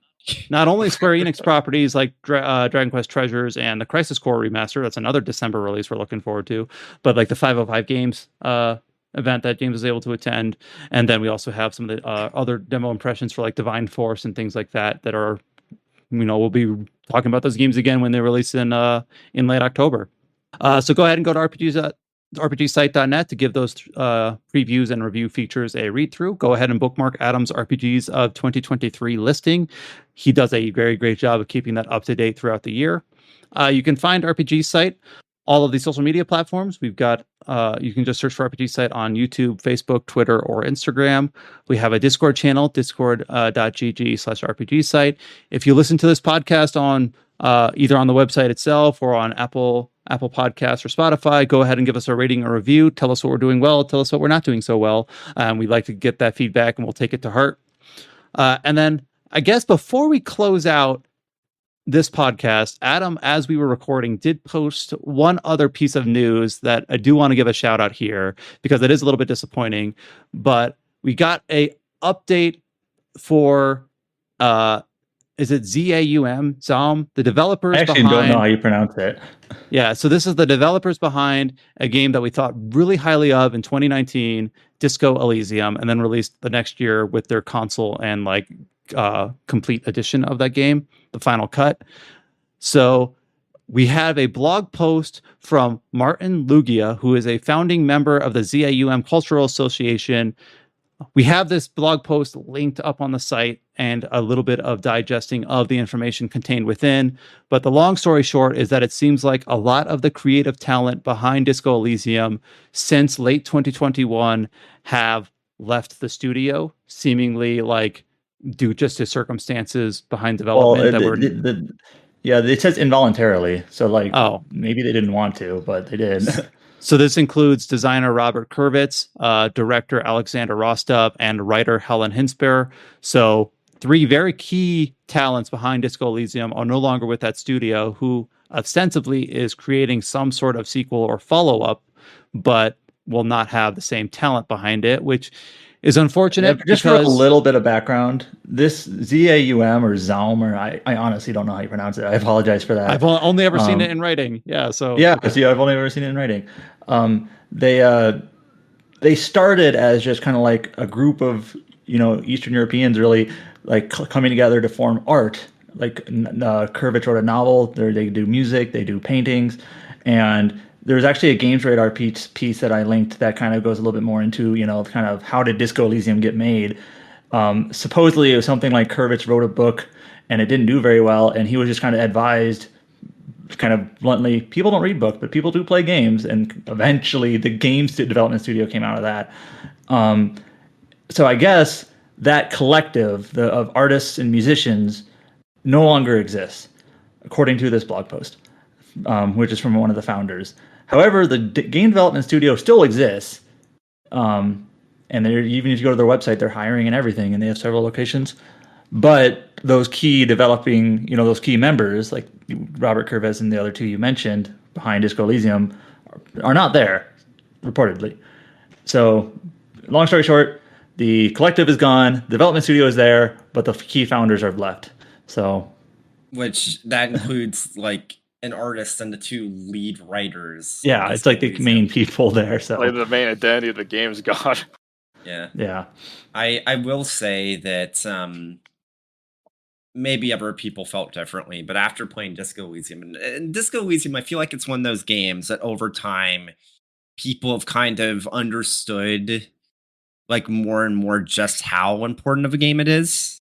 Square Enix properties like Dragon Quest Treasures and the Crisis Core remaster, that's another December release we're looking forward to, but like the 505 Games event that James was able to attend, and then we also have some of the other demo impressions for like Divine Force and things like that are, we'll be talking about those games again when they release in late October. So go ahead and go to rpgsite.net to give those previews and review features a read through. Go ahead and bookmark Adam's RPGs of 2023 listing. He does a very great job of keeping that up to date throughout the year. You can find RPG Site all of the social media platforms. We've got, you can just search for RPG Site on YouTube, Facebook, Twitter, or Instagram. We have a Discord channel, discord.gg/RPG Site. If you listen to this podcast on either on the website itself or on Apple Podcasts or Spotify, go ahead and give us a rating or review. Tell us what we're doing well. Tell us what we're not doing so well. We'd like to get that feedback and we'll take it to heart. And then I guess before we close out this podcast, Adam, as we were recording, did post one other piece of news that I do want to give a shout out here because it is a little bit disappointing, but we got a update for is it Zaum, the developers behind... I actually don't know how you pronounce it. Yeah, so this is the developers behind a game that we thought really highly of in 2019, Disco Elysium, and then released the next year with their console and like complete edition of that game, the final cut. So we have a blog post from Martin Lugia, who is a founding member of the ZAUM Cultural Association. We have this blog post linked up on the site and a little bit of digesting of the information contained within. But the long story short is that it seems like a lot of the creative talent behind Disco Elysium since late 2021 have left the studio, seemingly like due just to circumstances behind development it says involuntarily. So like, maybe they didn't want to, but they did. So this includes designer Robert Kurvitz, director Alexander Rostov, and writer Helen Hinsper. So three very key talents behind Disco Elysium are no longer with that studio, who ostensibly is creating some sort of sequel or follow-up, but will not have the same talent behind it, which is unfortunate. Just for a little bit of background, this ZAUM or Zaum, or I honestly don't know how you pronounce it. I apologize for that. I've only ever seen it in writing. Yeah, so yeah, okay. I've only ever seen it in writing. They started as just kind of like a group of Eastern Europeans really like coming together to form art. Like Kurvich wrote a novel. They do music, they do paintings, and there's actually a Games Radar piece that I linked that kind of goes a little bit more into kind of how did Disco Elysium get made. Supposedly it was something like Kurvich wrote a book and it didn't do very well, and he was just kind of advised, kind of bluntly, people don't read books, but people do play games, and eventually the games development studio came out of that. So I guess that collective of artists and musicians no longer exists, according to this blog post, which is from one of the founders. However, the game development studio still exists, and even if you go to their website, they're hiring and everything, and they have several locations. But those key developing, those key members, like Robert Kurvez and the other two you mentioned behind Disco Elysium, are not there, reportedly. So, long story short, the collective is gone, the development studio is there, but the key founders are left. So, which that includes like an artist and the two lead writers. Yeah, it's like the main people there. So like the main identity of the game's gone. Yeah. I will say that maybe other people felt differently, but after playing Disco Elysium, and Disco Elysium, I feel like it's one of those games that over time people have kind of understood like more and more just how important of a game it is.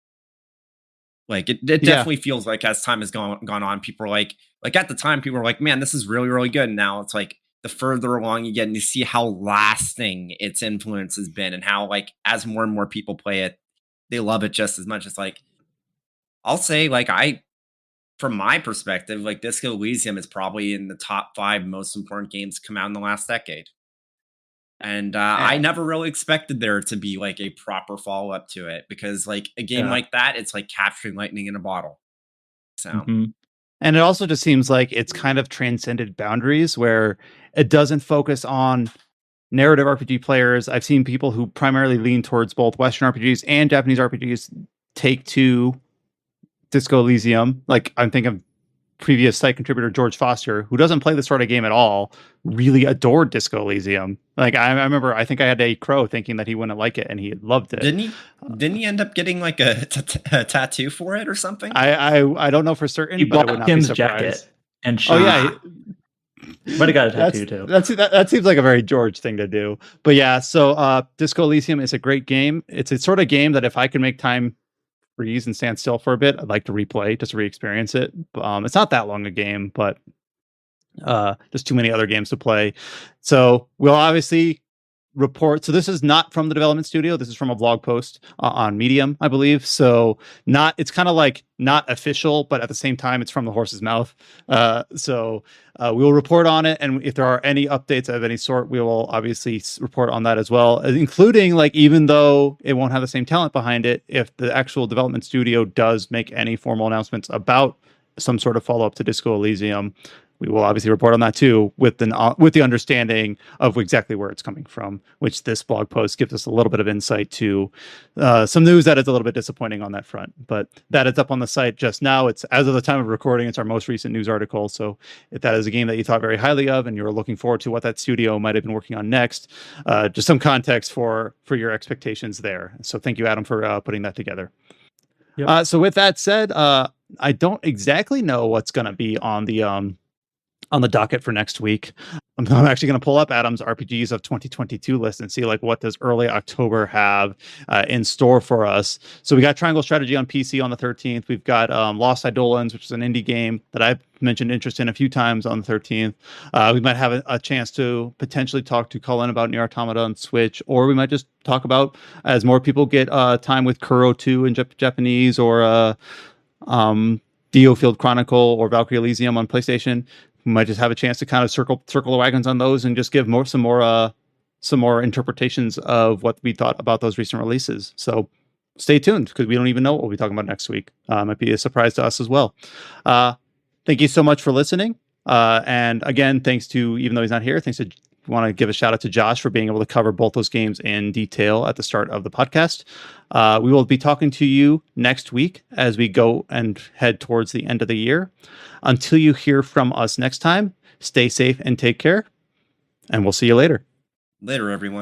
Like it definitely feels like as time has gone on, people are like at the time people were like, man, this is really, really good. And now it's like the further along you get and you see how lasting its influence has been, and how like as more and more people play it, they love it just as much. It's like, I'll say, like, from my perspective, like Disco Elysium is probably in the top 5 most important games to come out in the last decade. And I never really expected there to be like a proper follow up to it, because like a game like that, it's like capturing lightning in a bottle. So, and it also just seems like it's kind of transcended boundaries, where it doesn't focus on narrative RPG players. I've seen people who primarily lean towards both Western RPGs and Japanese RPGs take to Disco Elysium. Like I'm thinking of previous site contributor George Foster, who doesn't play this sort of game at all, really adored Disco Elysium. Like I remember, I think I had a crow thinking that he wouldn't like it, and he loved it. Didn't he end up getting like a tattoo for it or something? I don't know for certain. He but bought Kim's jacket and might have got a tattoo too. That seems like a very George thing to do. But yeah, so Disco Elysium is a great game. It's a sort of game that if I could make time freeze and stand still for a bit, I'd like to replay, just to re-experience it. It's not that long a game, but there's too many other games to play. So we'll obviously report. So this is not from the development studio. This is from a blog post on Medium, I believe. So it's kind of like not official, but at the same time, it's from the horse's mouth. So we'll report on it. And if there are any updates of any sort, we will obviously report on that as well, including like, even though it won't have the same talent behind it, if the actual development studio does make any formal announcements about some sort of follow-up to Disco Elysium, we will obviously report on that too, with the understanding of exactly where it's coming from, which this blog post gives us a little bit of insight to some news that is a little bit disappointing on that front. But that is up on the site just now. It's, as of the time of recording, it's our most recent news article. So if that is a game that you thought very highly of and you're looking forward to what that studio might have been working on next, just some context for your expectations there. So thank you, Adam, for putting that together. Yep. So with that said, I don't exactly know what's going to be on the docket for next week. I'm actually going to pull up Adam's RPGs of 2022 list and see like what does early October have in store for us. So we got Triangle Strategy on PC on the 13th. We've got Lost Eidolons, which is an indie game that I've mentioned interest in a few times on the 13th. We might have a chance to potentially talk to Cullen about Nier Automata on Switch, or we might just talk about, as more people get time with Kuro 2 in Japanese, or Dio Field Chronicle or Valkyrie Elysium on PlayStation. We might just have a chance to kind of circle the wagons on those and just give some more interpretations of what we thought about those recent releases. So stay tuned because we don't even know what we'll be talking about next week. Might be a surprise to us as well. Thank you so much for listening. And again, thanks to, even though he's not here, want to give a shout out to Josh for being able to cover both those games in detail at the start of the podcast. We will be talking to you next week as we go and head towards the end of the year. Until you hear from us next time, stay safe and take care. And we'll see you later. Later, everyone.